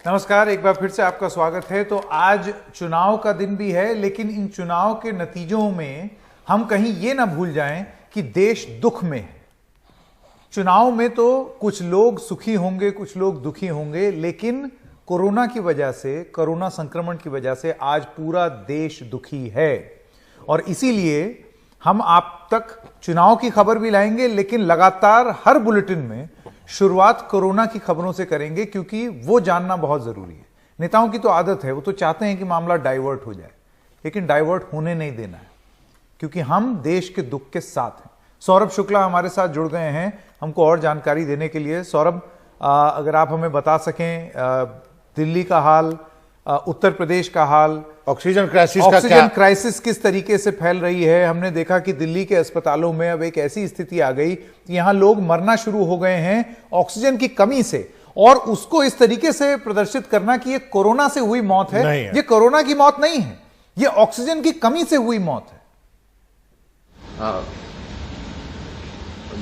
नमस्कार, एक बार फिर से आपका स्वागत है। तो आज चुनाव का दिन भी है, लेकिन इन चुनाव के नतीजों में हम कहीं ये ना भूल जाएं कि देश दुख में है। चुनाव में तो कुछ लोग सुखी होंगे, कुछ लोग दुखी होंगे, लेकिन कोरोना की वजह से, कोरोना संक्रमण की वजह से आज पूरा देश दुखी है। और इसीलिए हम आप तक चुनाव की खबर भी लाएंगे, लेकिन लगातार हर बुलेटिन में शुरुआत कोरोना की खबरों से करेंगे, क्योंकि वो जानना बहुत जरूरी है। नेताओं की तो आदत है, वो तो चाहते हैं कि मामला डाइवर्ट हो जाए, लेकिन डाइवर्ट होने नहीं देना है, क्योंकि हम देश के दुख के साथ हैं। सौरभ शुक्ला हमारे साथ जुड़ गए हैं हमको और जानकारी देने के लिए। सौरभ, अगर आप हमें बता सकें, दिल्ली का हाल, उत्तर प्रदेश का हाल, ऑक्सीजन क्राइसिस किस तरीके से फैल रही है। हमने देखा कि दिल्ली के अस्पतालों में अब एक ऐसी स्थिति आ गई कि यहां लोग मरना शुरू हो गए हैं ऑक्सीजन की कमी से, और उसको इस तरीके से प्रदर्शित करना कि ये कोरोना से हुई मौत है। ये कोरोना की मौत नहीं है, ये ऑक्सीजन की कमी से हुई मौत है।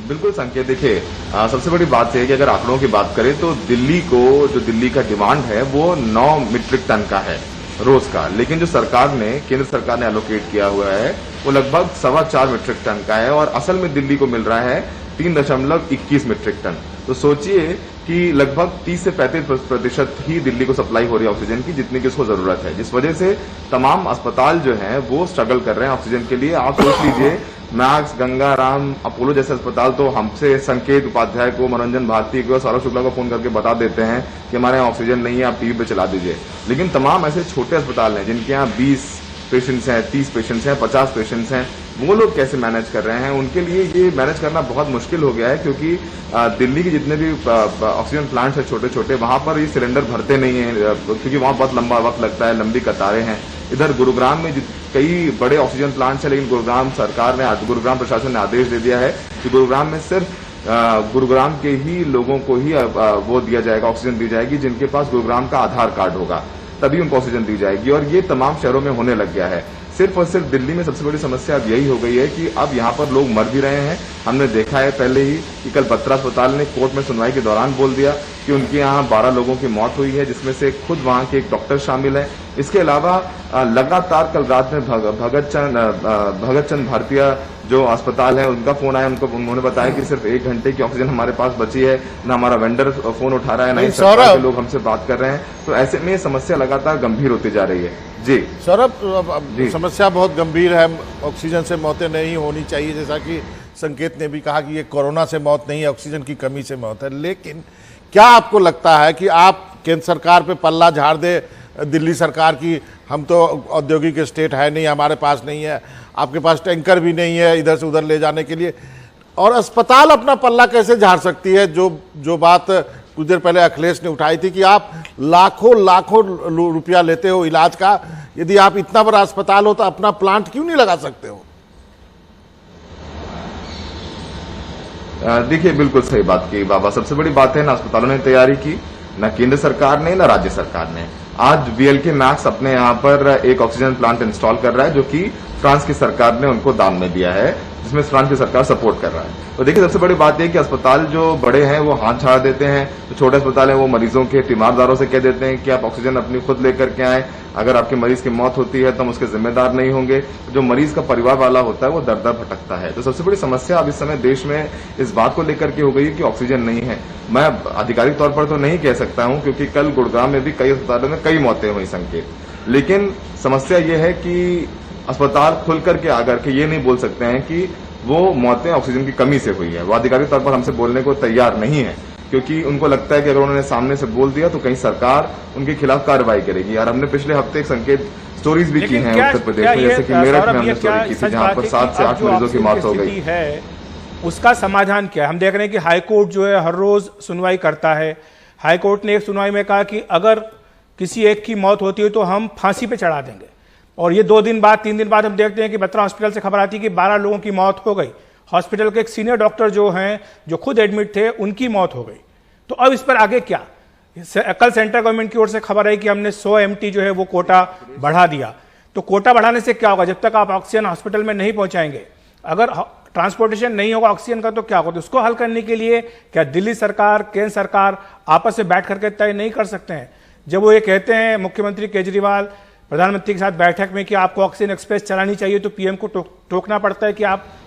बिल्कुल संकेत, देखिए सबसे बड़ी बात यह है कि अगर आंकड़ों की बात करें तो दिल्ली का डिमांड है वो 9 मीट्रिक टन का है रोज का, लेकिन जो केंद्र सरकार ने एलोकेट किया हुआ है वो लगभग 4.25 मीट्रिक टन का है, और असल में दिल्ली को मिल रहा है 3.21 मीट्रिक टन। तो सोचिए कि लगभग 30 से 35% ही दिल्ली को सप्लाई हो रही है ऑक्सीजन की, जितनी की उसको जरूरत है, जिस वजह से तमाम अस्पताल जो हैं वो स्ट्रगल कर रहे हैं ऑक्सीजन के लिए। आप सोच लीजिए, मैक्स, गंगा राम, अपोलो जैसे अस्पताल तो हमसे संकेत उपाध्याय को, मनोरंजन भारती को, सौरभ शुक्ला को फोन करके बता देते हैं कि हमारे यहाँ ऑक्सीजन नहीं है, आप टीवी पे चला दीजिए। लेकिन तमाम ऐसे छोटे अस्पताल हैं जिनके यहाँ 20 पेशेंट्स हैं, 30 पेशेंट्स हैं, 50 पेशेंट्स हैं, वो लोग कैसे मैनेज कर रहे हैं? उनके लिए ये मैनेज करना बहुत मुश्किल हो गया है, क्योंकि दिल्ली के जितने भी ऑक्सीजन प्लांट्स हैं छोटे छोटे, वहां पर ये सिलेंडर भरते नहीं है, क्योंकि वहां बहुत लंबा वक्त लगता है, लंबी कतारें हैं। इधर गुरुग्राम में कई बड़े ऑक्सीजन प्लांट्स हैं, लेकिन गुरुग्राम प्रशासन ने आदेश दे दिया है कि गुरुग्राम में सिर्फ गुरुग्राम के ही लोगों को ही वो दिया जाएगा, ऑक्सीजन दी जाएगी जिनके पास गुरुग्राम का आधार कार्ड होगा, तभी उनको ऑक्सीजन दी जाएगी। और ये तमाम शहरों में होने लग गया है। सिर्फ और सिर्फ दिल्ली में सबसे बड़ी समस्या अब यही हो गई है कि अब यहाँ पर लोग मर भी रहे हैं। हमने देखा है पहले ही कि कल बत्रा अस्पताल ने कोर्ट में सुनवाई के दौरान बोल दिया कि उनके यहाँ 12 लोगों की मौत हुई है, जिसमें से खुद वहां के एक डॉक्टर शामिल है। इसके अलावा लगातार कल रात में भगत चंद भारतीय जो अस्पताल है उनका फोन आया, उन्होंने बताया कि सिर्फ 1 घंटे की ऑक्सीजन हमारे पास बची है, न हमारा वेंडर फोन उठा रहा है, न ही सरकार के लोग हमसे बात कर रहे हैं। तो ऐसे में समस्या लगातार गंभीर होती जा रही है। जी सौरभ, समस्या बहुत गंभीर है, ऑक्सीजन से मौतें नहीं होनी चाहिए, जैसा कि संकेत ने भी कहा कि ये कोरोना से मौत नहीं है, ऑक्सीजन की कमी से मौत है। लेकिन क्या आपको लगता है कि आप केंद्र सरकार पे पल्ला झाड़ दे दिल्ली सरकार की, हम तो औद्योगिक स्टेट है नहीं, हमारे पास नहीं है, आपके पास टैंकर भी नहीं है इधर से उधर ले जाने के लिए, और अस्पताल अपना पल्ला कैसे झाड़ सकती है? जो बात कुछ देर पहले अखिलेश ने उठाई थी कि आप लाखों रुपया लेते हो इलाज का, यदि आप इतना बड़ा अस्पताल हो तो अपना प्लांट क्यों नहीं लगा सकते हो? देखिए, बिल्कुल सही बात की बाबा। सबसे बड़ी बात है, ना अस्पतालों ने तैयारी की, न केंद्र सरकार ने, न राज्य सरकार ने। आज वीएलके मैक्स अपने यहाँ पर एक ऑक्सीजन प्लांट इंस्टॉल कर रहा है, जो कि फ्रांस की सरकार ने उनको दान में दिया है, जिसमें फ्रांस की सरकार सपोर्ट कर रहा है। तो देखिए, सबसे बड़ी बात यह कि अस्पताल जो बड़े हैं वो हाथ झाड़ देते हैं, जो छोटे अस्पताल हैं वो मरीजों के तीमारदारों से कह देते हैं कि आप ऑक्सीजन अपनी खुद लेकर के आए, अगर आपके मरीज की मौत होती है तो हम उसके जिम्मेदार नहीं होंगे। जो मरीज का परिवार वाला होता है वो दर दर भटकता है। तो सबसे बड़ी समस्या अब इस समय देश में इस बात को लेकर के हो गई कि ऑक्सीजन नहीं है। मैं आधिकारिक तौर पर तो नहीं कह सकता हूं, क्योंकि कल गुड़गांव में भी कई अस्पतालों में कई मौतें हुई संकेत, लेकिन समस्या ये है कि अस्पताल खुल करके आकर के ये नहीं बोल सकते हैं कि वो मौतें ऑक्सीजन की कमी से हुई है। वो आधिकारिक तौर पर हमसे बोलने को तैयार नहीं है, क्योंकि उनको लगता है कि अगर उन्होंने सामने से बोल दिया तो कहीं सरकार उनके खिलाफ कार्रवाई करेगी। यार, हमने पिछले हफ्ते एक संकेत स्टोरीज भी की हैं उत्तर प्रदेश में, जैसे कि मेरठ में हमने स्टोरी की थी जहां पर 7 से 8 मरीजों की मौत हो गई है। उसका समाधान क्या है? हम देख रहे हैं कि हाईकोर्ट जो है हर रोज सुनवाई करता है। हाईकोर्ट ने एक सुनवाई में कहा कि अगर किसी एक की मौत होती है तो हम फांसी पे चढ़ा देंगे, और ये 2 दिन बाद 3 दिन बाद हम देखते हैं कि बत्रा हॉस्पिटल से खबर आती है कि 12 लोगों की मौत हो गई। हॉस्पिटल के एक सीनियर डॉक्टर जो हैं, जो खुद एडमिट थे, उनकी मौत हो गई। तो अब इस पर आगे क्या? कल सेंट्रल गवर्नमेंट की ओर से खबर आई कि हमने 100 MT जो है वो कोटा बढ़ा दिया। तो कोटा बढ़ाने से क्या होगा? जब तक आप ऑक्सीजन हॉस्पिटल में नहीं पहुंचाएंगे, अगर ट्रांसपोर्टेशन नहीं होगा ऑक्सीजन का, तो क्या होगा? तो उसको हल करने के लिए क्या दिल्ली सरकार, केंद्र सरकार आपस में बैठ करके तय नहीं कर सकते हैं जब वो ये कहते हैं मुख्यमंत्री केजरीवाल प्रधानमंत्री के साथ बैठक में कि आपको ऑक्सीजन एक्सप्रेस चलानी चाहिए, तो पीएम को टोकना पड़ता है कि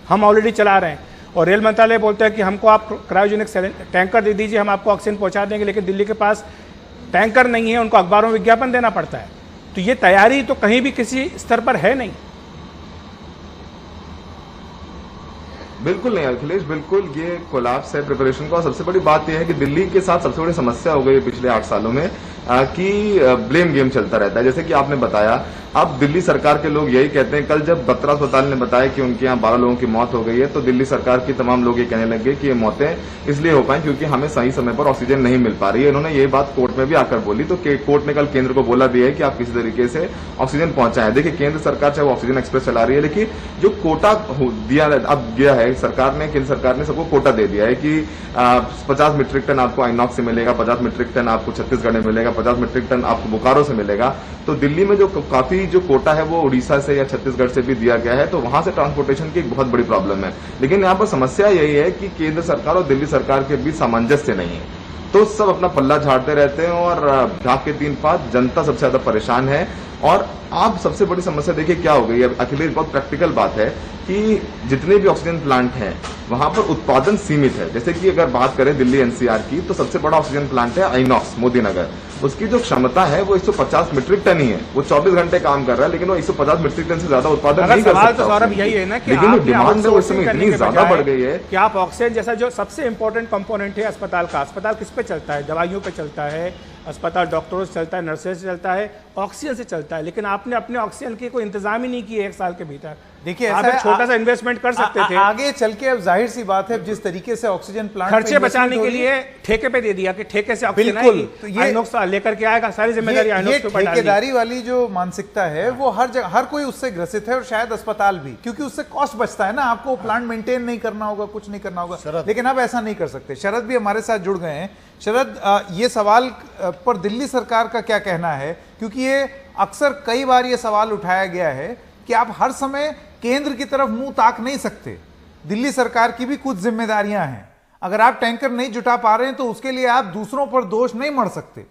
हम ऑलरेडी चला रहे हैं। और रेल मंत्रालय बोलता है कि हमको आप क्रायोजेनिक टैंकर दे दीजिए, हम आपको ऑक्सीजन पहुंचा देंगे, लेकिन दिल्ली के पास टैंकर नहीं है, उनको अखबारों में विज्ञापन देना पड़ता है। तो ये तैयारी तो कहीं भी किसी स्तर पर है नहीं। बिल्कुल नहीं अखिलेश, बिल्कुल ये कोलैप्स है प्रिपरेशन का। और सबसे बड़ी बात यह है कि दिल्ली के साथ सबसे बड़ी समस्या हो गई है पिछले 8 सालों में कि ब्लेम गेम चलता रहता है। जैसे कि आपने बताया, अब दिल्ली सरकार के लोग यही कहते हैं। कल जब बत्रा अस्पताल ने बताया कि उनके यहाँ 12 लोगों की मौत हो गई है, तो दिल्ली सरकार की तमाम लोग ये कहने लगे कि ये मौतें इसलिए हो पाई क्योंकि हमें सही समय पर ऑक्सीजन नहीं मिल पा रही है। इन्होंने ये बात कोर्ट में भी आकर बोली, तो कोर्ट ने कल केंद्र को बोला भी है कि आप किसी तरीके से ऑक्सीजन पहुंचाएं। देखिए, केंद्र सरकार चाहे ऑक्सीजन एक्सप्रेस चला रही है, लेकिन जो कोटा दिया अब गया है सरकार ने, केंद्र सरकार ने सबको कोटा दे दिया है कि 50 मीट्रिक टन आपको आइनॉक्स से मिलेगा, 50 मीट्रिक टन आपको छत्तीसगढ़ में मिलेगा, 50 मीट्रिक टन आपको बोकारो से मिलेगा। तो दिल्ली में जो काफी जो कोटा है वो उड़ीसा से या छत्तीसगढ़ से भी दिया गया है, तो वहां से ट्रांसपोर्टेशन की एक बहुत बड़ी प्रॉब्लम है। लेकिन यहाँ पर समस्या यही है कि केंद्र सरकार और दिल्ली सरकार के बीच सामंजस्य नहीं है, तो सब अपना पल्ला झाड़ते रहते हैं और ढाक के 3 पात जनता सबसे ज्यादा परेशान है। और आप सबसे बड़ी समस्या देखिए क्या हो गई है अखिलेश, बहुत प्रैक्टिकल बात है कि जितने भी ऑक्सीजन प्लांट हैं वहां पर उत्पादन सीमित है। जैसे कि अगर बात करें दिल्ली एनसीआर की, तो सबसे बड़ा ऑक्सीजन प्लांट है आइनॉक्स मोदी नगर। उसकी जो क्षमता है वो 150 मीट्रिक टन ही है। वो 24 घंटे काम कर रहा है, लेकिन वो 150 मीट्रिक टन से ज्यादा उत्पादन नहीं कर सकता। तो सौरभ यही है ना कि लेकिन डिमांड उस समय इतनी ज्यादा बढ़ गई है कि आप ऑक्सीजन जैसा जो सबसे इंपॉर्टेंट कंपोनेंट है अस्पताल का, अस्पताल किस पे चलता है? दवाइयों पे चलता है, अस्पताल डॉक्टरों से चलता है, नर्सेज से चलता है, ऑक्सीजन से चलता है। लेकिन आपने अपने ऑक्सीजन की कोई इंतजाम ही नहीं किया 1 साल के भीतर। देखिए, आप एक छोटा सा इन्वेस्टमेंट कर सकते थे आगे चल के। अब जाहिर सी बात है, जिस तरीके से ऑक्सीजन प्लांट खर्चे बचाने के लिए ठेके पे दे दिया कि ठेके से ऑक्सीजन आएगी, तो ये आइनॉक्स लेकर के आएगा, सारी जिम्मेदारी आइनॉक्स पे पड़ जाएगी। ठेकेदारी वाली जो मानसिकता है वो हर जगह, हर कोई उससे ग्रसित है, और शायद अस्पताल भी, क्योंकि उससे कॉस्ट बचता है ना। आपको प्लांट मेंटेन नहीं करना होगा, कुछ नहीं करना होगा, लेकिन अब ऐसा नहीं कर सकते। शरद भी हमारे साथ जुड़ गए हैं। शरद, ये सवाल पर दिल्ली सरकार का क्या कहना है? क्योंकि ये अक्सर कई बार ये सवाल उठाया गया है कि आप हर समय केंद्र की तरफ मुंह ताक नहीं सकते, दिल्ली सरकार की भी कुछ जिम्मेदारियां हैं। अगर आप टैंकर नहीं जुटा पा रहे हैं तो उसके लिए आप दूसरों पर दोष नहीं मढ़ सकते।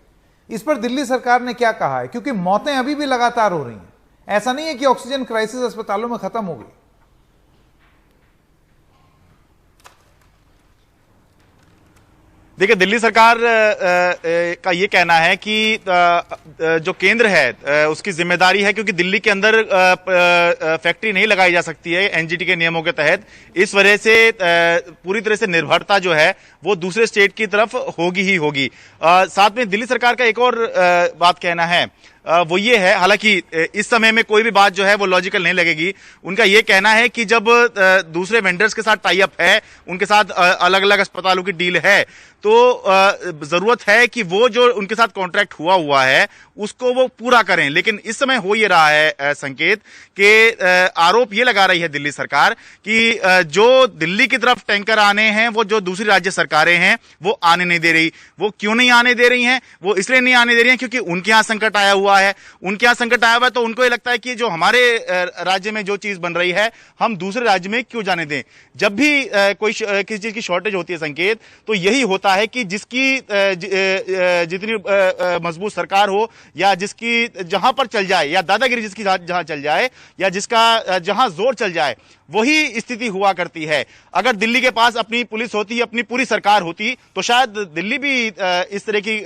इस पर दिल्ली सरकार ने क्या कहा है? क्योंकि मौतें अभी भी लगातार हो रही हैं, ऐसा नहीं है कि ऑक्सीजन क्राइसिस अस्पतालों में खत्म हो गई। देखिए, दिल्ली सरकार का ये कहना है कि जो केंद्र है उसकी जिम्मेदारी है, क्योंकि दिल्ली के अंदर फैक्ट्री नहीं लगाई जा सकती है एनजीटी के नियमों के तहत। इस वजह से पूरी तरह से निर्भरता जो है वो दूसरे स्टेट की तरफ होगी ही होगी। साथ में दिल्ली सरकार का एक और बात कहना है, वो ये है, हालांकि इस समय में कोई भी बात जो है वो लॉजिकल नहीं लगेगी। उनका ये कहना है कि जब दूसरे वेंडर्स के साथ टाई अप है, उनके साथ अलग अलग अस्पतालों की डील है, तो जरूरत है कि वो जो उनके साथ कॉन्ट्रैक्ट हुआ है उसको वो पूरा करें। लेकिन इस समय हो ये रहा है संकेत कि आरोप ये लगा रही है दिल्ली सरकार कि जो दिल्ली की तरफ टैंकर आने हैं वो जो दूसरी राज्य सरकारें हैं वो आने नहीं दे रही। वो क्यों नहीं आने दे रही हैं? वो इसलिए नहीं आने दे रही हैं क्योंकि उनके यहाँ संकट आया हुआ है। उनके यहाँ संकट आया हुआ है तो उनको ये लगता है कि जो हमारे राज्य में जो चीज बन रही है हम दूसरे राज्य में क्यों जाने दें। जब भी कोई किसी चीज की शॉर्टेज होती है संकेत, तो यही होता है कि जिसकी जितनी मजबूत सरकार हो, या जिसकी जहां पर चल जाए, या दादागिरी जिसकी जहां चल जाए, या जिसका जहां जोर चल जाए, वही स्थिति हुआ करती है। अगर दिल्ली के पास अपनी पुलिस होती, अपनी पूरी सरकार होती, तो शायद दिल्ली भी इस तरह की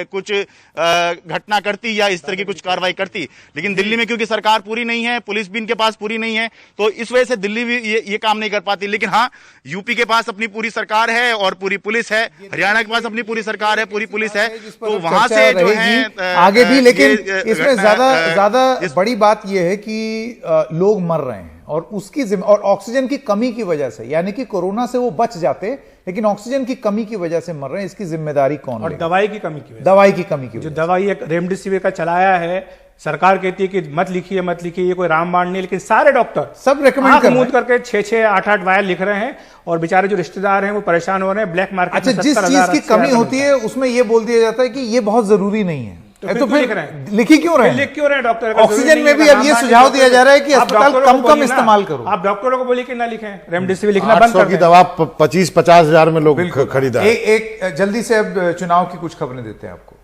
कुछ घटना करती या इस तरह की कुछ कार्रवाई करती। लेकिन दिल्ली में क्योंकि सरकार पूरी नहीं है, पुलिस भी इनके पास पूरी नहीं है, तो इस वजह से दिल्ली भी ये काम नहीं कर पाती। लेकिन हाँ, यूपी के पास अपनी पूरी सरकार है और पूरी पुलिस है, हरियाणा के पास अपनी पूरी सरकार है, पूरी पुलिस है, तो वहां से जो है आगे भी। लेकिन इसमें ज्यादा बड़ी बात यह है कि लोग मर रहे हैं, और उसकी और ऑक्सीजन की कमी की वजह से, यानी कि कोरोना से वो बच जाते लेकिन ऑक्सीजन की कमी की वजह से मर रहे हैं। इसकी जिम्मेदारी कौन और दवाई की कमी की वजह, दवाई की कमी की वजह। जो दवाई एक रेमडेसिविर का चलाया है, सरकार कहती है कि मत लिखिए मत लिखिए, ये कोई रामबाण नहीं, लेकिन सारे डॉक्टर सब रेकमेंड कर मूद करके 6-6, 8-8 वायर लिख रहे हैं, और बेचारे जो रिश्तेदार हैं वो परेशान हो रहे हैं। ब्लैक मार्केट अच्छा, जिस चीज की कमी होती है उसमें ये बोल दिया जाता है कि ये बहुत जरूरी नहीं है, तो फिर लिख रहे हैं, लिखी क्यों रहे हैं? लिख क्यों रहे हैं डॉक्टर? ऑक्सीजन में भी अब ये सुझाव दिया जा रहा है कि अस्पताल कम इस्तेमाल करो। आप डॉक्टरों को बोलिए कि ना लिखें, रेमडेसिविर लिखना बंद कर दें। की दवा 25-50 हजार में लोग खरीदा। एक जल्दी से अब चुनाव की कुछ खबरें देते हैं आपको।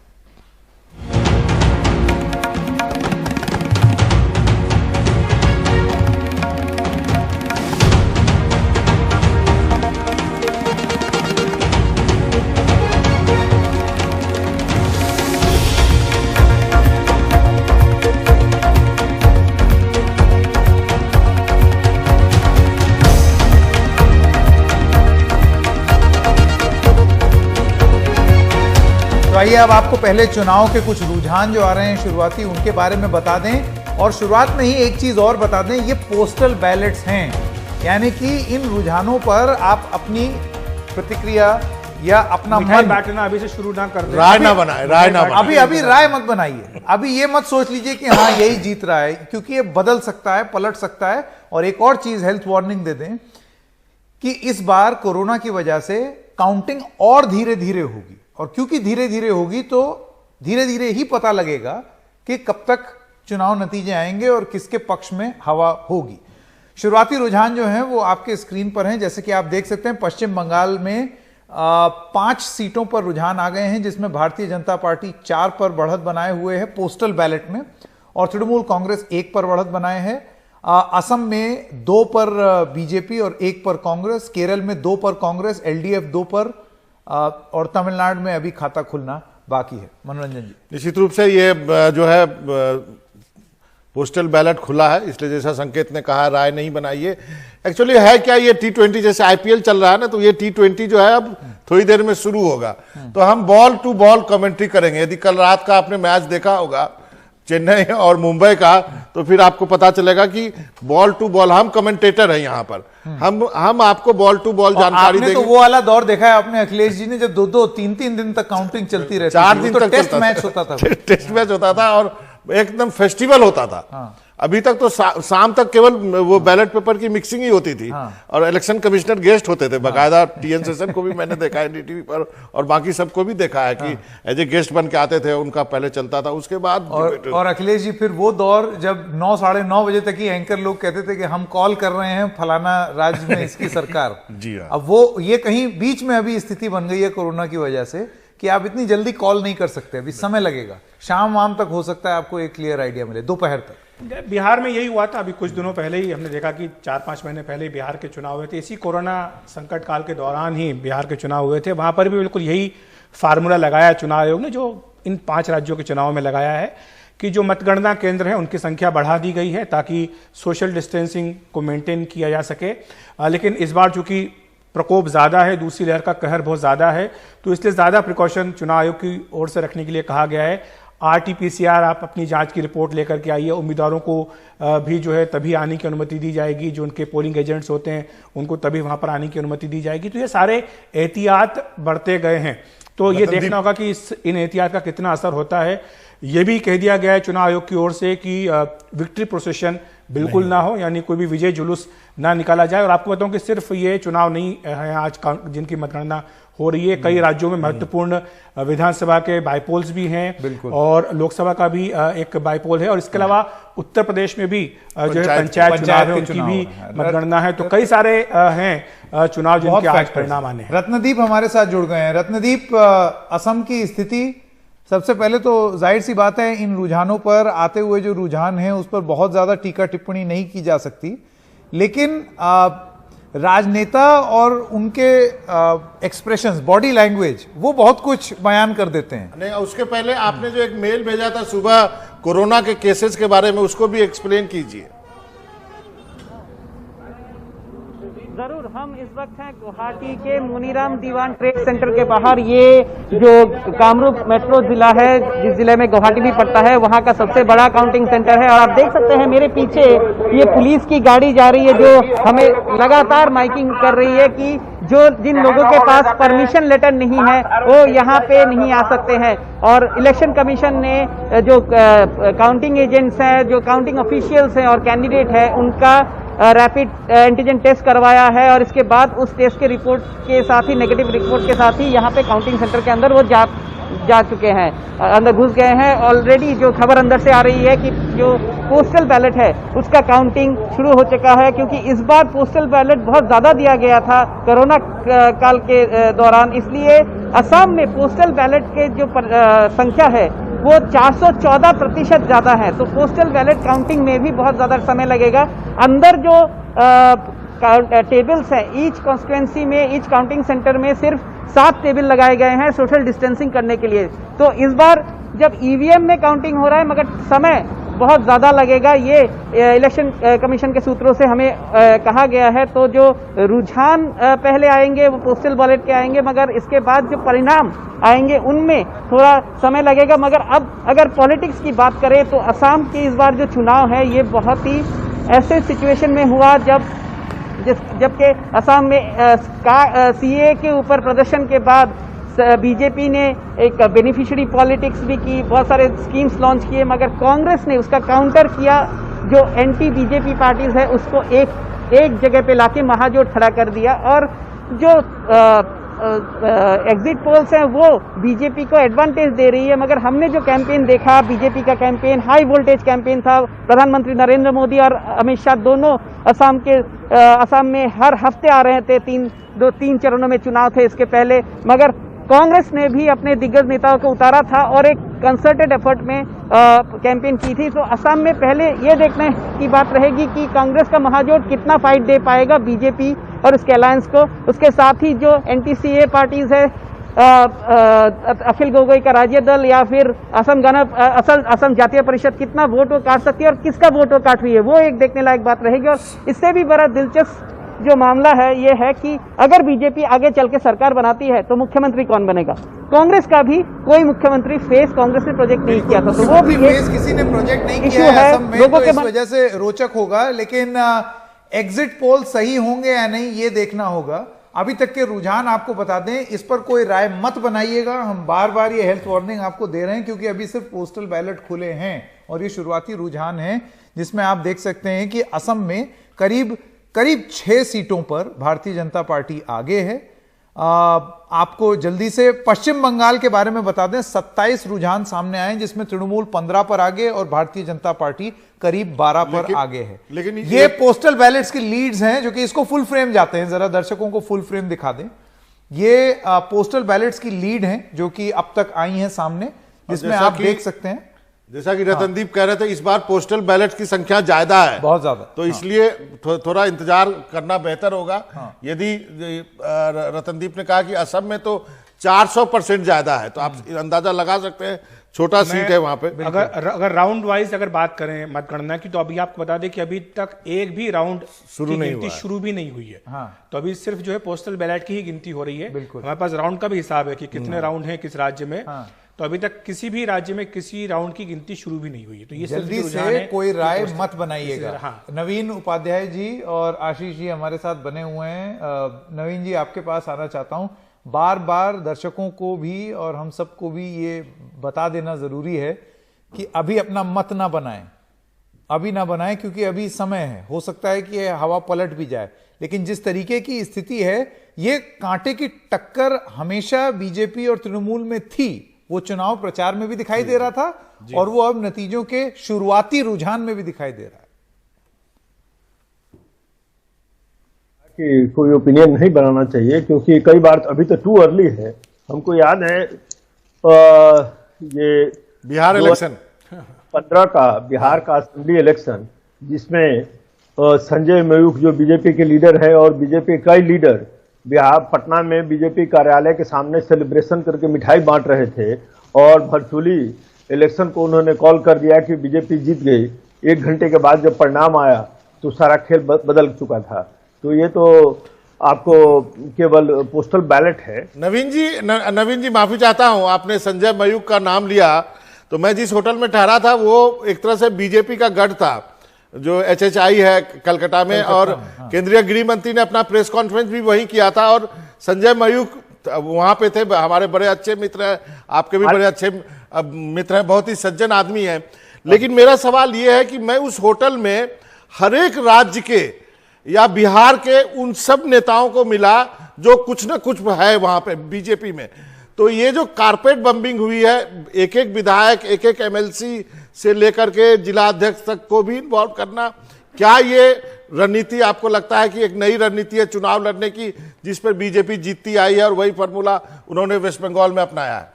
तो आइए अब आपको पहले चुनाव के कुछ रुझान जो आ रहे हैं शुरुआती, उनके बारे में बता दें। और शुरुआत में ही एक चीज और बता दें, ये पोस्टल बैलेट्स हैं, यानी कि इन रुझानों पर आप अपनी प्रतिक्रिया या अपना मन बांटना अभी से शुरू ना कर दें, राय ना बनाए, अभी राय मत बनाइए। अभी ये मत सोच लीजिए कि हाँ यही जीत रहा है, क्योंकि ये बदल सकता है, पलट सकता है। और एक और चीज हेल्थ वार्निंग दे दें कि इस बार कोरोना की वजह से काउंटिंग और धीरे धीरे होगी, और क्योंकि धीरे धीरे होगी तो धीरे धीरे ही पता लगेगा कि कब तक चुनाव नतीजे आएंगे और किसके पक्ष में हवा होगी। शुरुआती रुझान जो हैं वो आपके स्क्रीन पर हैं। जैसे कि आप देख सकते हैं, पश्चिम बंगाल में 5 सीटों पर रुझान आ गए हैं, जिसमें भारतीय जनता पार्टी 4 पर बढ़त बनाए हुए है पोस्टल बैलेट में, और तृणमूल कांग्रेस 1 पर बढ़त बनाए हैं। असम में 2 पर बीजेपी और 1 पर कांग्रेस, केरल में 2 पर कांग्रेस, एलडीएफ 2 पर, और तमिलनाडु में अभी खाता खुलना बाकी है। मनोरंजन जी, निश्चित रूप से ये जो है पोस्टल बैलेट खुला है, इसलिए जैसा संकेत ने कहा राय नहीं बनाइए। एक्चुअली है क्या, ये T20 जैसे आईपीएल चल रहा है ना, तो ये T20 जो है अब थोड़ी देर में शुरू होगा, तो हम बॉल टू बॉल कमेंट्री करेंगे। यदि कल रात का आपने मैच देखा होगा चेन्नई और मुंबई का, तो फिर आपको पता चलेगा कि बॉल टू बॉल हम कमेंटेटर हैं यहाँ पर, हम आपको बॉल टू बॉल जानकारी देंगे। तो वो वाला दौर देखा है आपने अखिलेश जी ने, जब 2-2, 3-3 दिन तक काउंटिंग चलती रहती, 4 दिन तक टेस्ट मैच होता था, टेस्ट मैच होता था और एकदम फेस्टिवल होता था। अभी तक तो शाम तक केवल वो बैलेट पेपर की मिक्सिंग ही होती थी, और इलेक्शन कमिश्नर गेस्ट होते थे बकायदा। टीएन सेशन को भी मैंने देखा है डीटीवी पर, और बाकी सबको भी देखा है कि एज ए गेस्ट बन के आते थे, उनका पहले चलता था, उसके बाद और अखिलेश जी फिर वो दौर जब 9 साढ़े 9 बजे तक ही एंकर लोग कहते थे कि हम कॉल कर रहे हैं फलाना राज्य में इसकी सरकार। जी हाँ। अब वो ये कहीं बीच में अभी स्थिति बन गई है कोरोना की वजह से कि आप इतनी जल्दी कॉल नहीं कर सकते, अभी समय लगेगा, शाम तक हो सकता है आपको एक क्लियर आइडिया मिले, दोपहर तक। बिहार में यही हुआ था। अभी कुछ दिनों पहले ही हमने देखा कि 4-5 महीने पहले ही बिहार के चुनाव हुए थे, इसी कोरोना संकट काल के दौरान ही बिहार के चुनाव हुए थे। वहां पर भी बिल्कुल यही फार्मूला लगाया चुनाव आयोग ने, जो इन 5 राज्यों के चुनाव में लगाया है, कि जो मतगणना केंद्र हैं उनकी संख्या बढ़ा दी गई है ताकि सोशल डिस्टेंसिंग को मेंटेन किया जा सके। लेकिन इस बार चूंकि प्रकोप ज्यादा है, दूसरी लहर का कहर बहुत ज्यादा है, तो इसलिए ज्यादा प्रिकॉशन चुनाव आयोग की ओर से रखने के लिए कहा गया है। RT-PCR आप अपनी जांच की रिपोर्ट लेकर के आइए। उम्मीदवारों को भी जो है तभी आने की अनुमति दी जाएगी, जो उनके पोलिंग एजेंट्स होते हैं उनको तभी वहां पर आने की अनुमति दी जाएगी। तो ये सारे एहतियात बढ़ते गए हैं, तो ये देखना होगा कि इन एहतियात का कितना असर होता है। ये भी कह दिया गया है चुनाव आयोग की ओर से कि विक्ट्री प्रोसेशन बिल्कुल ना हो, यानी कोई भी विजय जुलूस ना निकाला जाए। और आपको बताऊं कि सिर्फ ये चुनाव नहीं है आज जिनकी मतगणना हो रही है, कई राज्यों में महत्वपूर्ण विधानसभा के बाइपोल्स भी हैं, और लोकसभा का भी एक बाइपोल है, और इसके अलावा उत्तर प्रदेश में भी जो है पंचायत चुनाव है, उनकी भी मतगणना है। तो कई सारे हैं चुनाव जिनके आज परिणाम आने हैं। रत्नदीप हमारे साथ जुड़ गए हैं। रत्नदीप, असम की स्थिति, सबसे पहले तो जाहिर सी बात है इन रुझानों पर आते हुए जो रुझान है उस पर बहुत ज्यादा टीका टिप्पणी नहीं की जा सकती, लेकिन राजनेता और उनके एक्सप्रेशंस, बॉडी लैंग्वेज, वो बहुत कुछ बयान कर देते हैं। नहीं, उसके पहले आपने जो एक मेल भेजा था सुबह कोरोना के केसेस के बारे में, उसको भी एक्सप्लेन कीजिए। जरूर, हम इस वक्त हैं गुवाहाटी के मुनीराम दीवान ट्रेड सेंटर के बाहर। ये जो कामरूप मेट्रो जिला है, जिस जिले में गुवाहाटी भी पड़ता है, वहां का सबसे बड़ा काउंटिंग सेंटर है। और आप देख सकते हैं मेरे पीछे ये पुलिस की गाड़ी जा रही है, जो हमें लगातार माइकिंग कर रही है कि जो जिन लोगों के पास परमिशन लेटर नहीं है वो यहाँ पे नहीं आ सकते हैं। और इलेक्शन कमीशन ने जो काउंटिंग एजेंट्स हैं, जो काउंटिंग ऑफिशियल्स हैं और कैंडिडेट है, उनका रैपिड एंटीजन टेस्ट करवाया है, और इसके बाद उस टेस्ट के रिपोर्ट के साथ ही, नेगेटिव रिपोर्ट के साथ ही यहाँ पे काउंटिंग सेंटर के अंदर वो जा चुके हैं, अंदर घुस गए हैं। ऑलरेडी जो खबर अंदर से आ रही है कि जो पोस्टल बैलेट है उसका काउंटिंग शुरू हो चुका है, क्योंकि इस बार पोस्टल बैलेट बहुत ज्यादा दिया गया था कोरोना काल के दौरान, इसलिए असम में पोस्टल बैलेट के जो संख्या है वो 414% ज्यादा है। तो पोस्टल बैलेट काउंटिंग में भी बहुत ज्यादा समय लगेगा। अंदर जो टेबल्स हैं, ईच कॉन्स्टिट्यूएंसी में, ईच काउंटिंग सेंटर में सिर्फ 7 टेबल लगाए गए हैं सोशल डिस्टेंसिंग करने के लिए। तो इस बार जब ईवीएम में काउंटिंग हो रहा है, मगर समय बहुत ज़्यादा लगेगा, ये इलेक्शन कमीशन के सूत्रों से हमें कहा गया है। तो जो रुझान पहले आएंगे वो पोस्टल बैलेट के आएंगे, मगर इसके बाद जो परिणाम आएंगे उनमें थोड़ा समय लगेगा। मगर अब अगर पॉलिटिक्स की बात करें तो असम के इस बार जो चुनाव है ये बहुत ही ऐसे सिचुएशन में हुआ जबकि असम में सीए के ऊपर प्रदर्शन के बाद बीजेपी ने एक बेनिफिशियरी पॉलिटिक्स भी की, बहुत सारे स्कीम्स लॉन्च किए, मगर कांग्रेस ने उसका काउंटर किया। जो एंटी बीजेपी पार्टीज है उसको एक जगह पे लाके महाजोट खड़ा कर दिया। और जो एग्जिट पोल्स हैं वो बीजेपी को एडवांटेज दे रही है, मगर हमने जो कैंपेन देखा, बीजेपी का कैंपेन हाई वोल्टेज कैंपेन था। प्रधानमंत्री नरेंद्र मोदी और अमित शाह दोनों असम में हर हफ्ते आ रहे थे, तीन चरणों में चुनाव थे इसके पहले, मगर कांग्रेस ने भी अपने दिग्गज नेताओं को उतारा था और एक कंसर्टेड एफर्ट में कैंपेन की थी। तो असम में पहले ये देखने की बात रहेगी कि कांग्रेस का महाजोट कितना फाइट दे पाएगा बीजेपी और उसके अलायंस को। उसके साथ ही जो एंटी सीए पार्टीज है, अखिल गोगोई का राज्य दल या फिर असम जातीय परिषद कितना वोट वो काट सकती है और किसका वोट वो काट रही है, वो एक देखने लायक बात रहेगी। और इससे भी बड़ा दिलचस्प जो मामला है ये है कि अगर बीजेपी आगे चल के सरकार बनाती है तो मुख्यमंत्री कौन बनेगा। कांग्रेस का भी कोई मुख्यमंत्री फेस कांग्रेस ने प्रोजेक्ट नहीं किया था, तो वो भी फेस किसी ने प्रोजेक्ट नहीं किया है असम में, तो इस वजह से रोचक होगा। लेकिन एग्जिट पोल सही होंगे या नहीं ये देखना होगा। अभी तक के रुझान आपको बता दें, इस पर कोई राय मत बनाइएगा। हम बार बार ये हेल्थ वार्निंग आपको दे रहे हैं क्योंकि अभी सिर्फ पोस्टल बैलेट खुले हैं और ये शुरुआती रुझान है, जिसमें आप देख सकते हैं कि असम में करीब 6 सीटों पर भारतीय जनता पार्टी आगे है। आपको जल्दी से पश्चिम बंगाल के बारे में बता दें, 27 रुझान सामने आए जिसमें तृणमूल 15 पर आगे और भारतीय जनता पार्टी करीब 12 पर आगे है। लेकिन ये पोस्टल बैलेट्स की लीड्स हैं जो कि इसको फुल फ्रेम जाते हैं, जरा दर्शकों को फुल फ्रेम दिखा दें। ये पोस्टल बैलेट्स की लीड हैं जो कि अब तक आई हैं सामने, जिसमें आप देख सकते हैं। जैसा कि रतनदीप कह रहे थे, इस बार पोस्टल बैलेट की संख्या ज्यादा है, बहुत ज्यादा, तो इसलिए थोड़ा इंतजार करना बेहतर होगा। यदि रतनदीप ने कहा कि असम में तो 400% ज्यादा है, तो आप अंदाजा लगा सकते हैं, छोटा सीट है वहां पे। अगर राउंड वाइज अगर बात करें मतगणना की, तो अभी आपको बता दें कि अभी तक एक भी राउंड गिनती शुरू भी नहीं हुई है। तो अभी सिर्फ जो है पोस्टल बैलेट की ही गिनती हो रही है। हमारे पास राउंड का भी हिसाब है कि कितने राउंड है किस राज्य में। तो अभी तक किसी भी राज्य में किसी राउंड की गिनती शुरू भी नहीं हुई है। तो ये जल्दी से कोई राय मत बनाइएगा। नवीन उपाध्याय जी और आशीष जी हमारे साथ बने हुए हैं। नवीन जी, आपके पास आना चाहता हूं। बार बार दर्शकों को भी और हम सबको भी ये बता देना जरूरी है कि अभी अपना मत ना बनाएं, अभी ना बनाएं, क्योंकि अभी समय है, हो सकता है कि हवा पलट भी जाए। लेकिन जिस तरीके की स्थिति है, ये कांटे की टक्कर हमेशा बीजेपी और तृणमूल में थी। वो चुनाव प्रचार में भी दिखाई दे रहा था और वो अब नतीजों के शुरुआती रुझान में भी दिखाई दे रहा है। कि कोई ओपिनियन नहीं बनाना चाहिए क्योंकि कई बार अभी तो टू अर्ली है। हमको याद है ये बिहार इलेक्शन 15 का बिहार का असेंबली इलेक्शन, जिसमें संजय मयूख जो बीजेपी के लीडर है और बीजेपी कई लीडर बिहार पटना में बीजेपी कार्यालय के सामने सेलिब्रेशन करके मिठाई बांट रहे थे और वर्चुअली इलेक्शन को उन्होंने कॉल कर दिया कि बीजेपी जीत गई। 1 घंटे के बाद जब परिणाम आया तो सारा खेल बदल चुका था। तो ये तो आपको केवल पोस्टल बैलेट है। नवीन जी माफी चाहता हूं, आपने संजय मयूख का नाम लिया, तो मैं जिस होटल में ठहरा था वो एक तरह से बीजेपी का गढ़ था, जो HHI है कलकत्ता में, और केंद्रीय गृह मंत्री ने अपना प्रेस कॉन्फ्रेंस भी वही किया था और संजय मयूख वहां पे थे। हमारे बड़े अच्छे मित्र हैं, आपके भी बड़े अच्छे मित्र हैं, बहुत ही सज्जन आदमी हैं। लेकिन मेरा सवाल यह है कि मैं उस होटल में हर एक राज्य के या बिहार के उन सब नेताओं को मिला जो कुछ ना कुछ है वहां पे बीजेपी में। तो ये जो कारपेट बम्बिंग हुई है, एक एक विधायक, एक एक MLC से लेकर के जिला अध्यक्ष तक को भी इन्वॉल्व करना, क्या ये रणनीति आपको लगता है कि एक नई रणनीति है चुनाव लड़ने की, जिस पर बीजेपी जीतती आई है और वही फॉर्मूला उन्होंने वेस्ट बंगाल में अपनाया है?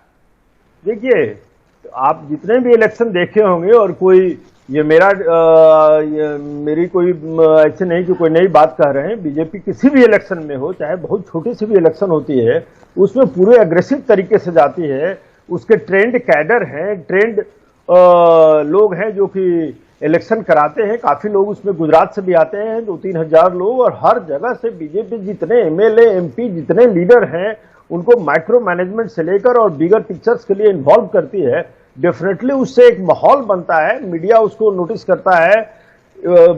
देखिए, आप जितने भी इलेक्शन देखे होंगे, और कोई ये मेरी कोई ऐसे नहीं कि कोई नई बात कह रहे हैं, बीजेपी किसी भी इलेक्शन में हो, चाहे बहुत छोटी सी भी इलेक्शन होती है, उसमें पूरे अग्रेसिव तरीके से जाती है। उसके ट्रेंड कैडर हैं, ट्रेंड लोग हैं जो कि इलेक्शन कराते हैं। काफी लोग उसमें गुजरात से भी आते हैं, 2-3 हजार लोग, और हर जगह से बीजेपी जितने एमएलए एमपी जितने लीडर हैं उनको माइक्रो मैनेजमेंट से लेकर और बिगर पिक्चर्स के लिए इन्वॉल्व करती है। डेफिनेटली उससे एक माहौल बनता है, मीडिया उसको नोटिस करता है,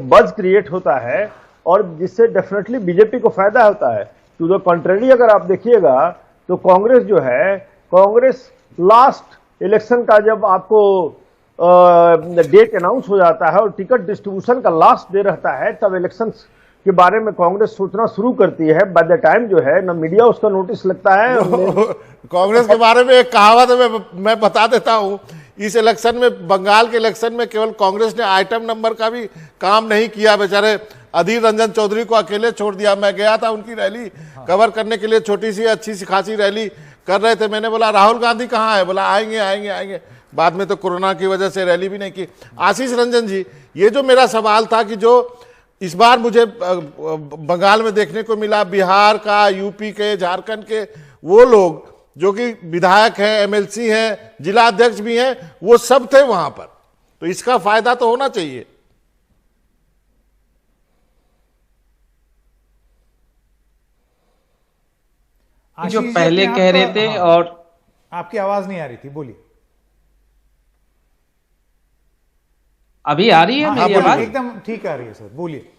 बज क्रिएट होता है, और जिससे डेफिनेटली बीजेपी को फायदा होता है। टू द कंट्रेरी अगर आप देखिएगा तो कांग्रेस जो है, कांग्रेस लास्ट इलेक्शन का जब आपको डेट अनाउंस हो जाता है और टिकट डिस्ट्रीब्यूशन का लास्ट डे रहता है, तब इलेक्शन के बारे में कांग्रेस सोचना शुरू करती है। बाय द टाइम जो है ना मीडिया उसका नोटिस लगता है। कांग्रेस के बारे में एक कहावत है, मैं बता देता हूं। इस इलेक्शन में, बंगाल के इलेक्शन में, केवल कांग्रेस ने आइटम नंबर का भी काम नहीं किया। बेचारे अधीर रंजन चौधरी को अकेले छोड़ दिया। मैं गया था उनकी रैली कवर करने के लिए, छोटी सी अच्छी सी खासी रैली कर रहे थे। मैंने बोला राहुल गांधी कहाँ है? बोला आएंगे आएंगे आएंगे। बाद में तो कोरोना की वजह से रैली भी नहीं की। आशीष रंजन जी, ये जो मेरा सवाल था कि जो इस बार मुझे बंगाल में देखने को मिला, बिहार का, यूपी के, झारखंड के वो लोग जो कि विधायक हैं, एमएलसी हैं, जिला अध्यक्ष भी हैं, वो सब थे वहां पर। तो इसका फायदा तो होना चाहिए। जो पहले कह रहे थे, और आपकी आवाज नहीं आ रही थी, बोलिए। अभी आ रही है मेरी आवाज? एकदम ठीक आ रही है सर, बोलिए।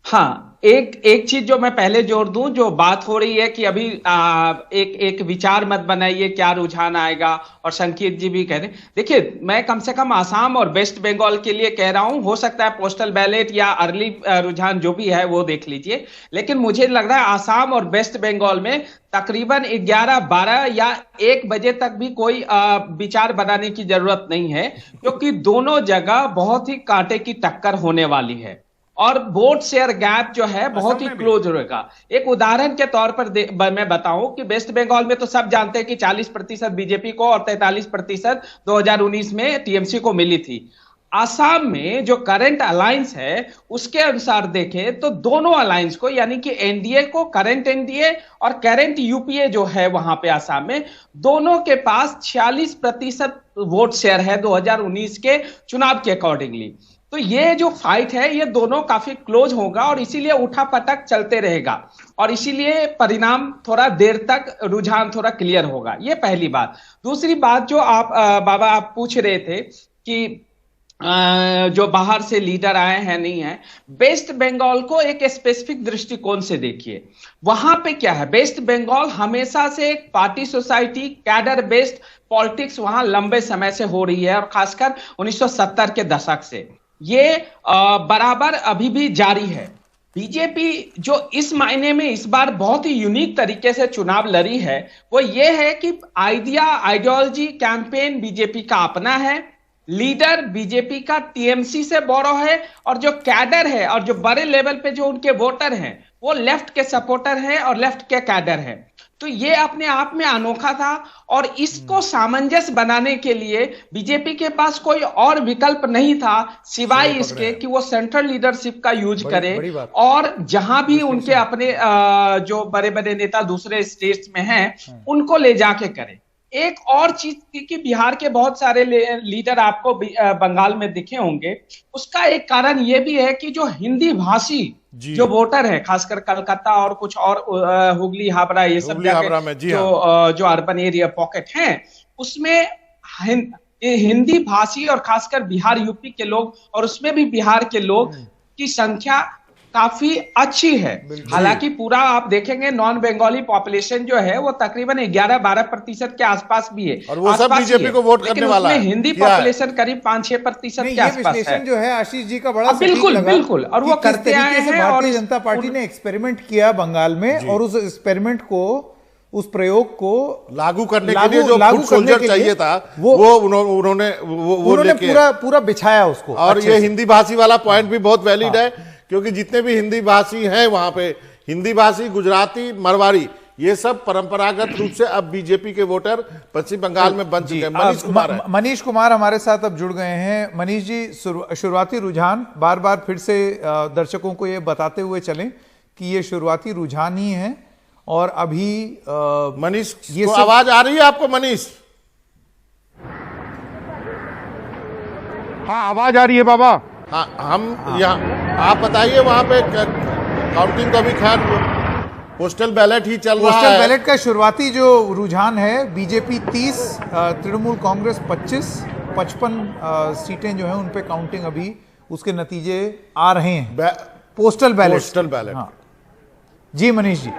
हाँ, एक चीज जो मैं पहले जोड़ दूं, जो बात हो रही है कि अभी एक विचार मत बनाइए क्या रुझान आएगा, और संकेत जी भी कह रहे हैं। देखिए, मैं कम से कम आसाम और वेस्ट बंगाल के लिए कह रहा हूं, हो सकता है पोस्टल बैलेट या अर्ली रुझान जो भी है वो देख लीजिए, लेकिन मुझे लग रहा है आसाम और वेस्ट बंगाल में तकरीबन 11, 12 या 1 बजे तक भी कोई विचार बनाने की जरूरत नहीं है, क्योंकि दोनों जगह बहुत ही कांटे की टक्कर होने वाली है और वोट शेयर गैप जो है बहुत ही क्लोज रहेगा। एक उदाहरण के तौर पर मैं बताऊं कि वेस्ट बंगाल में तो सब जानते हैं कि 40% बीजेपी को और 43% 2019 में टीएमसी को मिली थी। आसाम में जो करंट अलायंस है उसके अनुसार देखें तो दोनों अलायंस को, यानी कि एनडीए को, करंट एनडीए और करंट यूपीए जो है वहां पे आसाम में, दोनों के पास 46% वोट शेयर है 2019 के चुनाव के अकॉर्डिंगली। तो ये जो फाइट है ये दोनों काफी क्लोज होगा और इसीलिए उठापटक चलते रहेगा और इसीलिए परिणाम थोड़ा देर तक, रुझान थोड़ा क्लियर होगा। ये पहली बात। दूसरी बात जो बाबा आप पूछ रहे थे कि जो बाहर से लीडर आए हैं नहीं है, वेस्ट बंगाल को एक स्पेसिफिक दृष्टिकोण से देखिए। वहां पे क्या है, वेस्ट बंगाल हमेशा से एक party society, cadre based politics वहां लंबे समय से हो रही है और खासकर 1970 के दशक से ये बराबर अभी भी जारी है। बीजेपी जो इस मायने में इस बार बहुत ही यूनिक तरीके से चुनाव लड़ी है वो ये है कि आइडियोलॉजी, कैंपेन बीजेपी का अपना है, लीडर बीजेपी का टीएमसी से बोरो है और जो कैडर है और जो बड़े लेवल पे जो उनके वोटर हैं वो लेफ्ट के सपोर्टर हैं और लेफ्ट के कैडर हैं। तो ये अपने आप में अनोखा था और इसको सामंजस्य बनाने के लिए बीजेपी के पास कोई और विकल्प नहीं था सिवाय इसके कि वो सेंट्रल लीडरशिप का यूज करे और जहां भी उनके अपने जो बड़े बड़े नेता दूसरे स्टेट्स में हैं उनको ले जाके करे। एक और चीज थी कि बिहार के बहुत सारे लीडर आपको बंगाल में दिखे होंगे, उसका एक कारण यह भी है कि जो हिंदी भाषी जो वोटर है, खासकर कलकत्ता और कुछ और हुगली, हावड़ा, ये सब जो अर्बन एरिया पॉकेट हैं, उसमें हिंदी भाषी और खासकर बिहार यूपी के लोग और उसमें भी बिहार के लोग की संख्या काफी अच्छी है। हालांकि पूरा आप देखेंगे नॉन बंगाली पॉपुलेशन जो है वो तकरीबन 11-12% के आसपास भी है और वो सब बीजेपी को वोट करने वाला है। हिंदी पॉपुलेशन करीब 5-6% के आसपास है। जो है आशीष जी का बड़ा बिल्कुल बिल्कुल, और वो करते आए हैं। भारतीय जनता पार्टी ने एक्सपेरिमेंट किया बंगाल में और उस एक्सपेरिमेंट को, उस प्रयोग को लागू करने के लिए जो फुट सोल्जर चाहिए था वो उन्होंने पूरा बिछाया उसको। और ये हिंदी भाषी वाला पॉइंट भी बहुत वैलिड है क्योंकि जितने भी हिंदी भाषी हैं वहां पे, हिंदी भाषी, गुजराती, मरवाड़ी, ये सब परंपरागत रूप से अब बीजेपी के वोटर पश्चिम बंगाल में बन चुके हैं। मनीष कुमार हमारे साथ अब जुड़ गए हैं। मनीष जी, शुरुआती रुझान बार बार फिर से दर्शकों को ये बताते हुए चलें कि ये शुरुआती रुझान ही है और अभी मनीष, ये आवाज आ रही है आपको? मनीष, हाँ, आवाज आ रही है बाबा। हाँ, हम यहाँ, आप बताइए वहाँ पे काउंटिंग तो अभी खैर पोस्टल बैलेट ही चल रहा है। पोस्टल बैलेट का शुरुआती जो रुझान है, बीजेपी 30, तृणमूल कांग्रेस 55 सीटें जो हैं उन पे काउंटिंग अभी उसके नतीजे आ रहे हैं। Postal ballot. हाँ। जी मनीष जी।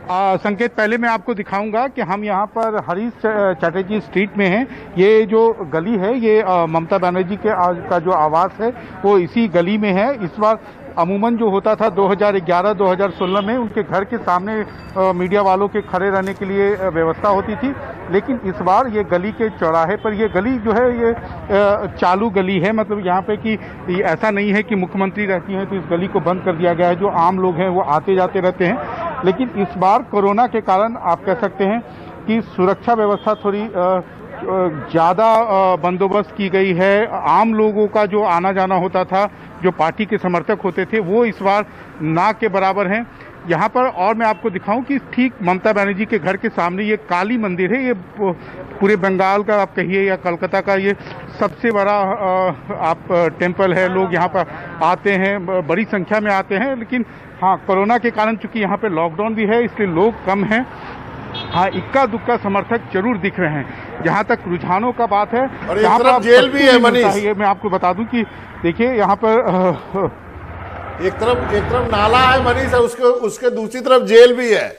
संकेत, पहले मैं आपको दिखाऊंगा कि हम यहाँ पर हरीश चटर्जी स्ट्रीट में हैं। ये जो गली है ये ममता बनर्जी का जो आवास है वो इसी गली में है। इस बार अमूमन जो होता था 2011-2016 में उनके घर के सामने मीडिया वालों के खड़े रहने के लिए व्यवस्था होती थी, लेकिन इस बार ये गली के चौराहे पर, ये गली जो है ये चालू गली है। मतलब यहाँ पे कि ऐसा नहीं है कि मुख्यमंत्री रहती हैं तो इस गली को बंद कर दिया गया है, जो आम लोग हैं वो आते जाते रहते हैं। लेकिन इस बार कोरोना के कारण आप कह सकते हैं कि सुरक्षा व्यवस्था थोड़ी ज़्यादा बंदोबस्त की गई है। आम लोगों का जो आना जाना होता था, जो पार्टी के समर्थक होते थे, वो इस बार ना के बराबर हैं यहाँ पर। और मैं आपको दिखाऊं कि ठीक ममता बनर्जी के घर के सामने ये काली मंदिर है। ये पूरे बंगाल का आप कहिए या कोलकाता का ये सबसे बड़ा आप टेम्पल है। लोग यहाँ पर आते हैं, बड़ी संख्या में आते हैं। लेकिन हाँ, कोरोना के कारण चूंकि यहाँ पे लॉकडाउन भी है इसलिए लोग कम हैं। हाँ, इक्का दुक्का समर्थक जरूर दिख रहे हैं। जहाँ तक रुझानों का बात है, और यहाँ पर जेल भी है मनीष। मैं आपको बता दूं कि देखिए यहाँ पर एक तरफ नाला है मनीष, उसके दूसरी तरफ जेल भी है।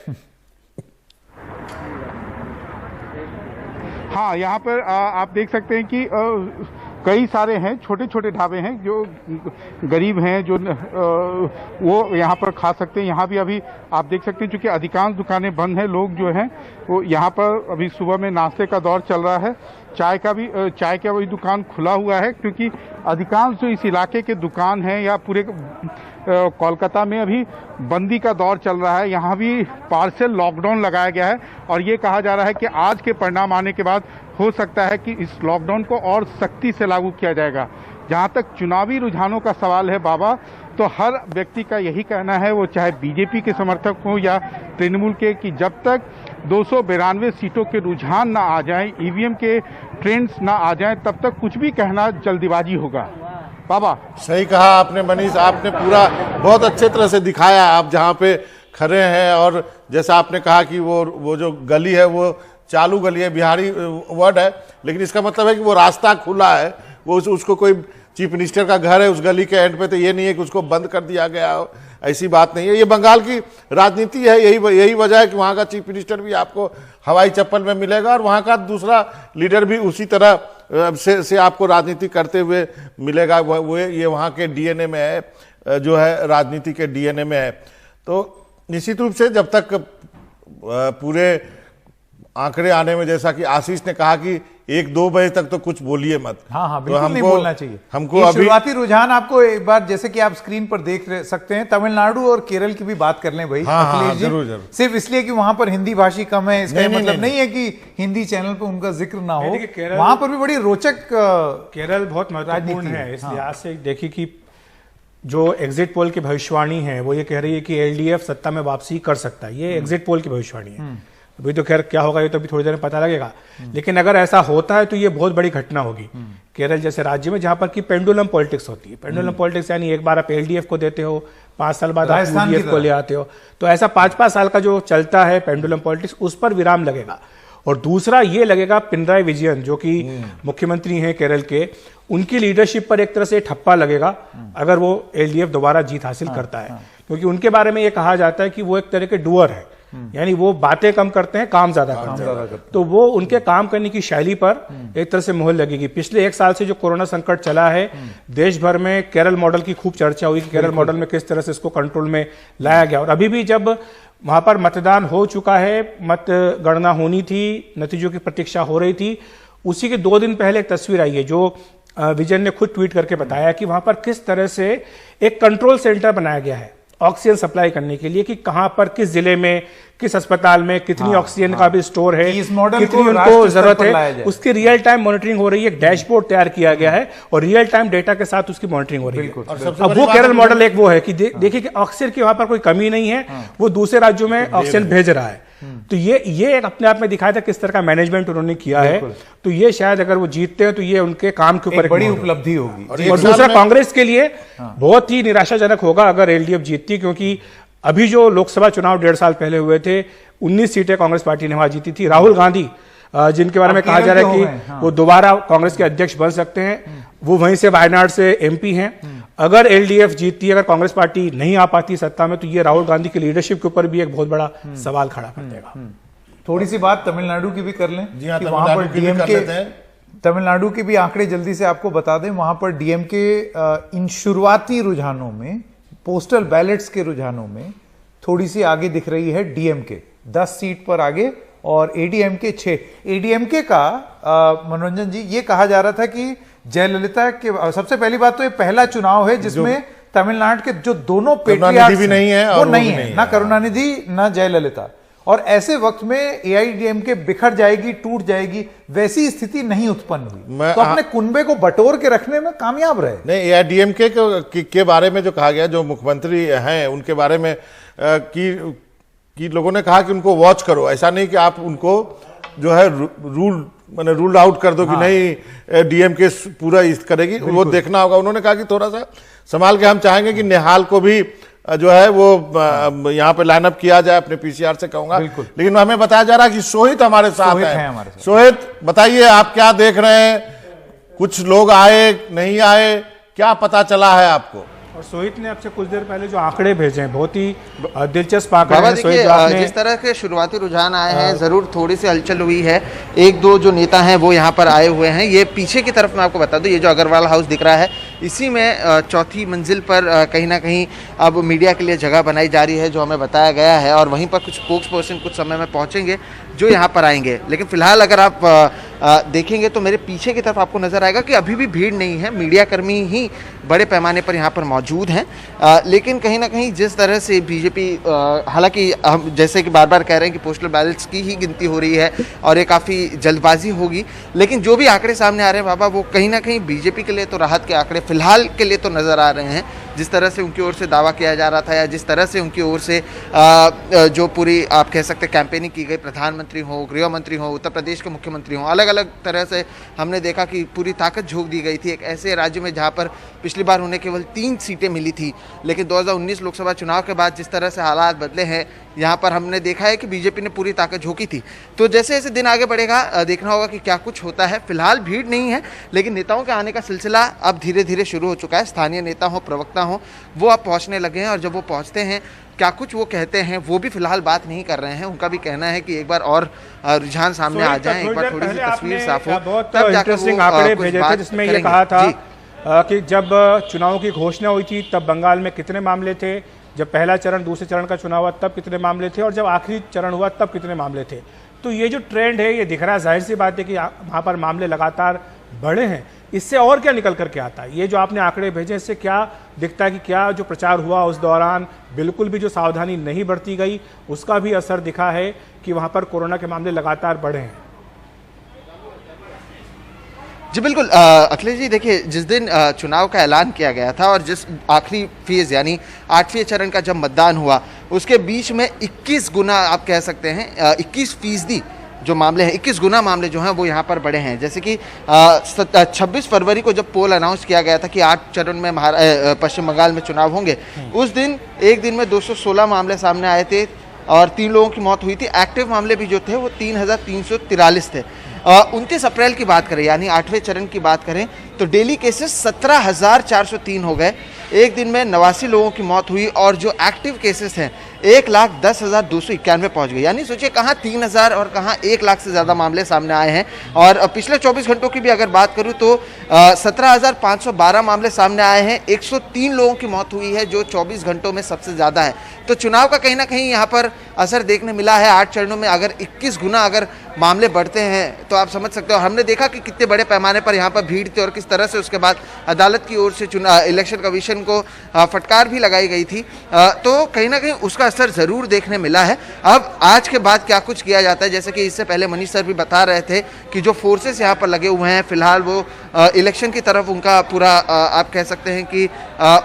हाँ, यहाँ पर आप देख सकते हैं कि कई सारे हैं, छोटे छोटे ढाबे हैं जो गरीब हैं, जो वो यहाँ पर खा सकते हैं। यहाँ भी अभी आप देख सकते हैं क्योंकि अधिकांश दुकानें बंद हैं, लोग जो हैं वो यहाँ पर अभी सुबह में नाश्ते का दौर चल रहा है। चाय का भी दुकान खुला हुआ है क्योंकि अधिकांश जो इस इलाके के दुकान हैं या पूरे कोलकाता में अभी बंदी का दौर चल रहा है। यहाँ भी पार्शियल लॉकडाउन लगाया गया है और ये कहा जा रहा है कि आज के परिणाम आने के बाद हो सकता है कि इस लॉकडाउन को और सख्ती से लागू किया जाएगा। जहाँ तक चुनावी रुझानों का सवाल है बाबा, तो हर व्यक्ति का यही कहना है, वो चाहे बीजेपी के समर्थक हो या तृणमूल के, कि जब तक 292 सीटों के रुझान ना आ जाएं, ईवीएम के ट्रेंड्स ना आ जाएं, तब तक कुछ भी कहना जल्दीबाजी होगा। बाबा, सही कहा आपने मनीष, आपने पूरा बहुत अच्छे तरह से दिखाया आप जहाँ पे खड़े हैं। और जैसा आपने कहा कि वो जो गली है वो चालू गली है, बिहारी वर्ड है, लेकिन इसका मतलब है कि वो रास्ता खुला है। वो उसको कोई चीफ मिनिस्टर का घर है उस गली के एंड पे, तो ये नहीं है कि उसको बंद कर दिया गया हो, ऐसी बात नहीं है। ये बंगाल की राजनीति है, यही वजह है कि वहाँ का चीफ मिनिस्टर भी आपको हवाई चप्पल में मिलेगा और वहाँ का दूसरा लीडर भी उसी तरह से आपको राजनीति करते हुए मिलेगा। वो ये वहाँ के डीएनए में है, जो है राजनीति के डीएनए में है। तो निश्चित रूप से जब तक पूरे आंकड़े आने में, जैसा कि आशीष ने कहा कि 1-2 बजे तक तो कुछ बोलिए मत। हाँ, बिल्कुल नहीं बोलना चाहिए। हमको अभी शुरुआती रुझान आपको एक बार, जैसे कि आप स्क्रीन पर देख सकते हैं, तमिलनाडु और केरल की भी बात कर लें भाई। हाँ, जरूर। सिर्फ इसलिए कि वहां पर हिंदी भाषी कम है, इसका मतलब नहीं है कि हिंदी चैनल पर उनका जिक्र ना हो। वहां पर भी बड़ी रोचक, केरल बहुत महत्वपूर्ण है इस लिहाज से। देखिए कि जो एग्जिट पोल की भविष्यवाणी है वो ये कह रही है कि एलडीएफ सत्ता में वापसी कर सकता है। ये एग्जिट पोल की भविष्यवाणी है। अभी तो खैर क्या होगा ये तो अभी थोड़ी देर में पता लगेगा, लेकिन अगर ऐसा होता है तो ये बहुत बड़ी घटना होगी केरल जैसे राज्य में, जहां पर कि पेंडुलम पॉलिटिक्स होती है। पेंडुलम पॉलिटिक्स यानी एक बार आप एलडीएफ को देते हो, 5 साल बाद आप यूडीएफ को ले आते हो, तो ऐसा 5-5 साल का जो चलता है पेंडुलम पॉलिटिक्स, उस पर विराम लगेगा। और दूसरा ये लगेगा पिनराई विजयन, जो कि मुख्यमंत्री हैं केरल के, उनकी लीडरशिप पर एक तरह से ठप्पा लगेगा अगर वो एलडीएफ दोबारा जीत हासिल करता है, क्योंकि उनके बारे में ये कहा जाता है कि वो एक तरह के डुअर है, यानी वो बातें कम करते हैं, काम ज्यादा करते हैं। तो वो उनके काम करने की शैली पर एक तरह से मोहर लगेगी। पिछले 1 साल से जो कोरोना संकट चला है, देश भर में केरल मॉडल की खूब चर्चा हुई कि केरल मॉडल में किस तरह से इसको कंट्रोल में लाया गया। और अभी भी जब वहां पर मतदान हो चुका है, मतगणना होनी थी, नतीजों की प्रतीक्षा हो रही थी, उसी के 2 दिन पहले एक तस्वीर आई है जो विजयन ने खुद ट्वीट करके बताया कि वहां पर किस तरह से एक कंट्रोल सेंटर बनाया गया है ऑक्सीजन सप्लाई करने के लिए, कि कहां पर, किस जिले में, किस अस्पताल में कितनी ऑक्सीजन का भी स्टोर है, कितनी उनको जरूरत है, उसकी रियल टाइम मॉनिटरिंग हो रही है। एक डैशबोर्ड तैयार किया गया है और रियल टाइम डेटा के साथ उसकी मॉनिटरिंग हो रही है। अब वो केरल मॉडल एक वो है कि देखिए कि ऑक्सीजन की वहां पर कोई कमी नहीं है, वो दूसरे राज्यों में ऑक्सीजन भेज रहा है। तो ये एक अपने आप में दिखाया था किस तरह का मैनेजमेंट उन्होंने किया है। तो ये शायद अगर वो जीतते हैं तो ये उनके काम के ऊपर एक बड़ी उपलब्धि होगी। और दूसरा कांग्रेस के लिए बहुत ही निराशाजनक होगा अगर एलडीएफ जीतती है, क्योंकि अभी जो लोकसभा चुनाव 1.5 साल पहले हुए थे 19 सीटें कांग्रेस पार्टी ने वहां जीती थी। राहुल गांधी जिनके बारे में कहा जा रहा है कि वो दोबारा कांग्रेस के अध्यक्ष बन सकते हैं, वो वहीं से वायनाड से एमपी हैं। अगर एलडीएफ जीतती है, अगर कांग्रेस पार्टी नहीं आ पाती सत्ता में, तो ये राहुल गांधी की लीडरशिप के ऊपर भी एक बहुत बड़ा सवाल खड़ा कर देगा। थोड़ी सी बात तमिलनाडु की भी कर लें। जी हाँ, कि वहां पर डीएमके, हैं। तमिलनाडु के भी आंकड़े जल्दी से आपको बता दें। वहां पर डीएमके इन शुरुआती रुझानों में, पोस्टल बैलेट्स के रुझानों में थोड़ी सी आगे दिख रही है। डीएमके 10 सीट पर आगे और एडीएमके 6। एडीएमके का मनोरंजन जी ये कहा जा रहा था कि जयललिता के, सबसे पहली बात तो ये पहला चुनाव है जिसमें तमिलनाडु के जो दोनों पेट्रियार्क्स भी नहीं है वो नहीं है, ना करुणानिधि ना जयललिता। और ऐसे वक्त में एआईडीएमके बिखर जाएगी, टूट जाएगी, वैसी स्थिति नहीं उत्पन्न हुई। तो अपने कुनबे को बटोर के रखने में कामयाब रहे। नहीं, एआईडीएमके के बारे में जो कहा गया, जो मुख्यमंत्री हैं उनके बारे में कि लोगों ने कहा कि उनको वॉच करो, ऐसा नहीं कि आप उनको जो है रूल आउट कर दो कि नहीं डीएमके पूरा करेगी, वो देखना होगा। उन्होंने कहा कि थोड़ा सा संभाल के, हम चाहेंगे कि निहाल को भी जो है वो यहाँ पे लाइनअप किया जाए, अपने पीसीआर से कहूंगा। लेकिन हमें बताया जा रहा है कि सोहित हमारे साथ है। सोहित, बताइए आप क्या देख रहे हैं? कुछ लोग आए, नहीं आए, क्या पता चला है आपको? और सोहित ने आपसे कुछ देर पहले जो आंकड़े भेजे हैं बहुत ही दिलचस्प आंकड़े हैं। देखिए, जिस तरह के शुरुआती रुझान आए हैं, जरूर थोड़ी सी हलचल हुई है। एक दो जो नेता हैं वो यहाँ पर आए हुए हैं। ये पीछे की तरफ मैं आपको बता दूं, ये जो अग्रवाल हाउस दिख रहा है, इसी में चौथी मंजिल पर कहीं ना कहीं अब मीडिया के लिए जगह बनाई जा रही है, जो हमें बताया गया है। और वहीं पर कुछ स्पोक्स पर्सन कुछ समय में पहुंचेंगे जो यहाँ पर आएंगे। लेकिन फिलहाल अगर आप देखेंगे तो मेरे पीछे की तरफ आपको नजर आएगा कि अभी भी भीड़ नहीं है। मीडिया कर्मी ही बड़े पैमाने पर यहाँ पर मौजूद हैं। लेकिन कहीं ना कहीं जिस तरह से बीजेपी, हालांकि हम जैसे कि बार बार कह रहे हैं कि पोस्टल बैलेट्स की ही गिनती हो रही है और ये काफ़ी जल्दबाजी होगी, लेकिन जो भी आंकड़े सामने आ रहे हैं बाबा, वो कहीं ना कहीं बीजेपी के लिए तो राहत के आंकड़े फिलहाल के लिए तो नज़र आ रहे हैं। जिस तरह से उनकी ओर से दावा किया जा रहा था, या जिस तरह से उनकी ओर से जो पूरी आप कह सकते कैंपेनिंग की गई, प्रधानमंत्री हो, गृह मंत्री हो, उत्तर प्रदेश के मुख्यमंत्री हो, अलग अलग तरह से हमने देखा कि पूरी ताकत झोंक दी गई थी एक ऐसे राज्य में जहां पर पिछली बार उन्हें केवल 3 सीटें मिली थी। लेकिन 2019 लोकसभा चुनाव के बाद जिस तरह से हालात बदले हैं, यहाँ पर हमने देखा है कि बीजेपी ने पूरी ताकत झोंकी थी। तो जैसे जैसे दिन आगे बढ़ेगा देखना होगा कि क्या कुछ होता है। फिलहाल भीड़ नहीं है, लेकिन नेताओं के आने का सिलसिला अब धीरे धीरे शुरू हो चुका है। स्थानीय नेता हो, प्रवक्ता हो, वो अब पहुंचने लगे हैं। और जब वो पहुंचते हैं, क्या कुछ वो कहते हैं, वो भी फिलहाल बात नहीं कर रहे हैं। उनका भी कहना है कि एक बार और रुझान सामने आ जाए, एक बार थोड़ी सी तस्वीर साफ हो, तब इंटरेस्टिंग आंकड़े भेजे थे जिसमें ये कहा था कि जब चुनाव की घोषणा हुई थी तब बंगाल में कितने मामले थे, जब पहला चरण दूसरे चरण का चुनाव हुआ तब कितने मामले थे, और जब आखिरी चरण हुआ तब कितने मामले थे। तो ये जो ट्रेंड है ये दिख रहा है। जाहिर सी बात है कि वहाँ पर मामले लगातार बढ़े हैं। इससे और क्या निकल करके आता है? ये जो आपने आंकड़े भेजे, इससे क्या दिखता है कि क्या जो प्रचार हुआ उस दौरान बिल्कुल भी जो सावधानी नहीं बरती गई, उसका भी असर दिखा है कि वहाँ पर कोरोना के मामले लगातार बढ़े हैं? जी बिल्कुल अखिलेश जी, देखिए जिस दिन चुनाव का ऐलान किया गया था और जिस आखिरी फेज यानी 8वें चरण का जब मतदान हुआ, उसके बीच में 21 गुना आप कह सकते हैं 21% जो मामले हैं, 21 गुना मामले जो हैं वो यहाँ पर बढ़े हैं। जैसे कि 26 फरवरी को जब पोल अनाउंस किया गया था कि 8 चरण में पश्चिम बंगाल में चुनाव होंगे, उस दिन एक दिन में 216 मामले सामने आए थे और 3 लोगों की मौत हुई थी। एक्टिव मामले भी जो थे वो 3343 थे। 29 अप्रैल की बात करें यानी 8वें चरण की बात करें तो डेली केसेस 17,403 हो गए। एक दिन में 89 लोगों की मौत हुई और जो एक्टिव केसेस हैं 1,10,291 पहुंच गए। यानी सोचिए कहाँ 3,000 और कहाँ 1 लाख से ज़्यादा मामले सामने आए हैं। और पिछले 24 घंटों की भी अगर बात करूं तो 17,512 मामले सामने आए हैं। 103 लोगों की मौत हुई है जो 24 घंटों में सबसे ज़्यादा है। तो चुनाव का कहीं ना कहीं यहाँ पर असर देखने मिला है। 8 चरणों में अगर 21 गुना अगर मामले बढ़ते हैं तो आप समझ सकते हो। हमने देखा कि कितने बड़े पैमाने पर यहाँ पर भीड़ थी और किस तरह से उसके बाद अदालत की ओर से इलेक्शन कमीशन को फटकार भी लगाई गई थी। तो कहीं ना कहीं उसका असर ज़रूर देखने मिला है। अब आज के बाद क्या कुछ किया जाता है, जैसे कि इससे पहले मनीष सर भी बता रहे थे कि जो फोर्सेस यहाँ पर लगे हुए हैं फिलहाल वो इलेक्शन की तरफ उनका पूरा आप कह सकते हैं कि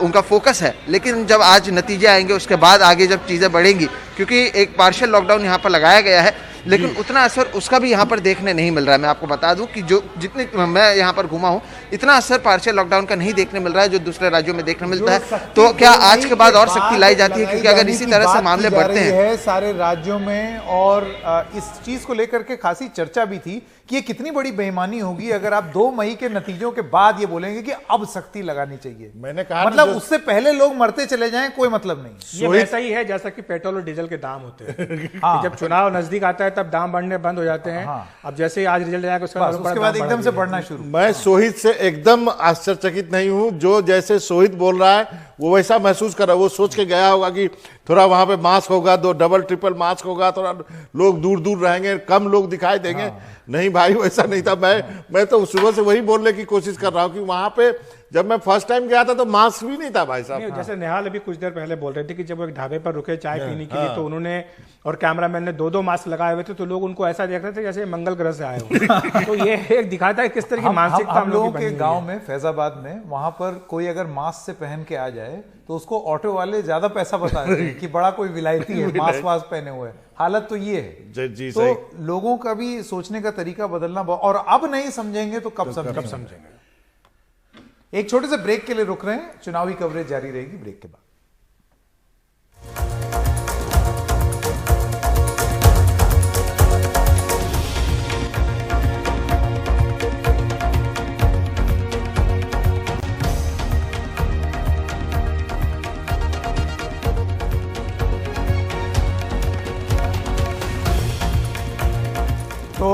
उनका फोकस है। लेकिन जब आज नतीजे आएंगे उसके बाद आगे जब चीज़ें बढ़ेंगी, क्योंकि एक पार्शियल लॉकडाउन यहाँ पर लगाया गया है लेकिन उतना असर उसका भी यहाँ पर देखने नहीं मिल रहा है। मैं आपको बता दूं कि जो जितने मैं यहाँ पर घुमा हूँ इतना असर पार्शियल लॉकडाउन का नहीं देखने मिल रहा है जो दूसरे राज्यों में देखने मिलता है। तो क्या आज के बाद और सख्ती लाई जाती है, क्योंकि अगर इसी तरह से मामले बढ़ते हैं सारे राज्यों में, और इस चीज को लेकर के खासी चर्चा भी थी कि ये कितनी बड़ी बेईमानी होगी अगर आप 2 मई के नतीजों के बाद ये बोलेंगे कि अब सख्ती लगानी चाहिए। मैंने कहा मतलब उससे पहले लोग मरते चले जाएं कोई मतलब नहीं। ये वैसा ही है जैसा कि पेट्रोल और डीजल के दाम होते हैं। हाँ। जब चुनाव नजदीक आता है तब दाम बढ़ने बंद हो जाते हैं। हाँ। अब जैसे ही आज रिजल्ट आएगा उसके बाद एकदम से बढ़ना शुरू। मैं सोहित से एकदम आश्चर्यचकित नहीं हूं। जो जैसे सोहित बोल रहा है वो वैसा महसूस कर रहा है। वो सोच के गया होगा कि थोड़ा वहां पे मास्क होगा, 2 डबल ट्रिपल मास्क होगा, थोड़ा लोग दूर दूर रहेंगे, कम लोग दिखाई देंगे। हाँ। नहीं भाई वैसा नहीं था। मैं तो सुबह से वही बोलने की कोशिश कर रहा हूँ कि वहां पे जब मैं फर्स्ट टाइम गया था तो मास्क भी नहीं था भाई साहब। जैसे नेहाल अभी कुछ देर पहले बोल रहे थे कि जब वो एक ढाबे पर रुके चाय पीने के लिए तो उन्होंने और कैमरामैन ने 2-2 मास्क लगाए हुए थे तो लोग उनको ऐसा देख रहे थे जैसे मंगल ग्रह से आए हो। तो ये एक दिखाता है किस तरह की मानसिकता हम लोगों के गांव में फैजाबाद में वहां पर कोई अगर मास्क से पहन के आ जाए तो उसको ऑटो वाले ज्यादा पैसा बताते हैं कि बड़ा कोई विलायती है मास्क वास्क पहने हुए। हालत तो ये है। जी तो लोगों का भी सोचने का तरीका बदलना, और अब नहीं समझेंगे तो कब समझेंगे। एक छोटे से ब्रेक के लिए रुक रहे हैं, चुनावी कवरेज जारी रहेगी ब्रेक के बाद। तो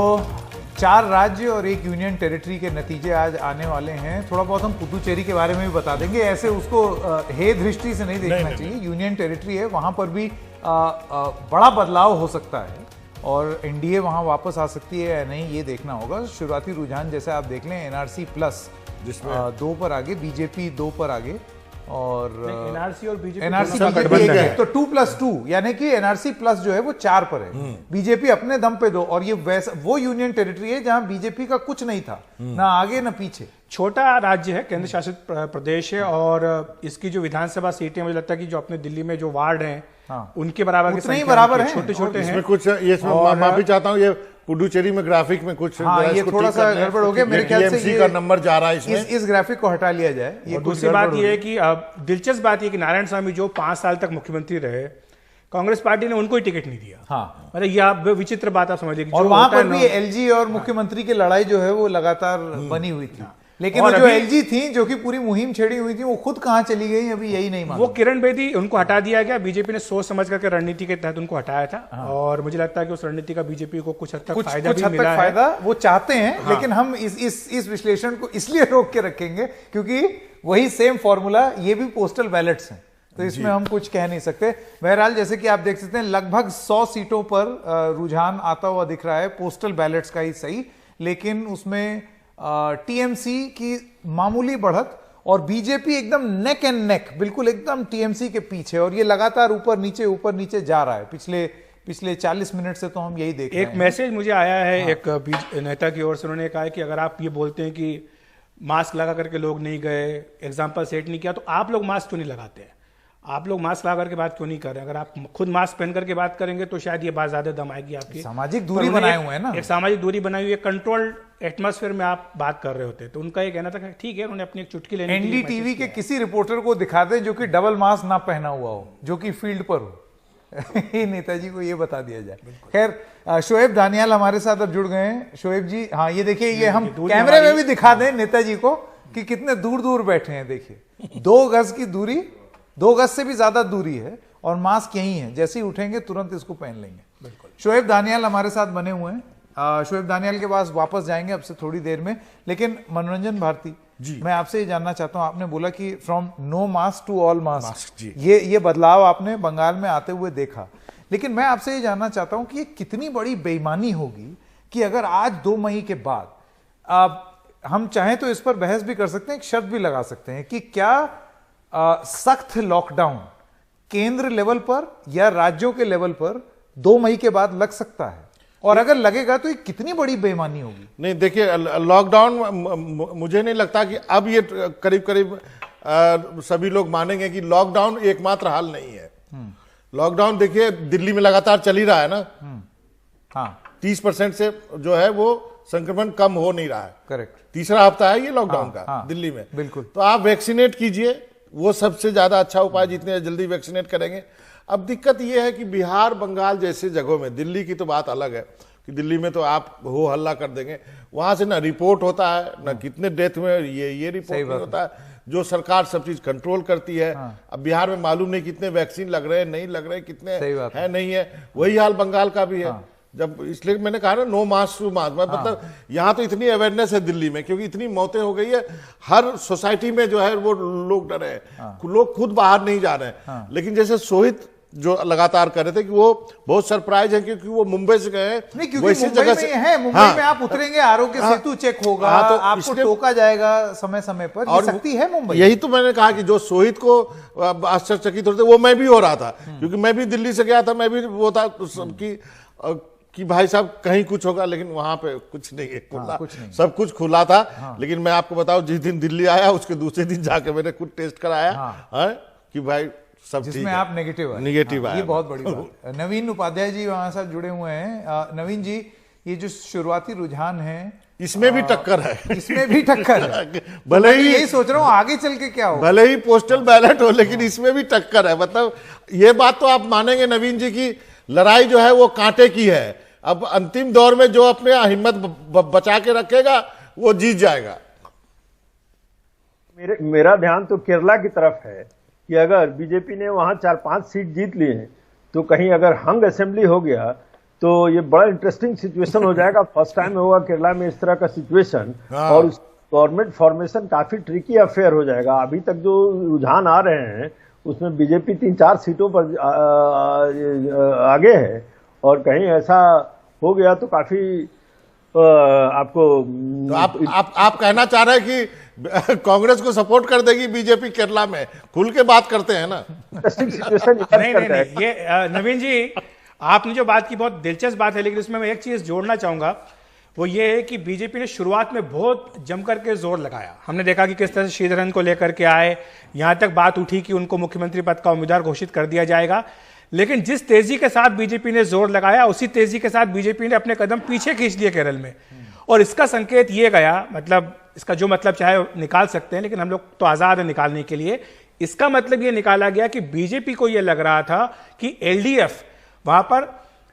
4 राज्य और 1 यूनियन टेरिटरी के नतीजे आज आने वाले हैं। थोड़ा बहुत हम पुडुचेरी के बारे में भी बता देंगे। ऐसे उसको हे दृष्टि से नहीं देखना चाहिए। यूनियन टेरिटरी है, वहां पर भी बड़ा बदलाव हो सकता है और एनडीए वहां वापस आ सकती है या नहीं ये देखना होगा। शुरुआती रुझान जैसे आप देख लें, एनआरसी प्लस जिसमें 2 पर आगे, बीजेपी 2 पर आगे और एनआरसी और बीजेपी है तो 2+2 यानी कि एनआरसी प्लस जो है वो 4 पर है, बीजेपी अपने दम पे 2। और ये वैसा वो यूनियन टेरिटरी है जहां बीजेपी का कुछ नहीं था, ना आगे ना पीछे। छोटा राज्य है, केंद्र शासित प्रदेश है और इसकी जो विधानसभा सीटें मुझे लगता है कि जो अपने दिल्ली में जो वार्ड हैं उनके बराबर उतने ही बराबर है, छोटे-छोटे हैं। इसमें कुछ ये माफी चाहता हूँ, ये पुडुचेरी में ग्राफिक में कुछ ये थोड़ा सा गड़बड़ हो गया मेरे ख्याल से। का नंबर जा रहा है इसमें, इस ग्राफिक को हटा लिया जाए। ये दूसरी बात ये है कि दिलचस्प बात ये कि नारायण स्वामी जो 5 साल तक मुख्यमंत्री रहे, कांग्रेस पार्टी ने उनको ही टिकट नहीं दिया। हाँ, मतलब ये विचित्र बात आप समझिए। और वहां पर भी एलजी और मुख्यमंत्री की लड़ाई जो है वो लगातार बनी हुई थी। लेकिन वो जो एलजी थी जो कि पूरी मुहिम छेड़ी हुई थी वो खुद कहां चली गई अभी यही नहीं मालूम। वो किरण बेदी उनको हटा दिया गया, बीजेपी ने सोच समझ करके रणनीति के तहत उनको हटाया था। और मुझे लगता है कि उस रणनीति का बीजेपी को कुछ हद तक फायदा भी मिला है। वो चाहते हैं लेकिन हम इस विश्लेषण को इसलिए रोक के रखेंगे क्योंकि वही सेम फॉर्मूला, ये भी पोस्टल बैलेट्स हैं तो इसमें हम कुछ कह नहीं सकते। बहरहाल जैसे कि आप देख सकते हैं लगभग 100 सीटों पर रुझान आता हुआ दिख रहा है, पोस्टल बैलेट्स का ही सही, लेकिन उसमें टीएमसी की मामूली बढ़त और बीजेपी एकदम नेक एंड नेक, बिल्कुल एकदम टीएमसी के पीछे, और ये लगातार ऊपर नीचे जा रहा है। पिछले 40 मिनट से तो हम यही देख रहे हैं। एक मैसेज मुझे आया है एक नेता की ओर से, उन्होंने कहा है कि अगर आप ये बोलते हैं कि मास्क लगा करके लोग नहीं गए, एग्जाम्पल सेट नहीं किया, तो आप लोग मास्क क्यों नहीं लगाते हैं? आप लोग मास्क लगा करके बात क्यों नहीं कर रहे? अगर आप खुद मास्क पहन करके बात करेंगे तो शायद ये बात ज्यादा दम आएगी आपकी। सामाजिक दूरी बनाए हुए हैं ना, एक सामाजिक दूरी बनाई हुई है, कंट्रोल्ड एटमॉस्फेयर में आप बात कर रहे होते, तो उनका ये कहना था कि ठीक है, उन्होंने अपनी एक चुटकी लेने एनडीटीवी के किसी रिपोर्टर को दिखा दें जो कि डबल मास्क ना पहना हुआ हो, जो कि फील्ड पर हो। नेताजी को ये बता दिया जाए। खैर, शोएब दानियाल हमारे साथ अब जुड़ गए हैं। शोएब जी, हाँ ये देखिए, ये हम कैमरे में भी दिखा दें नेताजी को कि कितने दूर दूर बैठे हैं। देखिए 2 गज की दूरी, 2 गज से भी ज्यादा दूरी है और मास्क यही है, जैसे ही उठेंगे तुरंत इसको पहन लेंगे। शोएब दानियाल हमारे साथ बने हुए हैं। शोएब दानियाल के पास वापस जाएंगे अब से थोड़ी देर में, लेकिन मनोरंजन भारती जी, मैं आपसे ये जानना चाहता हूं, आपने बोला कि from no mask to all mask, ये बदलाव आपने बंगाल में आते हुए देखा, लेकिन मैं आपसे ये जानना चाहता हूं कि ये कितनी बड़ी बेईमानी होगी कि अगर आज 2 मई के बाद हम चाहें तो इस पर बहस भी कर सकते हैं, एक शर्त भी लगा सकते हैं कि क्या सख्त लॉकडाउन केंद्र लेवल पर या राज्यों के लेवल पर 2 मई के बाद लग सकता है, और अगर लगेगा तो ये कितनी बड़ी बेईमानी होगी? नहीं, देखिए, लॉकडाउन मुझे नहीं लगता कि अब ये करीब करीब सभी लोग मानेंगे कि लॉकडाउन एकमात्र हल नहीं है। लॉकडाउन देखिए दिल्ली में लगातार चल ही रहा है ना। हाँ, 30% से जो है वो संक्रमण कम हो नहीं रहा है। करेक्ट। तीसरा हफ्ता है ये लॉकडाउन का। हाँ, दिल्ली में बिल्कुल। तो आप वैक्सीनेट कीजिए, वो सबसे ज्यादा अच्छा उपाय, जितने जल्दी वैक्सीनेट करेंगे। अब दिक्कत ये है कि बिहार, बंगाल जैसे जगहों में, दिल्ली की तो बात अलग है कि दिल्ली में तो आप हो हल्ला कर देंगे, वहां से ना रिपोर्ट होता है, ना कितने डेथ में, ये रिपोर्ट नहीं होता है, जो सरकार सब चीज कंट्रोल करती है। अब बिहार में मालूम नहीं कितने वैक्सीन लग रहे हैं, नहीं लग रहे, कितने है नहीं है। वही हाल बंगाल का भी है। जब इसलिए मैंने कहा ना, नो मास्क टू मास्क, मतलब यहाँ तो इतनी अवेयरनेस है दिल्ली में, क्योंकि इतनी मौतें हो गई है, हर सोसाइटी में जो है वो लोग डरे हैं, लोग खुद बाहर नहीं जा रहे हैं। लेकिन जैसे सोहित जो लगातार कर रहे थे कि वो बहुत सरप्राइज है, क्योंकि वो मुंबई से गए, नहीं, क्योंकि मुंबई में है, मुंबई में आप उतरेंगे, आरोग्य सेतु चेक होगा, तो आपको टोका जाएगा समय समय पर, और सकती है मुंबई। यही तो मैंने कहा कि जो सोहित को आश्चर्यचकित होते, वो मैं भी हो रहा था, क्योंकि मैं भी दिल्ली से गया था, मैं भी वो था कि भाई साहब कहीं कुछ होगा, लेकिन वहां पे कुछ नहीं है, खुला, सब कुछ खुला था। लेकिन मैं आपको बताऊं, जिस दिन दिल्ली आया उसके दूसरे दिन जाके मैंने खुद टेस्ट कराया कि भाई सब जिसमें आप नेगेटिव आया। ये बहुत बड़ी बात है। नवीन उपाध्याय जी वहां साथ जुड़े हुए हैं। नवीन जी, ये जो शुरुआती रुझान है, इसमें भी टक्कर है, इसमें भी टक्कर है। भले ही यही सोच रहा हूँ आगे चल के क्या हो, भले ही पोस्टल बैलेट हो, लेकिन इसमें भी टक्कर है। मतलब ये बात तो आप मानेंगे नवीन जी की लड़ाई जो है वो कांटे की है। अब अंतिम दौर में जो अपने हिम्मत बचा के रखेगा वो जीत जाएगा। मेरा ध्यान तो केरला की तरफ है कि अगर बीजेपी ने वहां 4-5 सीट जीत ली है, तो कहीं अगर हंग असेंबली हो गया तो ये बड़ा इंटरेस्टिंग सिचुएशन हो जाएगा। फर्स्ट टाइम होगा केरला में इस तरह का सिचुएशन, और गवर्नमेंट फॉर्मेशन काफी ट्रिकी अफेयर हो जाएगा। अभी तक जो रुझान आ रहे हैं उसमें बीजेपी 3-4 सीटों पर आगे है, और कहीं ऐसा हो गया तो काफी आपको तो आप कहना चाह रहे हैं कि कांग्रेस को सपोर्ट कर देगी बीजेपी केरला में? खुल के बात करते हैं ना। नहीं, ये नवीन जी आपने जो बात की बहुत दिलचस्प बात है, लेकिन इसमें मैं एक चीज जोड़ना चाहूंगा, वो ये है कि बीजेपी ने शुरुआत में बहुत जमकर के जोर लगाया। हमने देखा कि किस तरह से श्रीधरन को लेकर के आए, यहां तक बात उठी कि उनको मुख्यमंत्री पद का उम्मीदवार घोषित कर दिया जाएगा। लेकिन जिस तेजी के साथ बीजेपी ने जोर लगाया, उसी तेजी के साथ बीजेपी ने अपने कदम पीछे खींच लिए केरल में। और इसका संकेत ये गया, मतलब इसका जो मतलब चाहे निकाल सकते हैं, लेकिन हम लोग तो आजाद है निकालने के लिए। इसका मतलब ये निकाला गया कि बीजेपी को यह लग रहा था कि एलडीएफ वहां पर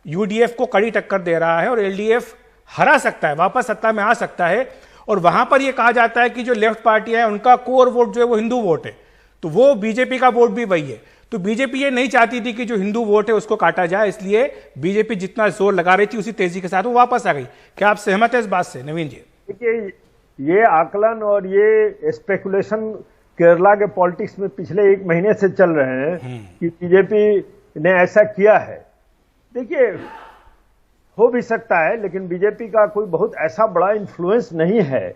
यूडीएफ को कड़ी टक्कर दे रहा है और एलडीएफ हरा सकता है, वापस सत्ता में आ सकता है। और वहां पर यह कहा जाता है कि जो लेफ्ट पार्टी है उनका कोर वोट जो है वो हिंदू वोट है, तो वो बीजेपी का वोट भी वही है। तो बीजेपी ये नहीं चाहती थी कि जो हिंदू वोट है उसको काटा जाए, इसलिए बीजेपी जितना जोर लगा रही थी उसी तेजी के साथ वो वापस आ गई। क्या आप सहमत हैं इस बात से नवीन जी? देखिए, ये आकलन और ये स्पेकुलेशन केरला के पॉलिटिक्स में पिछले 1 महीने से चल रहे हैं कि बीजेपी ने ऐसा किया है। देखिए, हो भी सकता है, लेकिन बीजेपी का कोई बहुत ऐसा बड़ा इन्फ्लुएंस नहीं है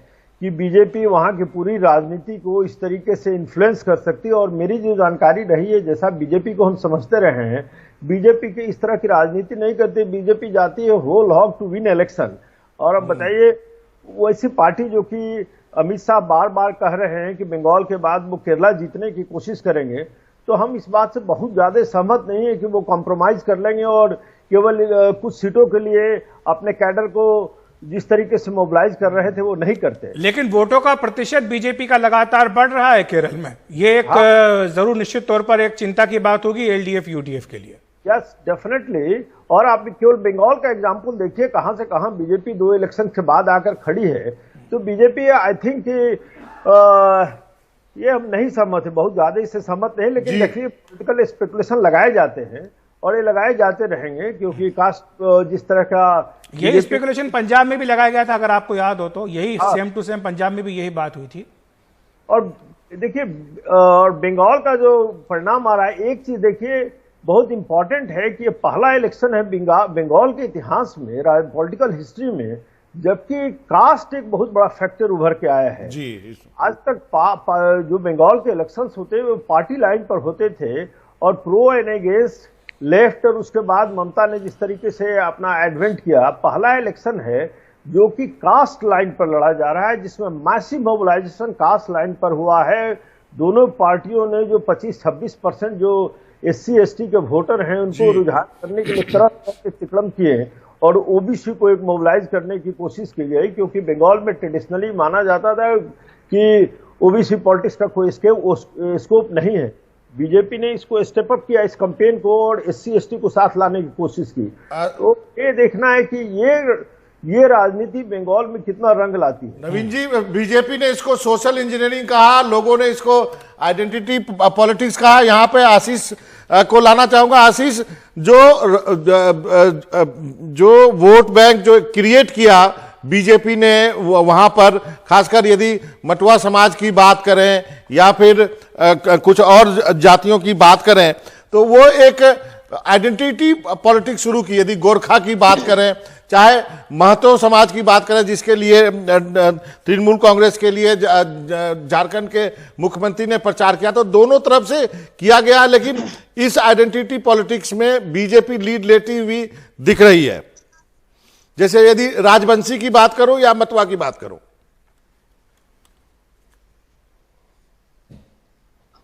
कि बीजेपी वहां की पूरी राजनीति को इस तरीके से इन्फ्लुएंस कर सकती है। और मेरी जो जानकारी रही है, जैसा बीजेपी को हम समझते रहे हैं, बीजेपी की इस तरह की राजनीति नहीं करती। बीजेपी जाती है whole hog to win election. और अब बताइए, वैसी पार्टी जो कि अमित शाह बार बार कह रहे हैं कि बंगाल के बाद वो केरला जीतने की कोशिश करेंगे, तो हम इस बात से बहुत ज्यादा सहमत नहीं है कि वो कॉम्प्रोमाइज कर लेंगे और केवल कुछ सीटों के लिए अपने कैडर को जिस तरीके से मोबिलाइज कर रहे थे वो नहीं करते। लेकिन वोटों का प्रतिशत बीजेपी का लगातार बढ़ रहा है केरल में, ये एक जरूर निश्चित तौर पर एक चिंता की बात होगी एलडीएफ यूडीएफ के लिए। Yes, definitely. और आप केवल बंगाल का एग्जांपल देखिए, कहां से कहां बीजेपी 2 इलेक्शन के बाद आकर खड़ी है। तो बीजेपी आई थिंक ये हम नहीं सहमत है, बहुत ज्यादा इससे सहमत नहीं। लेकिन देखिए, पॉलिटिकल स्पेकुलेशन लगाए जाते हैं और ये लगाए जाते रहेंगे, क्योंकि कास्ट जिस तरह का यही स्पेकुलेशन पंजाब में भी लगाया गया था, अगर आपको याद हो तो यही सेम टू सेम पंजाब में भी यही बात हुई थी। और देखिए, और बंगाल का जो परिणाम आ रहा है, एक चीज देखिए बहुत इंपॉर्टेंट है कि ये पहला इलेक्शन है बंगाल के इतिहास में, पॉलिटिकल हिस्ट्री में, जबकि कास्ट एक बहुत बड़ा फैक्टर उभर के आया है जी। आज तक जो बंगाल के इलेक्शंस होते वो पार्टी लाइन पर होते थे और प्रो एंड अगेंस्ट लेफ्ट, और उसके बाद ममता ने जिस तरीके से अपना एडवेंट किया, पहला इलेक्शन है जो कि कास्ट लाइन पर लड़ा जा रहा है, जिसमें मैसिव मोबिलाइजेशन कास्ट लाइन पर हुआ है। दोनों पार्टियों ने जो 25-26% जो SC/ST के वोटर हैं उनको रुझान करने के लिए तरह तरह के तिकड़म किए और ओबीसी को एक मोबिलाइज करने की कोशिश की गई, क्योंकि बंगाल में ट्रेडिशनली माना जाता था कि ओबीसी पॉलिटिक्स का कोई स्कोप नहीं है। बीजेपी ने इसको स्टेप अप किया, इस कैंपेन को, और SC/ST को साथ लाने की कोशिश की। तो ये देखना है कि ये राजनीति बंगाल में कितना रंग लाती है। नवीन जी, बीजेपी ने इसको सोशल इंजीनियरिंग कहा, लोगों ने इसको आइडेंटिटी पॉलिटिक्स कहा। यहाँ पे आशीष को लाना चाहूंगा। आशीष, जो वोट बैंक जो क्रिएट किया बीजेपी ने वहां पर, खासकर यदि मटुआ समाज की बात करें या फिर कुछ और जातियों की बात करें, तो वो एक आइडेंटिटी पॉलिटिक्स शुरू की। यदि गोरखा की बात करें, चाहे महतो समाज की बात करें, जिसके लिए तृणमूल कांग्रेस के लिए झारखंड के मुख्यमंत्री ने प्रचार किया, तो दोनों तरफ से किया गया। लेकिन इस आइडेंटिटी पॉलिटिक्स में बीजेपी लीड लेती हुई दिख रही है। जैसे यदि राजवंशी की बात करो या मतवा की बात करो।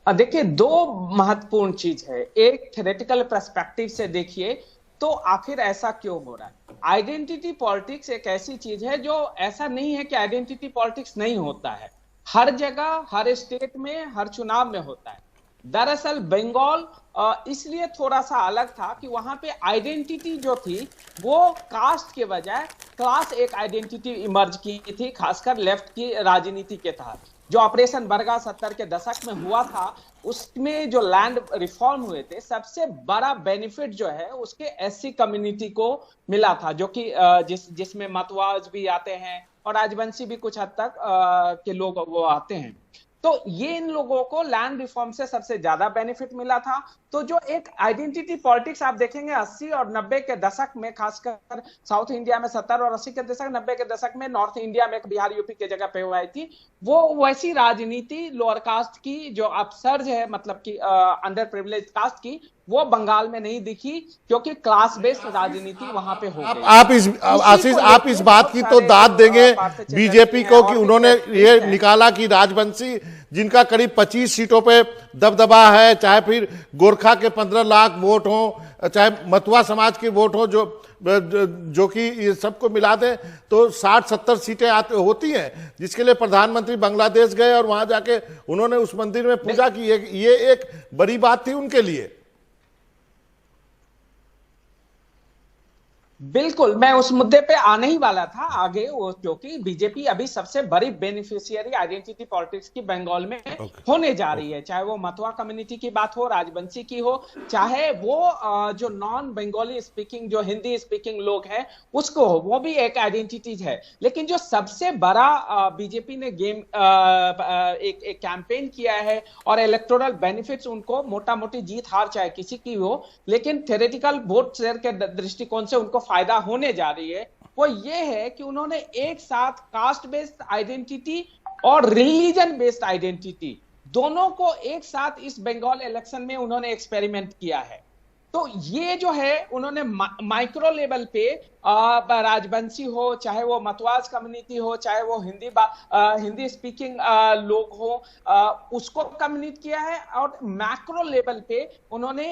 देखिए, दो महत्वपूर्ण चीज है। एक थ्योरेटिकल पर्सपेक्टिव से देखिए तो आखिर ऐसा क्यों हो रहा है। आइडेंटिटी पॉलिटिक्स एक ऐसी चीज है जो ऐसा नहीं है कि आइडेंटिटी पॉलिटिक्स नहीं होता है, हर जगह, हर स्टेट में, हर चुनाव में होता है। दरअसल बंगाल इसलिए थोड़ा सा अलग था कि वहां पे आइडेंटिटी जो थी वो कास्ट के बजाय क्लास एक आइडेंटिटी इमर्ज की थी, खासकर लेफ्ट की राजनीति के तहत। जो ऑपरेशन बरगा 70 के दशक में हुआ था, उसमें जो लैंड रिफॉर्म हुए थे, सबसे बड़ा बेनिफिट जो है उसके SC कम्युनिटी को मिला था, जो कि जिसमें मतवाज भी आते हैं और राजवंशी भी कुछ हद तक के लोग वो आते हैं। तो ये इन लोगों को लैंड रिफॉर्म से सबसे ज्यादा बेनिफिट मिला था। तो जो एक आइडेंटिटी पॉलिटिक्स आप देखेंगे 80 और 90 के दशक में, खासकर साउथ इंडिया में 70 और 80 के दशक, 90 के दशक में नॉर्थ इंडिया में बिहार यूपी के जगह पे हुई थी, वो वैसी राजनीति लोअर कास्ट की जो अपसर्ज है, मतलब कि अंडर प्रिविलेज कास्ट की, वो बंगाल में नहीं दिखी, क्योंकि क्लास बेस्ड राजनीति वहां पे हो गई। आशीष, आप इस बात की तो दाद देंगे बीजेपी को कि उन्होंने ये निकाला कि राजवंशी, जिनका करीब 25 सीटों पे दबदबा है, चाहे फिर गोरखा के 15 लाख वोट हो, चाहे मतुआ समाज के वोट हो, जो कि ये सबको मिला दे तो 60-70 सीटें होती हैं, जिसके लिए प्रधानमंत्री बांग्लादेश गए और वहां जाके उन्होंने उस मंदिर में पूजा की। ये एक बड़ी बात थी उनके लिए। बिल्कुल, मैं उस मुद्दे पे आने ही वाला था आगे, वो क्योंकि बीजेपी अभी सबसे बड़ी बेनिफिशियरी आइडेंटिटी पॉलिटिक्स की बंगाल में होने जा रही है। चाहे वो मतवा कम्युनिटी की बात हो, राजवंशी की हो, चाहे वो जो नॉन बंगाली स्पीकिंग, जो हिंदी स्पीकिंग लोग हैं उसको हो, वो भी एक आइडेंटिटीज है। लेकिन जो सबसे बड़ा बीजेपी ने एक कैंपेन किया है और इलेक्टोरल बेनिफिट्स उनको, मोटा मोटी जीत हार चाहे किसी की हो, लेकिन थ्योरेटिकल वोट शेयर के दृष्टिकोण से उनको फायदा होने जा रही है, वो ये है कि उन्होंने एक साथ कास्ट बेस्ड आइडेंटिटी और रिलीजन बेस्ड आइडेंटिटी दोनों को एक साथ इस बंगाल इलेक्शन में उन्होंने एक्सपेरिमेंट किया है। तो ये जो है उन्होंने माइक्रो लेवल पे राजवंशी हो, चाहे वो मतवाज कम्युनिटी हो, चाहे वो हिंदी स्पीकिंग लोग हो, उसको कम्युनिट किया है। और मैक्रो लेवल पे उन्होंने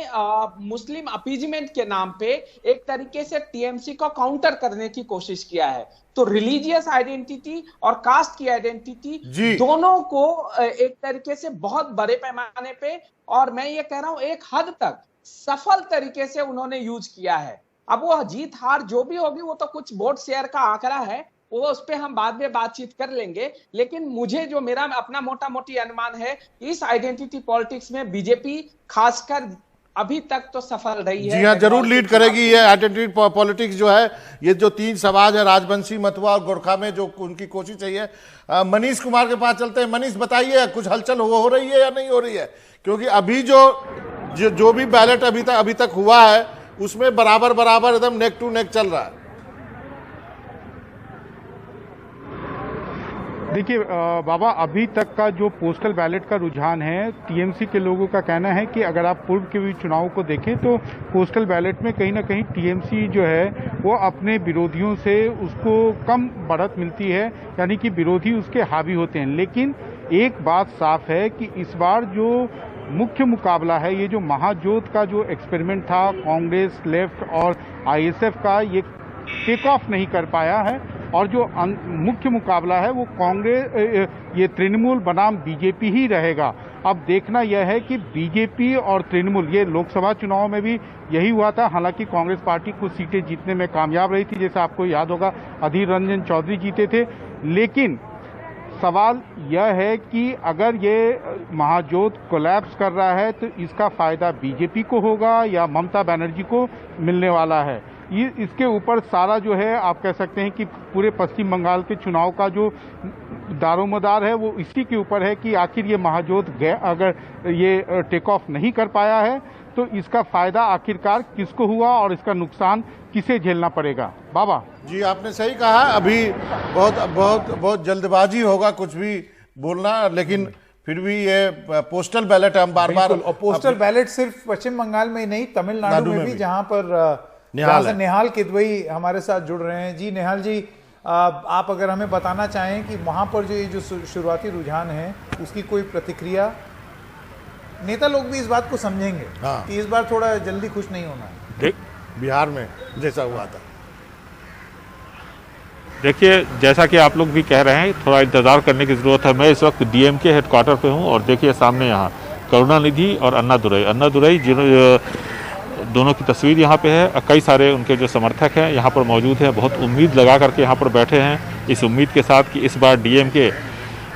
मुस्लिम अपीजमेंट के नाम पे एक तरीके से टीएमसी को काउंटर करने की कोशिश किया है। तो रिलीजियस आइडेंटिटी और कास्ट की आइडेंटिटी दोनों को एक तरीके से बहुत बड़े पैमाने पे, और मैं ये कह रहा हूं एक हद तक सफल तरीके से उन्होंने यूज किया है। अब वो जीत हार जो भी होगी, वो तो कुछ वोट शेयर का आंकड़ा है, वो उस पर हम बाद में बातचीत कर लेंगे। लेकिन मुझे जो मेरा अपना मोटा मोटी अनुमान है, इस आइडेंटिटी पॉलिटिक्स में बीजेपी खासकर अभी तक तो सफल रही है। जी हाँ, जरूर लीड करेगी ये आइडेंटिटी पॉलिटिक्स जो है। ये जो 3 समाज है, राजवंशी, मतवा और गोरखा में जो उनकी कोशिश है। मनीष कुमार के पास चलते हैं। मनीष, बताइए, कुछ हलचल हो रही है या नहीं हो रही है? क्योंकि अभी जो जो भी बैलेट अभी तक हुआ है उसमें बराबर बराबर एकदम नेक टू नेक चल रहा है। देखिए बाबा, अभी तक का जो पोस्टल बैलेट का रुझान है, टीएमसी के लोगों का कहना है कि अगर आप पूर्व के भी चुनाव को देखें तो पोस्टल बैलेट में कहीं ना कहीं टीएमसी जो है वो अपने विरोधियों से उसको कम बढ़त मिलती है, यानी कि विरोधी उसके हावी होते हैं। लेकिन एक बात साफ है कि इस बार जो मुख्य मुकाबला है, ये जो महाजोत का जो एक्सपेरिमेंट था कांग्रेस, लेफ्ट और आईएसएफ का, ये टेक ऑफ नहीं कर पाया है। और जो मुख्य मुकाबला है वो कांग्रेस, ये तृणमूल बनाम बीजेपी ही रहेगा। अब देखना यह है कि बीजेपी और तृणमूल, ये लोकसभा चुनाव में भी यही हुआ था। हालांकि कांग्रेस पार्टी कुछ सीटें जीतने में कामयाब रही थी, जैसे आपको याद होगा अधीर रंजन चौधरी जीते थे। लेकिन सवाल यह है कि अगर ये महाजोत कोलैप्स कर रहा है तो इसका फायदा बीजेपी को होगा या ममता बनर्जी को मिलने वाला है। ये इसके ऊपर सारा जो है आप कह सकते हैं कि पूरे पश्चिम बंगाल के चुनाव का जो दारोमदार है वो इसी के ऊपर है कि आखिर ये महाजोत अगर ये टेक ऑफ नहीं कर पाया है तो इसका फायदा आखिरकार किसको हुआ और इसका नुकसान किसे झेलना पड़ेगा। बाबा जी, आपने सही कहा, अभी बहुत बहुत बहुत जल्दबाजी होगा कुछ भी बोलना, लेकिन फिर भी ये पोस्टल बैलेट हम बार बार, और पोस्टल बैलेट सिर्फ पश्चिम बंगाल में ही नहीं, तमिलनाडु में भी, जहां पर निहाल किदवई हमारे साथ जुड़ रहे हैं। जी निहाल जी, आप अगर हमें बताना चाहें कि वहां पर जो ये जो शुरुआती रुझान है उसकी कोई प्रतिक्रिया, नेता लोग भी इस बात को समझेंगे कि इस बार थोड़ा जल्दी खुश नहीं होना है। बिहार में जैसा हुआ था, देखिए जैसा कि आप लोग भी कह रहे हैं, थोड़ा इंतजार करने की जरूरत है। मैं इस वक्त डीएमके हेडक्वार्टर पे हूं और देखिए सामने यहाँ करुणानिधि और अन्ना दुरई दोनों की तस्वीर यहाँ पे है। कई सारे उनके जो समर्थक हैं यहाँ पर मौजूद हैं, बहुत उम्मीद लगा करके यहाँ पर बैठे हैं, इस उम्मीद के साथ कि इस बार डीएमके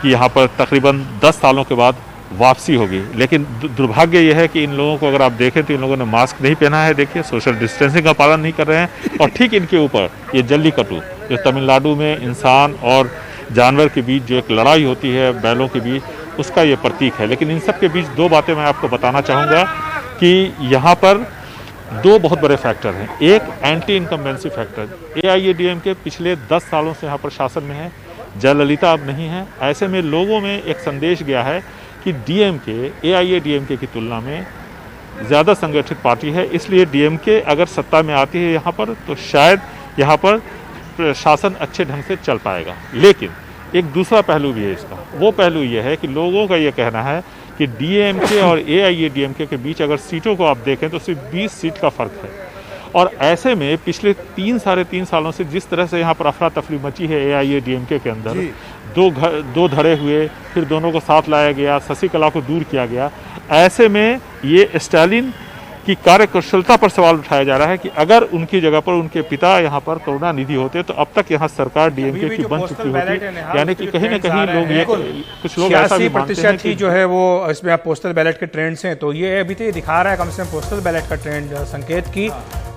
की यहाँ पर तकरीबन 10 सालों के बाद वापसी होगी। लेकिन दुर्भाग्य यह है कि इन लोगों को अगर आप देखें तो इन लोगों ने मास्क नहीं पहना है, देखिए सोशल डिस्टेंसिंग का पालन नहीं कर रहे हैं। और ठीक इनके ऊपर ये जल्लीकट्टू, जो तमिलनाडु में इंसान और जानवर के बीच जो एक लड़ाई होती है बैलों के बीच, उसका ये प्रतीक है। लेकिन इन सब के बीच दो बातें मैं आपको बताना चाहूँगा कि यहाँ पर दो बहुत बड़े फैक्टर हैं। एक एंटी इनकम्बेंसी फैक्टर, एआईएडीएमके पिछले 10 सालों से यहाँ पर शासन में है, जयललिता अब नहीं है। ऐसे में लोगों में एक संदेश गया है कि डीएमके एआईएडीएमके की तुलना में ज़्यादा संगठित पार्टी है, इसलिए डीएमके अगर सत्ता में आती है यहाँ पर तो शायद यहाँ पर शासन अच्छे ढंग से चल पाएगा। लेकिन एक दूसरा पहलू भी है इसका, वो पहलू ये है कि लोगों का ये कहना है कि डीएमके और एआईएडीएमके के बीच अगर सीटों को आप देखें तो सिर्फ 20 सीट का फर्क है। और ऐसे में पिछले 3 साढ़े 3 सालों से जिस तरह से यहाँ पर अफरा तफरी मची है एआईएडीएमके के अंदर, दो धड़े हुए, फिर दोनों को साथ लाया गया, शशिकला को दूर किया गया। ऐसे में ये स्टालिन की कार्यकुशलता पर सवाल उठाया जा रहा है कि अगर उनकी जगह पर उनके पिता यहाँ पर करुणानिधि होते तो अब तक यहाँ सरकार डीएमके की बन चुकी होती। यानी कि कहीं ना कहीं लोग ये कुछ लोग ऐसा भी मानते हैं की जो है वो इसमें आप पोस्टल बैलेट के ट्रेंड्स हैं, तो ये अभी तो ये दिखा रहा है कम से कम पोस्टल बैलेट का ट्रेंड संकेत की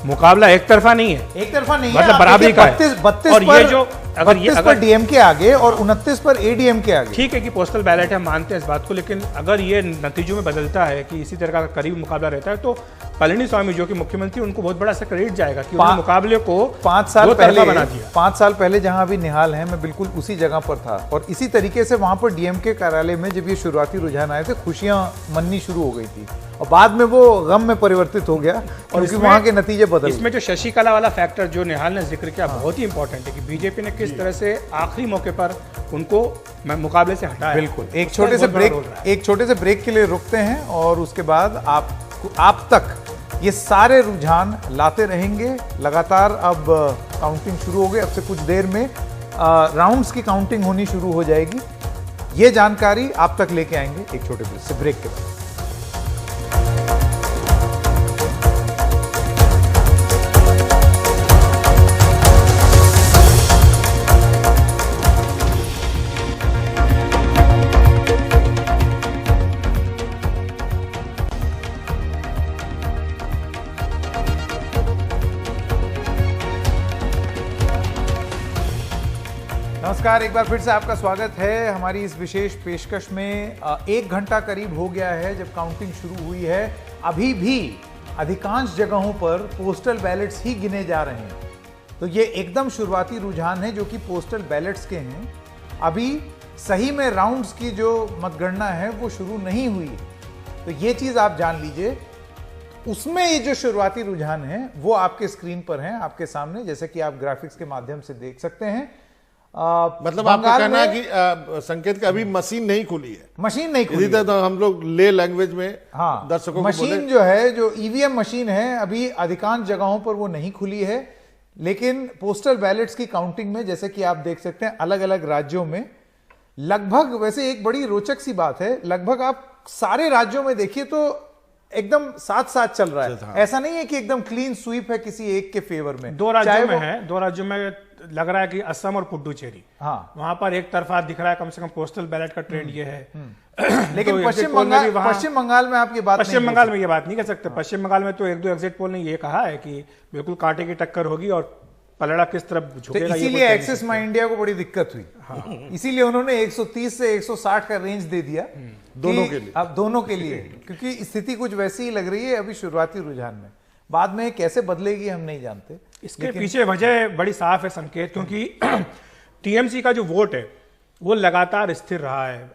मुकाबला एक तरफा नहीं है, मतलब बराबरी का है। 32 और ये जो अगर डीएमके आगे और 29 पर एडीएमके आगे, ठीक है कि पोस्टल बैलेट है, मानते हैं इस बात को, लेकिन अगर ये नतीजों में बदलता है कि इसी तरह का करीब मुकाबला रहता है तो पलनीस्वामी जो कि मुख्यमंत्री, उनको बहुत बड़ा सा क्रेडिट जाएगा कि उन्होंने मुकाबले को 5 साल पहले बना दिया। 5 साल पहले जहां अभी निहाल है, मैं बिल्कुल उसी जगह पर था और इसी तरीके से वहां पर डीएमके कार्यालय में जब ये शुरुआती रुझान आए थे, खुशियां मननी शुरू हो गई थी और बाद में वो गम में परिवर्तित हो गया क्योंकि वहां के नतीजे बदल। इसमें जो शशिकला वाला फैक्टर जो निहाल ने जिक्र किया बहुत ही इंपॉर्टेंट है कि बीजेपी ने किस तरह से आखिरी मौके पर उनको मुकाबले से हटाया। बिल्कुल, एक छोटे से ब्रेक के लिए रुकते हैं और उसके बाद आप तक ये सारे रुझान लाते रहेंगे लगातार। अब काउंटिंग शुरू हो गई, अब से कुछ देर में राउंड्स की काउंटिंग होनी शुरू हो जाएगी। ये जानकारी आप तक लेके आएंगे एक छोटे से ब्रेक के बाद। नमस्कार, एक बार फिर से आपका स्वागत है हमारी इस विशेष पेशकश में। 1 घंटा करीब हो गया है जब काउंटिंग शुरू हुई है अभी भी अधिकांश जगहों पर पोस्टल बैलेट्स ही गिने जा रहे हैं। तो ये एकदम शुरुआती रुझान है जो कि पोस्टल बैलेट्स के हैं। अभी सही में राउंड्स की जो मतगणना है वो शुरू नहीं हुई है। तो ये चीज आप जान लीजिए। उसमें ये जो शुरुआती रुझान है वो आपके स्क्रीन पर हैं, आपके सामने, जैसे कि आप ग्राफिक्स के माध्यम से देख सकते हैं। मतलब आपका कहना है कि संकेत का अभी मशीन नहीं खुली है। मशीन नहीं खुली है। तो हम लोग ले लैंग्वेज में हाँ, दर्शकों मशीन जो है, जो ईवीएम मशीन है, अभी अधिकांश जगहों पर वो नहीं खुली है। लेकिन पोस्टल बैलेट्स की काउंटिंग में जैसे कि आप देख सकते हैं अलग अलग राज्यों में लगभग, वैसे एक बड़ी रोचक सी बात है, लगभग आप सारे राज्यों में देखिए तो एकदम साथ साथ चल रहा है। ऐसा नहीं है कि एकदम क्लीन स्वीप है किसी एक के फेवर में। दो राज्यों में लग रहा है कि असम और पुडुचेरी, हाँ, वहां पर एक तरफा दिख रहा है कम से कम पोस्टल बैलेट का ट्रेंड ये है। लेकिन तो पश्चिम बंगाल में आप ये बात पश्चिम बंगाल में ये बात नहीं कर सकते। पश्चिम बंगाल में तो एक दो एग्जिट पोल ने ये कहा है कि बिल्कुल कांटे की टक्कर होगी और पलड़ा किस तरफ झुकेगा। तो इसीलिए एक्सिस माई इंडिया को बड़ी दिक्कत हुई। हाँ। इसीलिए उन्होंने 130 से 160 का रेंज दे दिया दोनों के लिए। अब दोनों के लिए, क्योंकि स्थिति कुछ वैसी ही लग रही है अभी शुरुआती रुझान में। बाद में कैसे बदलेगी हम नहीं जानते। इसके पीछे वजह बड़ी साफ है संकेत, क्योंकि टीएमसी का जो वोट है वो लगातार स्थिर रहा है।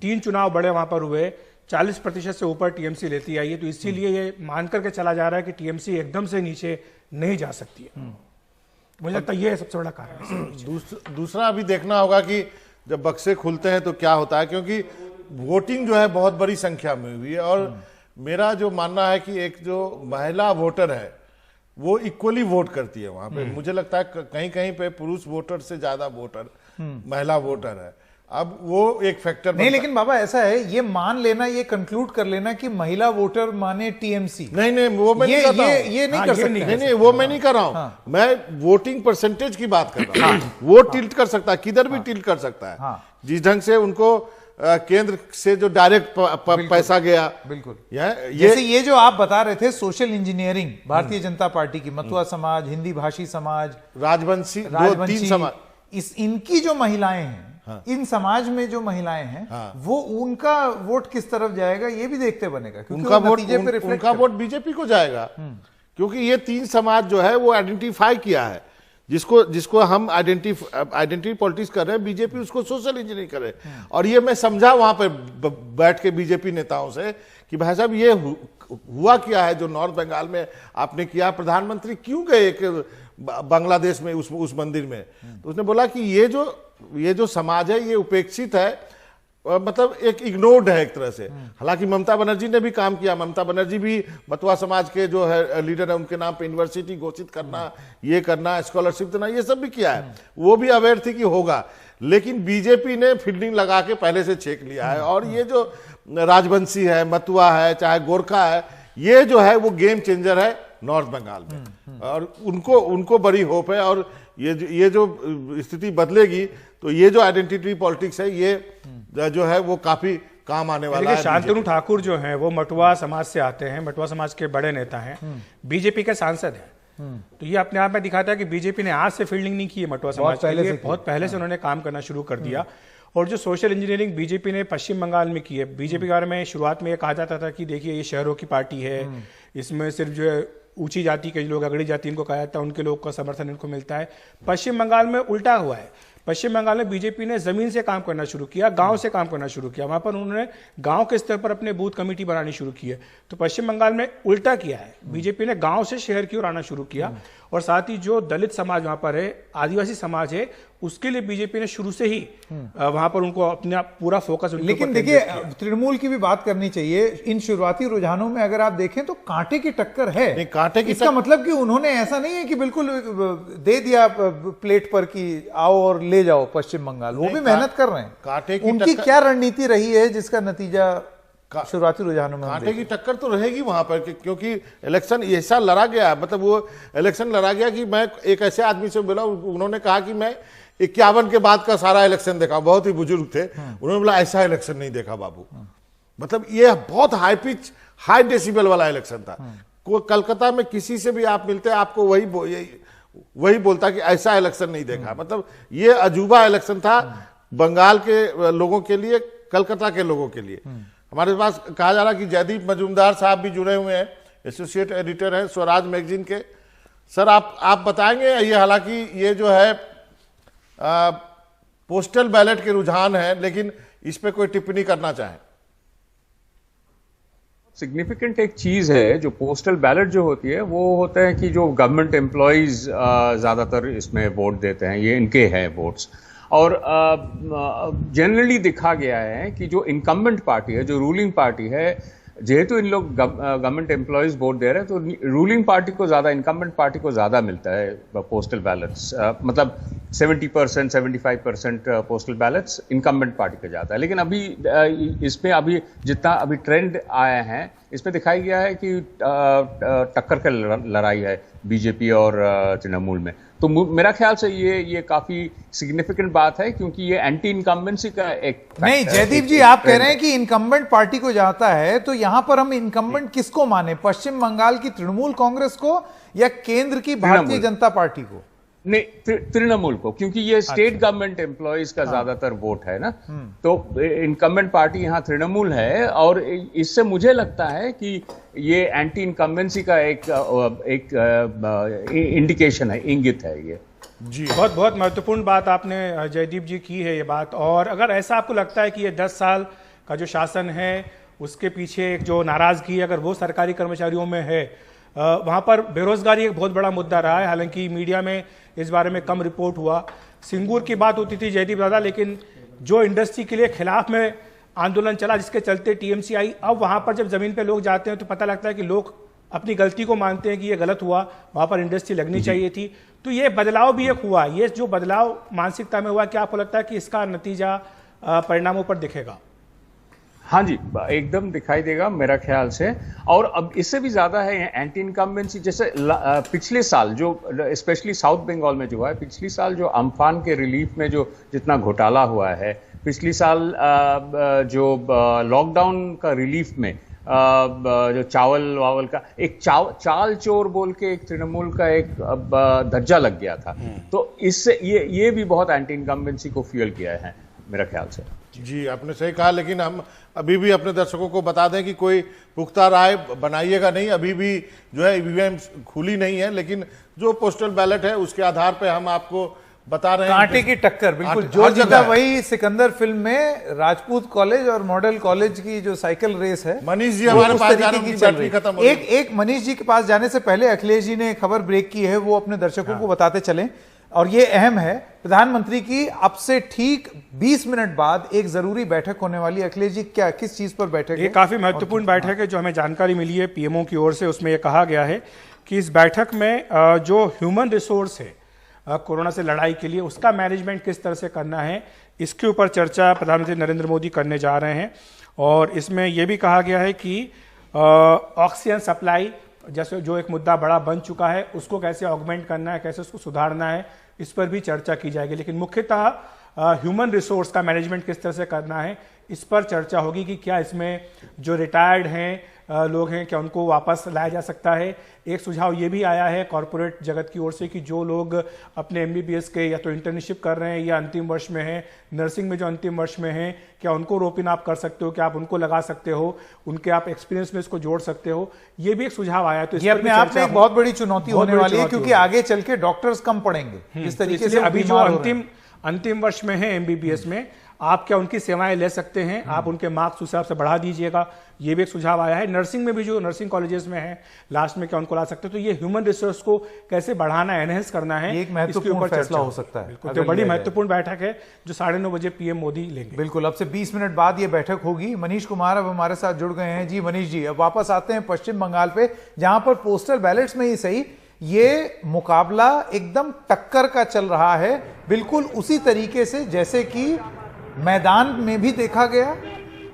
3 चुनाव बड़े वहां पर हुए, 40% से ऊपर टीएमसी लेती आई है। तो इसीलिए ये मान करके चला जा रहा है कि टीएमसी एकदम से नीचे नहीं जा सकती है। मुझे लगता है ये सबसे बड़ा कारण है। दूसरा अभी देखना होगा कि जब बक्से खुलते हैं तो क्या होता है, क्योंकि वोटिंग जो है बहुत बड़ी संख्या में हुई है। और मेरा जो मानना है कि एक जो महिला वोटर है वो इक्वली वोट करती है वहां पे। मुझे लगता है कहीं कहीं पे पुरुष वोटर से ज्यादा वोटर महिला वोटर है। अब वो एक फैक्टर नहीं, लेकिन बाबा ऐसा है, ये मान लेना, ये कंक्लूड कर लेना कि महिला वोटर माने टीएमसी, नहीं वो मैं नहीं कर रहा हूं। ये नहीं कर सकते। नहीं वो मैं नहीं कर रहा हूं। मैं वोटिंग परसेंटेज की बात कर रहा हूं। वो टिल्ट कर सकता है, किधर भी टिल्ट कर सकता है। जिस ढंग से उनको केंद्र से जो डायरेक्ट पैसा गया, बिल्कुल जैसे ये जो आप बता रहे थे social engineering Bharatiya Janata party की, मतुआ समाज, हिंदी भाषी समाज, राजवंशी 3 समाज, इनकी जो महिलाएं हैं, इन समाज में जो महिलाएं हैं, वो उनका वोट किस तरफ जाएगा ये भी देखते बनेगा। उनका वोट बीजेपी को जाएगा, क्योंकि ये 3 समाज जो है वो आइडेंटिफाई किया है, जिसको हम आइडेंटिटी पॉलिटिक्स कर रहे हैं, बीजेपी उसको सोशल इंजीनियरिंग कर रहे हैं। और ये मैं समझा वहां पर बैठ के बीजेपी नेताओं से कि भाई साहब ये हुआ क्या है जो नॉर्थ बंगाल में आपने किया, प्रधानमंत्री क्यों गए एक बांग्लादेश में उस मंदिर में। तो उसने बोला कि ये जो समाज है ये उपेक्षित है, मतलब एक इग्नोर्ड है एक तरह से। हालांकि ममता बनर्जी ने भी काम किया। ममता बनर्जी भी मतुआ समाज के जो है लीडर है, उनके नाम पे यूनिवर्सिटी घोषित करना, ये करना, स्कॉलरशिप देना, ये सब भी किया है। वो भी अवेयर थी कि होगा, लेकिन बीजेपी ने फील्डिंग लगा के पहले से छेक लिया है। और ये जो राजवंशी है, मतुआ है, चाहे गोरखा है, ये जो है वो गेम चेंजर है नॉर्थ बंगाल में। और उनको बड़ी होप है। और ये जो स्थिति बदलेगी तो ये जो आइडेंटिटी पॉलिटिक्स है ये जो है वो काफी काम आने वाला है। शांतनु ठाकुर जो हैं वो मटुआ समाज से आते हैं, मटुआ समाज के बड़े नेता हैं, बीजेपी के सांसद हैं। तो ये अपने आप में दिखाता है कि बीजेपी ने आज से फील्डिंग नहीं की है मटुआ समाज के लिए, बहुत पहले से उन्होंने काम करना शुरू कर दिया। और जो सोशल इंजीनियरिंग बीजेपी ने पश्चिम बंगाल में की है, बीजेपी के बारे में शुरुआत में ये कहा जाता था कि देखिए ये शहरों की पार्टी है, इसमें सिर्फ जो है ऊंची जाति के लोग, अगड़ी जाति इनको कहा जाता है, उनके लोग का समर्थन इनको मिलता है। पश्चिम बंगाल में उल्टा हुआ है। पश्चिम बंगाल में बीजेपी ने जमीन से काम करना शुरू किया, गांव से काम करना शुरू किया। वहां पर उन्होंने गांव के स्तर पर अपने बूथ कमेटी बनानी शुरू की है। तो पश्चिम बंगाल में उल्टा किया है, बीजेपी ने गांव से शहर की ओर आना शुरू किया। और साथ ही जो दलित समाज वहां पर है, आदिवासी समाज है, उसके लिए बीजेपी ने शुरू से ही वहां पर उनको अपना पूरा फोकस। लेकिन देखिए तृणमूल की भी बात करनी चाहिए। इन शुरुआती रुझानों में अगर आप देखें तो कांटे की टक्कर है। कांटे की इसका मतलब कि उन्होंने ऐसा नहीं है कि बिल्कुल दे दिया प्लेट पर कि आओ और ले जाओ पश्चिम बंगाल, वो भी मेहनत कर रहे हैं। कांटे की उनकी क्या रणनीति रही है जिसका नतीजा शुरुआती रुझानों में कांटे की टक्कर तो रहेगी वहां पर, क्योंकि इलेक्शन ऐसा लड़ा गया, मतलब वो इलेक्शन लड़ा गया कि मैं एक ऐसे आदमी से बोला, उन्होंने कहा कि मैं 51 के बाद का सारा इलेक्शन देखा, बहुत ही बुजुर्ग थे, उन्होंने बोला ऐसा इलेक्शन नहीं देखा बाबू। मतलब ये बहुत हाई पिच, हाई डेसिबल वाला इलेक्शन था। कलकत्ता में किसी से भी आप मिलते आपको वही बोलता कि ऐसा इलेक्शन नहीं देखा। मतलब ये अजूबा इलेक्शन था बंगाल के लोगों के लिए, कलकत्ता के लोगों के लिए। हमारे पास कहा जा रहा है कि जयदीप मजूमदार साहब भी जुड़े हुए हैं, एसोसिएट एडिटर हैं स्वराज मैगजीन के। सर आप बताएंगे, ये हालांकि ये जो है पोस्टल बैलेट के रुझान है, लेकिन इस पे कोई टिप्पणी करना चाहें? सिग्निफिकेंट एक चीज है, जो पोस्टल बैलेट जो होती है वो होता है कि जो गवर्नमेंट एम्प्लॉयज ज्यादातर इसमें वोट देते हैं, ये इनके हैं वोट्स। और जनरली देखा गया है कि जो इनकम्बेंट पार्टी है, जो रूलिंग पार्टी है, जेहेतु इन लोग गवर्नमेंट एम्प्लॉयज वोट दे रहे हैं, तो रूलिंग पार्टी को ज्यादा, इनकम्बेंट पार्टी को ज्यादा मिलता है पोस्टल बैलेट्स। मतलब 70% 75% पोस्टल बैलेट्स इनकम्बेंट पार्टी को जाता है। लेकिन अभी इसमें अभी जितना अभी ट्रेंड आया है, इसमें दिखाई गया है कि टक्कर का लड़ाई है बीजेपी और तृणमूल में। तो मेरा ख्याल से ये काफी सिग्निफिकेंट बात है, क्योंकि ये एंटी इनकम्बेंसी का एक नहीं। जयदीप जी, आप कह रहे हैं कि इनकम्बेंट पार्टी को जाता है, तो यहां पर हम इनकम्बेंट किसको माने? पश्चिम बंगाल की तृणमूल कांग्रेस को या केंद्र की भारतीय जनता पार्टी को? नहीं, तृणमूल को, क्योंकि ये स्टेट गवर्नमेंट एम्प्लॉयज का ज्यादातर वोट है ना। तो इनकम्बेंट पार्टी यहाँ तृणमूल है, और इससे मुझे लगता है कि ये एंटी इनकम्बेंसी का एक इंडिकेशन है, इंगित है ये। जी, बहुत बहुत महत्वपूर्ण बात आपने जयदीप जी की है ये बात। और अगर ऐसा आपको लगता है कि ये 10 साल का जो शासन है उसके पीछे एक जो नाराजगी अगर वो सरकारी कर्मचारियों में है, वहां पर बेरोजगारी एक बहुत बड़ा मुद्दा रहा है। हालांकि मीडिया में इस बारे में कम रिपोर्ट हुआ। सिंगूर की बात होती थी जयदीप दादा, लेकिन जो इंडस्ट्री के लिए खिलाफ में आंदोलन चला, जिसके चलते टीएमसी आई, अब वहां पर जब जमीन पे लोग जाते हैं तो पता लगता है कि लोग अपनी गलती को मानते हैं कि ये गलत हुआ, वहां पर इंडस्ट्री लगनी चाहिए थी। तो ये बदलाव भी एक हुआ। ये जो बदलाव मानसिकता में हुआ, क्या आपको लगता है कि इसका नतीजा परिणामों पर दिखेगा? हाँ जी, एकदम दिखाई देगा मेरा ख्याल से। और अब इससे भी ज्यादा है एंटी इनकम्बेंसी। जैसे पिछले साल जो स्पेशली साउथ बंगाल में जो है, पिछले साल जो अम्फान के रिलीफ में जो जितना घोटाला हुआ है, पिछले साल जो लॉकडाउन का रिलीफ में जो चावल वावल का एक चाल चोर बोल के एक तृणमूल का एक धज्जा लग गया था। तो इससे ये भी बहुत एंटी इनकम्बेंसी को फ्यूल किया है मेरा ख्याल से। जी, आपने सही कहा, लेकिन हम अभी भी अपने दर्शकों को बता दें कि कोई पुख्ता राय बनाइएगा नहीं। अभी भी जो है ईवीएम खुली नहीं है, लेकिन जो पोस्टल बैलेट है उसके आधार पे हम आपको बता रहे हैं। कांटे की टक्कर बिल्कुल, जो जीता वही सिकंदर फिल्म में राजपूत कॉलेज और मॉडल कॉलेज की जो साइकिल रेस है। मनीष जी हमारे पास जाने की बैटरी खत्म हो गई। एक मनीष जी के पास जाने से पहले अखिलेश जी ने खबर ब्रेक की है, वो अपने दर्शकों को बताते चलें, और ये अहम है। प्रधानमंत्री की अब से ठीक 20 मिनट बाद एक जरूरी बैठक होने वाली है। अखिलेश जी, क्या किस चीज पर बैठक है? ये काफी महत्वपूर्ण बैठक है जो हमें जानकारी मिली है पीएमओ की ओर से। उसमें यह कहा गया है कि इस बैठक में जो ह्यूमन रिसोर्स है कोरोना से लड़ाई के लिए, उसका मैनेजमेंट किस तरह से करना है, इसके ऊपर चर्चा प्रधानमंत्री नरेंद्र मोदी करने जा रहे हैं। और इसमें यह भी कहा गया है कि ऑक्सीजन सप्लाई जैसे जो एक मुद्दा बड़ा बन चुका है, उसको कैसे ऑगमेंट करना है, कैसे उसको सुधारना है, इस पर भी चर्चा की जाएगी। लेकिन मुख्यतः ह्यूमन रिसोर्स का मैनेजमेंट किस तरह से करना है, इस पर चर्चा होगी कि क्या इसमें जो रिटायर्ड हैं लोग हैं, क्या उनको वापस लाया जा सकता है। एक सुझाव ये भी आया है कॉरपोरेट जगत की ओर से कि जो लोग अपने एमबीबीएस के या तो इंटर्नशिप कर रहे हैं या अंतिम वर्ष में हैं, नर्सिंग में जो अंतिम वर्ष में हैं, क्या उनको रोपिन आप कर सकते हो, क्या आप उनको लगा सकते हो, उनके आप एक्सपीरियंस में इसको जोड़ सकते हो। ये भी एक सुझाव आया। तो ये अपने आप में एक बहुत बड़ी चुनौती होने वाली है, क्योंकि आगे चल के डॉक्टर्स कम पड़ेंगे। इस तरीके से अभी जो अंतिम वर्ष में है एमबीबीएस में, आप क्या उनकी सेवाएं ले सकते हैं, आप उनके मार्क्स उस हिसाब से बढ़ा दीजिएगा, ये भी एक सुझाव आया है। नर्सिंग में भी जो नर्सिंग कॉलेजेस में है लास्ट में क्या उनको ला सकते हैं। तो ये ह्यूमन रिसोर्स को कैसे बढ़ाना, एनहेंस करना है, एक महत्वपूर्ण फैसला हो सकता है। तो बड़ी महत्वपूर्ण बैठक है जो 9:30 बजे पीएम मोदी लेंगे। बिल्कुल, अब से 20 मिनट बाद ये बैठक होगी। मनीष कुमार अब हमारे साथ जुड़ गए हैं। जी मनीष जी, अब वापस आते हैं पश्चिम बंगाल पे, जहां पर पोस्टल बैलेट्स में ही सही ये मुकाबला एकदम टक्कर का चल रहा है, बिल्कुल उसी तरीके से जैसे कि मैदान में भी देखा गया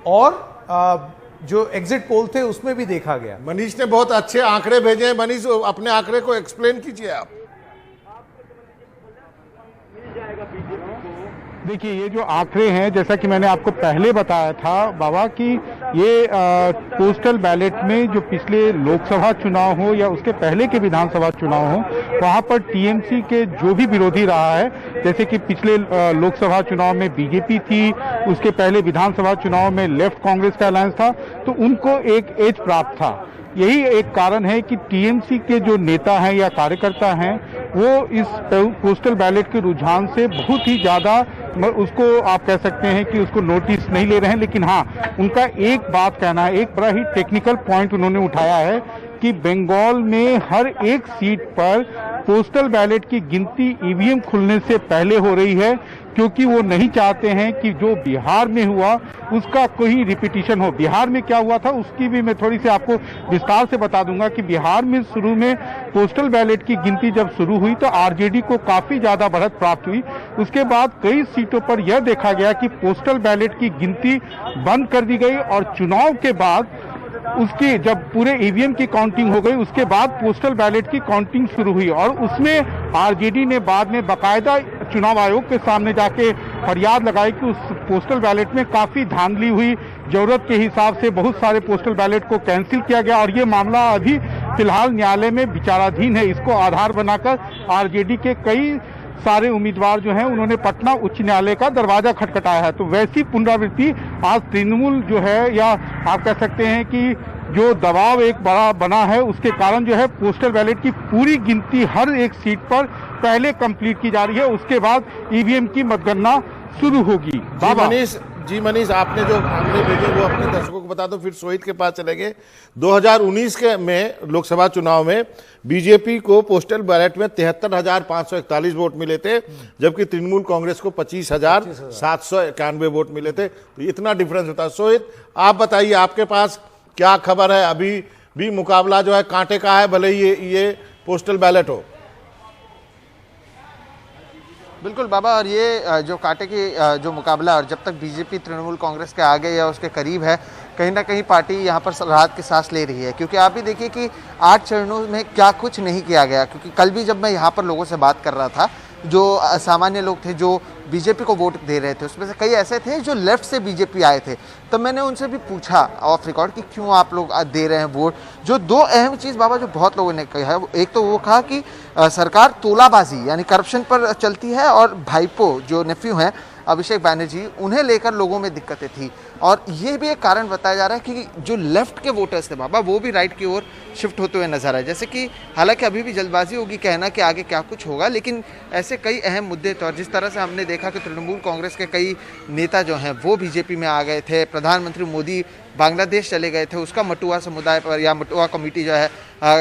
और जो एग्जिट पोल थे उसमें भी देखा गया। मनीष ने बहुत अच्छे आंकड़े भेजे हैं। मनीष, अपने आंकड़े को एक्सप्लेन कीजिए आप। देखिए, ये जो आंकड़े हैं, जैसा कि मैंने आपको पहले बताया था बाबा, कि ये पोस्टल बैलेट में जो पिछले लोकसभा चुनाव हो या उसके पहले के विधानसभा चुनाव हो, वहां पर टीएमसी के जो भी विरोधी रहा है, जैसे कि पिछले लोकसभा चुनाव में बीजेपी थी, उसके पहले विधानसभा चुनाव में लेफ्ट कांग्रेस का अलायंस था, तो उनको एक एज प्राप्त था। यही एक कारण है कि टीएमसी के जो नेता हैं या कार्यकर्ता हैं वो इस पोस्टल बैलेट के रुझान से बहुत ही ज्यादा, उसको आप कह सकते हैं कि उसको नोटिस नहीं ले रहे हैं। लेकिन हाँ, उनका एक बात कहना है, एक बड़ा ही टेक्निकल पॉइंट उन्होंने उठाया है कि बंगाल में हर एक सीट पर पोस्टल बैलेट की गिनती ईवीएम खुलने से पहले हो रही है, क्योंकि वो नहीं चाहते हैं कि जो बिहार में हुआ उसका कोई रिपीटिशन हो। बिहार में क्या हुआ था उसकी भी मैं थोड़ी सी आपको विस्तार से बता दूंगा कि बिहार में शुरू में पोस्टल बैलेट की गिनती जब शुरू हुई तो आरजेडी को काफी ज्यादा बढ़त प्राप्त हुई। उसके बाद कई सीटों पर यह देखा गया कि पोस्टल बैलेट की गिनती बंद कर दी गई और चुनाव के बाद उसकी जब पूरे ईवीएम की काउंटिंग हो गई उसके बाद पोस्टल बैलेट की काउंटिंग शुरू हुई और उसमें आरजेडी ने बाद में बाकायदा चुनाव आयोग के सामने जाके फरियाद लगाई कि उस पोस्टल बैलेट में काफी धांधली हुई, जरूरत के हिसाब से बहुत सारे पोस्टल बैलेट को कैंसिल किया गया और ये मामला अभी फिलहाल न्यायालय में विचाराधीन है। इसको आधार बनाकर आरजेडी के कई सारे उम्मीदवार जो हैं उन्होंने पटना उच्च न्यायालय का दरवाजा खटखटाया है। तो वैसी पुनरावृत्ति आज तृणमूल जो है, या आप कह सकते हैं कि जो दबाव एक बड़ा बना है उसके कारण जो है पोस्टल बैलेट की पूरी गिनती हर एक सीट पर पहले कंप्लीट की जा रही है, उसके बाद ईवीएम की मतगणना शुरू होगी। जी मनीष, आपने जो आंकड़े भेजे वो अपने दर्शकों को बता दो, फिर सोहित के पास चलेंगे। 2019 के में लोकसभा चुनाव में बीजेपी को पोस्टल बैलेट में 73,541 वोट मिले थे, जबकि तृणमूल कांग्रेस को 25,791 वोट मिले थे। तो इतना डिफरेंस होता है। सोहित, आप बताइए, आपके पास क्या खबर है? अभी भी मुकाबला जो है कांटे का है, भले ही ये पोस्टल बैलेट हो। बिल्कुल बाबा, और ये जो कांटे की जो मुकाबला, और जब तक बीजेपी तृणमूल कांग्रेस के आगे या उसके करीब है, कहीं ना कहीं पार्टी यहाँ पर राहत की सांस ले रही है। क्योंकि आप भी देखिए कि 8 चरणों में क्या कुछ नहीं किया गया। क्योंकि कल भी जब मैं यहाँ पर लोगों से बात कर रहा था, जो सामान्य लोग थे जो बीजेपी को वोट दे रहे थे, उसमें से कई ऐसे थे जो लेफ्ट से बीजेपी आए थे, तब मैंने उनसे भी पूछा ऑफ रिकॉर्ड कि क्यों आप लोग दे रहे हैं वोट। जो दो अहम चीज़ बाबा जो बहुत लोगों ने कहा है, एक तो वो कहा कि सरकार तोलाबाजी यानी करप्शन पर चलती है, और भाईपो जो नेफ्यू हैं अभिषेक बैनर्जी, उन्हें लेकर लोगों में दिक्कतें थी। और ये भी एक कारण बताया जा रहा है कि जो लेफ्ट के वोटर्स थे बाबा, वो भी राइट की ओर शिफ्ट होते हुए नजर आए। जैसे कि हालांकि अभी भी जल्दबाजी होगी कहना कि आगे क्या कुछ होगा, लेकिन ऐसे कई अहम मुद्दे थे। और जिस तरह से हमने देखा कि तृणमूल कांग्रेस के कई नेता जो हैं वो बीजेपी में आ गए थे, प्रधानमंत्री मोदी बांग्लादेश चले गए थे, उसका मटुआ समुदाय पर या मटुआ कमेटी जो है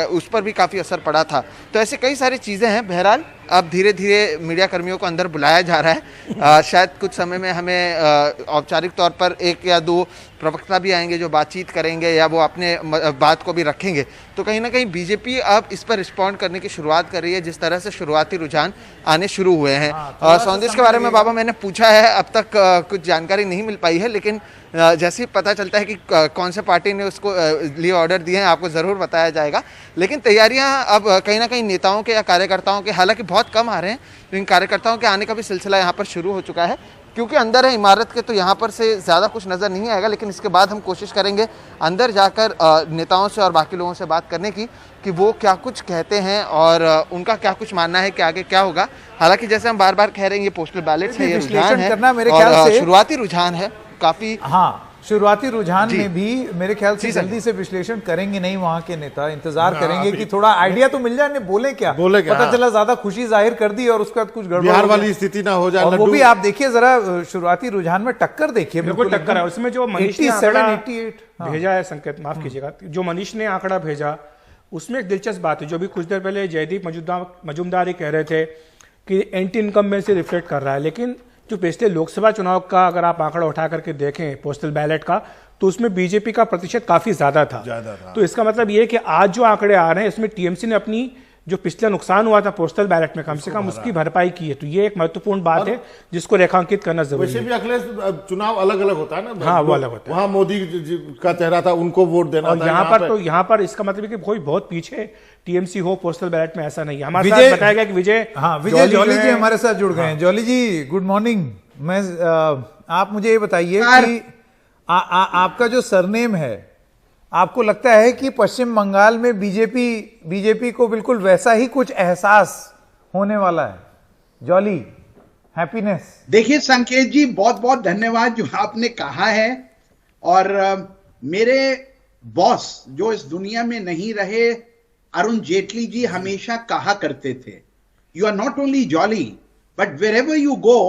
उस पर भी काफ़ी असर पड़ा था। तो ऐसे कई सारी चीज़ें हैं। बहरहाल अब धीरे धीरे मीडिया कर्मियों को अंदर बुलाया जा रहा है। शायद कुछ समय में हमें औपचारिक तौर पर 1 या 2 प्रवक्ता भी आएंगे जो बातचीत करेंगे या वो अपने बात को भी रखेंगे। तो कहीं ना कहीं बीजेपी अब इस पर रिस्पॉन्ड करने की शुरुआत कर रही है, जिस तरह से शुरुआती रुझान आने शुरू हुए हैं। सौंदेश के बारे में बाबा मैंने पूछा है, अब तक कुछ जानकारी नहीं मिल पाई है, लेकिन जैसे ही पता चलता है कि कौन से पार्टी ने उसको लिए ऑर्डर दिए हैं, आपको ज़रूर बताया जाएगा। लेकिन तैयारियां अब कहीं ना कहीं नेताओं के या कार्यकर्ताओं के, हालांकि बहुत कम आ रहे हैं, लेकिन कार्यकर्ताओं के आने का भी सिलसिला यहाँ पर शुरू हो चुका है। क्योंकि अंदर है इमारत के, तो यहाँ पर से ज़्यादा कुछ नज़र नहीं आएगा, लेकिन इसके बाद हम कोशिश करेंगे अंदर जाकर नेताओं से और बाकी लोगों से बात करने की कि वो क्या कुछ कहते हैं और उनका क्या कुछ मानना है कि आगे क्या होगा। हालांकि जैसे हम बार बार कह रहे हैं, ये पोस्टल बैलेट है, ये रुझान है और शुरुआती रुझान है काफ़ी। हाँ, शुरुआती रुझान में भी मेरे ख्याल से जल्दी से विश्लेषण करेंगे नहीं वहां के नेता, इंतजार करेंगे कि थोड़ा आइडिया तो मिल जाए, बोले क्या पता चला ज्यादा खुशी जाहिर कर दी और उसके बाद कुछ गड़बड़ बिहार वाली स्थिति ना हो जाए। और वो भी आप देखिए जरा शुरुआती रुझान में टक्कर देखिए, बिल्कुल टक्कर है। उसमें जो मनीष ने 87-88 भेजा है, संकेत माफ कीजिएगा, जो मनीष ने आंकड़ा भेजा उसमें एक दिलचस्प बात है, जो भी कुछ देर पहले जयदीप मजूमदार कह रहे थे कि एंटी इनकम में से रिफ्लेक्ट कर रहा है। लेकिन जो पिछले लोकसभा चुनाव का अगर आप आंकड़ा उठा करके देखें पोस्टल बैलेट का, तो उसमें बीजेपी का प्रतिशत काफी ज्यादा था। तो इसका मतलब ये है कि आज जो आंकड़े आ रहे हैं इसमें टीएमसी ने अपनी जो पिछला नुकसान हुआ था पोस्टल बैलेट में कम से कम उसकी भरपाई की है। तो ये एक महत्वपूर्ण बात है जिसको रेखांकित करना जरूरी है। वैसे भी अखिलेश चुनाव अलग अलग होता है ना। हाँ, वो अलग होता है। वहां मोदी का चेहरा था, उनको वोट देना था। यहाँ पर इसका मतलब है कि कोई बहुत पीछे टीएमसी हो पोस्टल बैलेट में, ऐसा नहीं है। हमारे साथ बताया गया कि विजय जॉली जी हमारे साथ जुड़ गए हैं। जॉली जी गुड मॉर्निंग। मैं आप मुझे ये बताइए कि आपका जो सरनेम है, आपको लगता है कि पश्चिम बंगाल में बीजेपी को बिल्कुल वैसा ही कुछ एहसास होने वाला है? Jolly, happiness. देखिए संकेत जी, बहुत बहुत धन्यवाद जो आपने कहा है। और मेरे बॉस जो इस दुनिया में नहीं रहे, अरुण जेटली जी, हमेशा कहा करते थे, you are not only jolly but wherever you go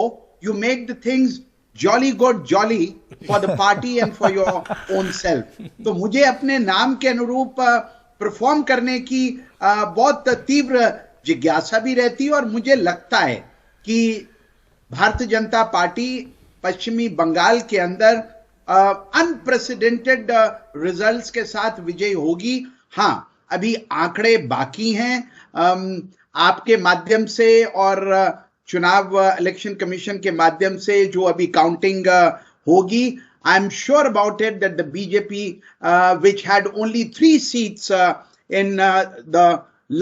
you make the things jolly good jolly for the party and for your own self. तो मुझे अपने नाम के अनुरूप परफॉर्म करने की बहुत तीव्र जिज्ञासा भी रहती है। और मुझे लगता है कि भारतीय जनता पार्टी पश्चिमी बंगाल के अंदर अनप्रेसिडेंटेड रिजल्ट्स के साथ विजयी होगी। हाँ, अभी आंकड़े बाकी हैं। आपके माध्यम से और चुनाव इलेक्शन कमीशन के माध्यम से जो अभी काउंटिंग होगी, I am sure about it that the BJP which had only 3 seats in the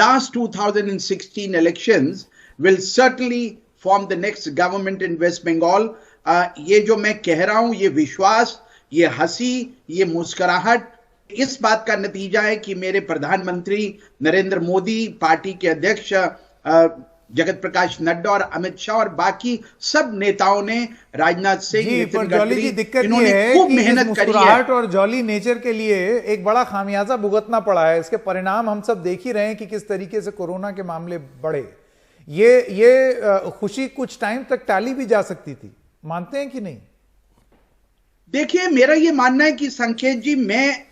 last 2016 elections will certainly form the next government in West Bengal. ये जो मैं कह रहा हूं, ये विश्वास, ये हंसी, ये मुस्कुराहट इस बात का नतीजा है कि मेरे प्रधानमंत्री नरेंद्र मोदी, पार्टी के अध्यक्ष जगत प्रकाश नड्डा और अमित शाह और बाकी सब नेताओं ने, राजनाथ सिंह, नितिन गडकरी, इन्होंने खूब मेहनत करी है। और जॉली नेचर के लिए एक बड़ा खामियाजा भुगतना पड़ा है। इसके परिणाम हम सब देख ही रहे हैं कि किस तरीके से कोरोना के मामले बढ़े। ये खुशी कुछ टाइम तक टाली भी जा सकती थी, मानते हैं कि नहीं? देखिए, मेरा ये मानना है कि संकेत जी, मैं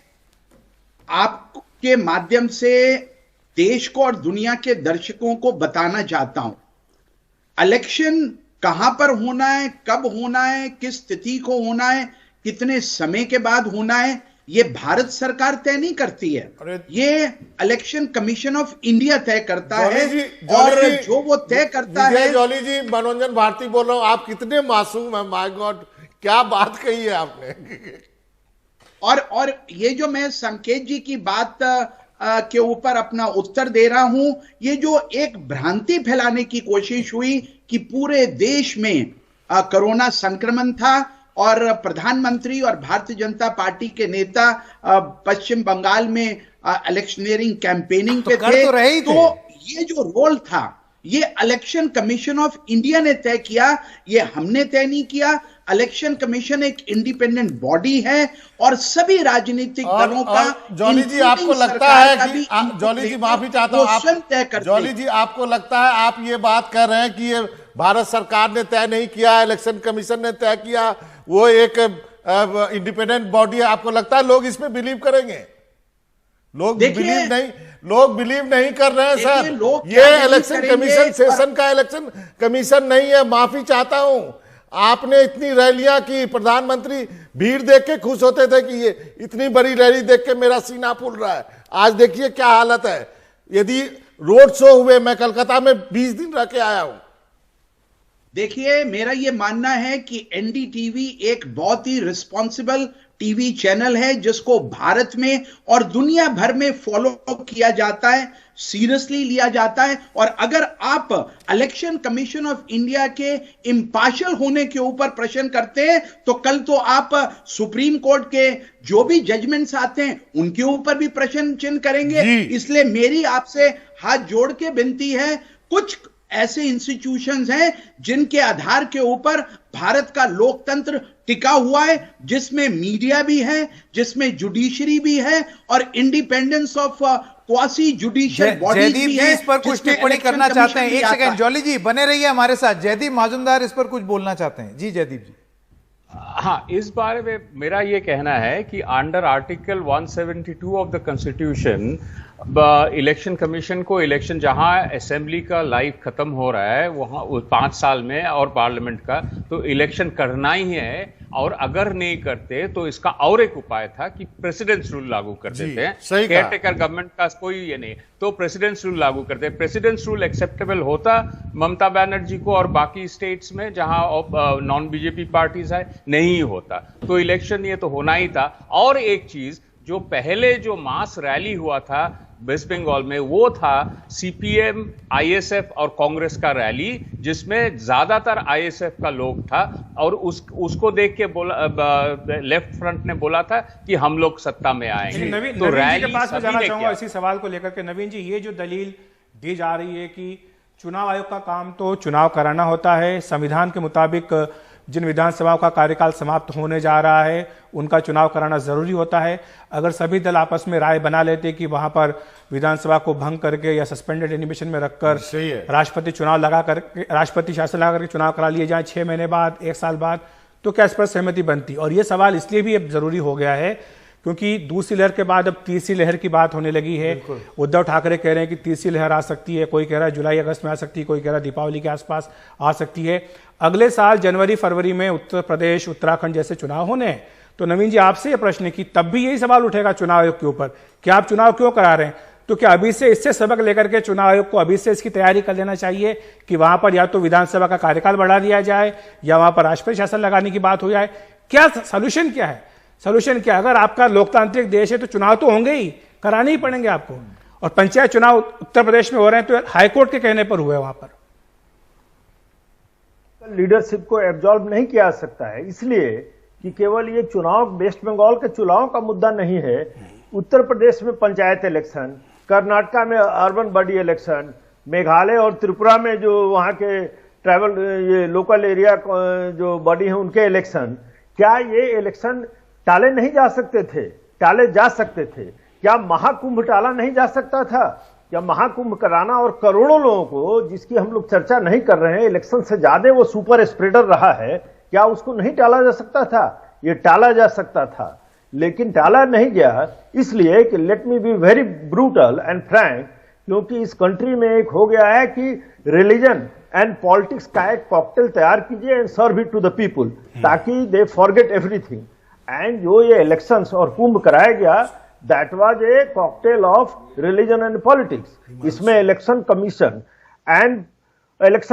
आपके माध्यम से देश को और दुनिया के दर्शकों को बताना चाहता हूं, इलेक्शन कहां पर होना है, कब होना है, किस तिथि को होना है, कितने समय के बाद होना है, ये भारत सरकार तय नहीं करती है। ये इलेक्शन कमीशन ऑफ इंडिया तय करता है। और जो वो तय करता है। जॉली जी, मनोरंजन भारती बोल रहा हूं, आप कितने मासूम हैं, माय गॉड, क्या बात कही है आपने। और ये जो मैं संकेत जी की बात के ऊपर अपना उत्तर दे रहा हूं, ये जो एक भ्रांति फैलाने की कोशिश हुई कि पूरे देश में कोरोना संक्रमण था और प्रधानमंत्री और भारतीय जनता पार्टी के नेता पश्चिम बंगाल में इलेक्शनियरिंग कैंपेनिंग पे थे। तो ये जो रोल था, ये इलेक्शन कमीशन ऑफ इंडिया ने तय किया, ये हमने तय नहीं किया। इलेक्शन कमीशन एक इंडिपेंडेंट बॉडी है और सभी राजनीतिक दलों का। जॉली जी, आपको लगता है कि जॉली जी, माफी चाहता हूं, आप जॉली जी, आपको लगता है आप ये बात कर रहे हैं कि ये भारत सरकार ने तय नहीं किया, इलेक्शन कमीशन ने तय किया, वो एक इंडिपेंडेंट बॉडी है, आपको लगता है लोग इसमें बिलीव करेंगे? लोग बिलीव नहीं कर रहे हैं सर। ये इलेक्शन कमीशन सेशन का इलेक्शन कमीशन नहीं है। माफी चाहता हूं, आपने इतनी रैलियां की, प्रधानमंत्री भीड़ देख के खुश होते थे कि ये इतनी बड़ी रैली देख के मेरा सीना फूल रहा है। आज देखिए क्या हालत है। यदि रोड शो हुए, मैं कलकत्ता में 20 दिन रह के आया हूं। देखिए, मेरा ये मानना है कि एनडीटीवी एक बहुत ही रिस्पॉन्सिबल टीवी चैनल है जिसको भारत में और दुनिया भर में फॉलो किया जाता है, सीरियसली लिया जाता है। और अगर आप इलेक्शन कमीशन ऑफ इंडिया के इंपार्शियल होने के ऊपर प्रश्न करते हैं तो कल तो आप सुप्रीम कोर्ट के जो भी जजमेंट्स आते हैं उनके ऊपर भी प्रश्न चिन्ह करेंगे। इसलिए मेरी आपसे हाथ जोड़ के विनती है, कुछ ऐसे इंस्टीट्यूशंस हैं जिनके आधार के ऊपर भारत का लोकतंत्र टिका हुआ है, जिसमें मीडिया भी है, जिसमें जुडिशरी भी है और independence of quasi judicial bodies भी है। इस पर कुछ टिप्पणी करना चाहते हैं? एक सेकंड जॉली जी बने रहिए हमारे साथ। जयदीप माजुमदार इस पर कुछ बोलना चाहते हैं। जी जयदीप जी। हाँ, इस बारे में मेरा ये कहना है कि under article 172 of the constitution election commission को इलेक्शन जहां असेंबली का लाइफ खत्म हो रहा है वहां 5 साल में और पार्लियामेंट का, तो इलेक्शन करना ही है। और अगर नहीं करते तो इसका और एक उपाय था कि प्रेसिडेंट्स रूल लागू कर देते हैं। केयर टेकर गवर्नमेंट का कोई ये नहीं, तो प्रेसिडेंट्स रूल लागू करते हैं। प्रेसिडेंट्स रूल एक्सेप्टेबल होता ममता बनर्जी को और बाकी स्टेट्स में जहां नॉन बीजेपी पार्टीज है, नहीं होता, तो इलेक्शन ये तो होना ही था। और एक चीज, जो पहले जो मास रैली हुआ था वेस्ट बंगाल में, वो था सीपीएम, आईएसएफ और कांग्रेस का रैली, जिसमें ज्यादातर आईएसएफ का लोग था, और उसको देख के बोला, लेफ्ट फ्रंट ने बोला था कि हम लोग सत्ता में आएंगे। नवीन तो जी के पास सभी जाना ने चाहूंगा किया। इसी सवाल को लेकर के। नवीन जी, ये जो दलील दी जा रही है कि चुनाव आयोग का काम तो चुनाव कराना होता है, संविधान के मुताबिक जिन विधानसभाओं का कार्यकाल समाप्त होने जा रहा है उनका चुनाव कराना जरूरी होता है। अगर सभी दल आपस में राय बना लेते कि वहां पर विधानसभा को भंग करके या सस्पेंडेड एनिमेशन में रखकर राष्ट्रपति चुनाव लगा करके, राष्ट्रपति शासन लगा करके चुनाव करा लिए जाए 6 महीने बाद, 1 साल बाद, तो क्या इस पर सहमति बनती? और यह सवाल इसलिए भी अब जरूरी हो गया है क्योंकि दूसरी लहर के बाद अब तीसरी लहर की बात होने लगी है। उद्धव ठाकरे कह रहे हैं कि तीसरी लहर आ सकती है, कोई कह रहा है जुलाई अगस्त में आ सकती है, कोई कह रहा है दीपावली के आसपास आ सकती है। अगले साल जनवरी फरवरी में उत्तर प्रदेश, उत्तराखंड जैसे चुनाव होने हैं। तो नवीन जी, आपसे यह प्रश्न है कि तब भी यही सवाल उठेगा चुनाव आयोग के ऊपर कि आप चुनाव क्यों करा रहे हैं? तो क्या अभी से इससे सबक लेकर के चुनाव आयोग को अभी से इसकी तैयारी कर लेना चाहिए कि वहां पर या तो विधानसभा का कार्यकाल बढ़ा दिया जाए या वहां पर राष्ट्रपति शासन लगाने की बात हो जाए? क्या सोल्यूशन क्या है? सोल्यूशन क्या? अगर आपका लोकतांत्रिक देश है तो चुनाव तो होंगे ही, कराने ही पड़ेंगे आपको। और पंचायत चुनाव उत्तर प्रदेश में हो रहे हैं तो हाईकोर्ट के कहने पर हुए वहां पर। लीडरशिप को एब्जॉर्ब नहीं किया जा सकता है, इसलिए कि केवल ये चुनाव वेस्ट बंगाल के चुनाव का मुद्दा नहीं है। उत्तर प्रदेश में पंचायत इलेक्शन, कर्नाटका में अर्बन बॉडी इलेक्शन, मेघालय और त्रिपुरा में जो वहां के ट्राइबल ये लोकल एरिया जो बॉडी है उनके इलेक्शन, क्या ये इलेक्शन टाले नहीं जा सकते थे? टाले जा सकते थे। क्या महाकुंभ टाला नहीं जा सकता था? क्या महाकुंभ कराना और करोड़ों लोगों को, जिसकी हम लोग चर्चा नहीं कर रहे हैं, इलेक्शन से ज्यादा वो सुपर स्प्रेडर रहा है, क्या उसको नहीं टाला जा सकता था? ये टाला जा सकता था, लेकिन टाला नहीं गया। इसलिए कि let me be very brutal and Frank, क्योंकि इस कंट्री में एक हो गया है कि रिलीजन एंड पॉलिटिक्स का एक कॉकटेल तैयार कीजिए and serve it to the people, ताकि दे फॉरगेट एवरीथिंग। एंड जो ये इलेक्शंस और कुंभ कराया गया, that was a cocktail of religion and politics. इसमें इलेक्शन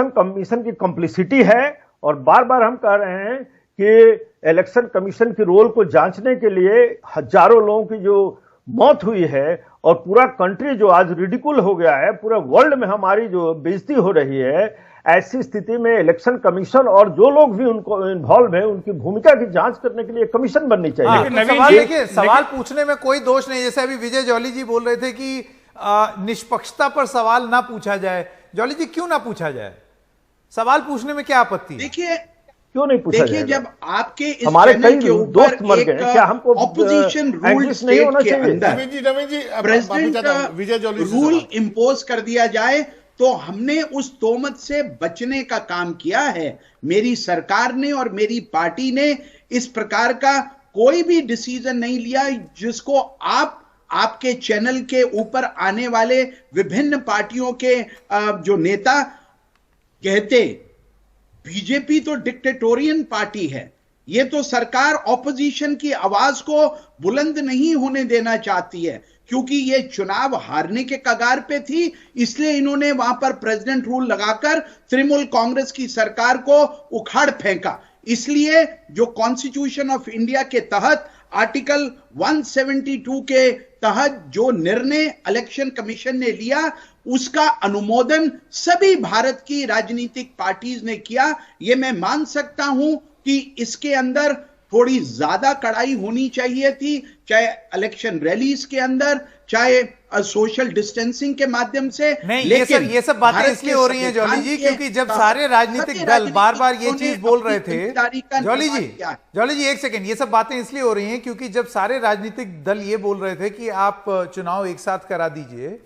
कमीशन की कम्प्लिसिटी है, और बार बार हम कह रहे हैं कि इलेक्शन कमीशन के रोल को जांचने के लिए हजारों लोगों की जो मौत हुई है और पूरा कंट्री जो आज रिडिकुल हो गया है, पूरा वर्ल्ड में हमारी जो बेइज्जती हो रही है, ऐसी स्थिति में इलेक्शन कमीशन और जो लोग भी उनको इन्वॉल्व है उनकी भूमिका की जांच करने के लिए कमीशन बननी चाहिए। सवाल पूछने में कोई दोष नहीं। जैसे अभी विजय जौली जी बोल रहे थे कि निष्पक्षता पर सवाल ना पूछा जाए। जौली जी, क्यों ना पूछा जाए? सवाल पूछने में क्या आपत्ति? देखिए, क्यों नहीं पूछा? देखिए, जब आपके इस हमारे चैनल के ऊपर एक क्या हमको ऑपोजिशन रूल स्टेट के अंदर प्रेसिडेंट रूल इंपोज कर दिया जाए, तो हमने उस तोहमत से बचने का काम किया है। मेरी सरकार ने और मेरी पार्टी ने इस प्रकार का कोई भी डिसीजन नहीं लिया जिसको आपके चैनल के ऊपर आने वाले विभिन्न पार्टियों के जो नेता कहते। बीजेपी तो डिक्टेटोरियन पार्टी है। ये तो सरकार ऑपोजिशन की आवाज को बुलंद नहीं होने देना चाहती है, क्योंकि ये चुनाव हारने के कगार पे थी, इसलिए इन्होंने वहां पर प्रेसिडेंट रूल लगाकर तृणमूल कांग्रेस की सरकार को उखाड़ फेंका। इसलिए जो कॉन्स्टिट्यूशन ऑफ इंडिया के तहत आर्टिकल 172 के तहत जो निर्णय इलेक्शन कमीशन ने लिया, उसका अनुमोदन सभी भारत की राजनीतिक पार्टीज ने किया। यह मैं मान सकता हूं कि इसके अंदर थोड़ी ज्यादा कड़ाई होनी चाहिए थी, चाहे इलेक्शन रैलीज के अंदर, चाहे सोशल डिस्टेंसिंग के माध्यम से। नहीं, ये सब बातें इसलिए हो रही हैं जौली जी, क्योंकि जब सारे राजनीतिक दल बार बार ये चीज बोल रहे थे। जौली जी एक सेकंड, ये सब बातें इसलिए हो रही हैं क्योंकि जब सारे राजनीतिक दल ये बोल रहे थे कि आप चुनाव एक साथ करा दीजिए,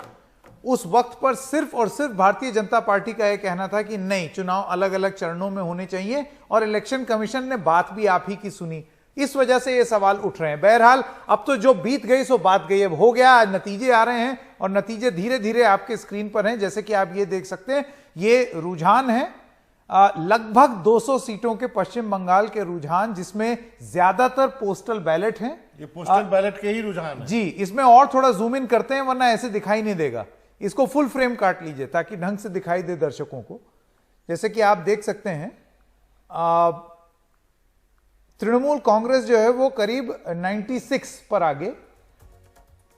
उस वक्त पर सिर्फ और सिर्फ भारतीय जनता पार्टी का यह कहना था कि नहीं, चुनाव अलग अलग चरणों में होने चाहिए, और इलेक्शन कमीशन ने बात भी आप ही की सुनी। इस वजह से ये सवाल उठ रहे हैं। बहरहाल, अब तो जो बीत गई सो बात गई, अब हो गया, नतीजे आ रहे हैं और नतीजे धीरे धीरे आपके स्क्रीन पर हैं। जैसे कि आप ये देख सकते हैं, ये रुझान है लगभग 200 सीटों के पश्चिम बंगाल के रुझान, जिसमें ज्यादातर पोस्टल बैलेट हैं। ये पोस्टल बैलेट के ही रुझान है जी। इसमें और थोड़ा जूम इन करते हैं, वरना ऐसे दिखाई नहीं देगा। इसको फुल फ्रेम काट लीजिए ताकि ढंग से दिखाई दे दर्शकों को। जैसे कि आप देख सकते हैं, तृणमूल कांग्रेस जो है वो करीब 96 पर आगे,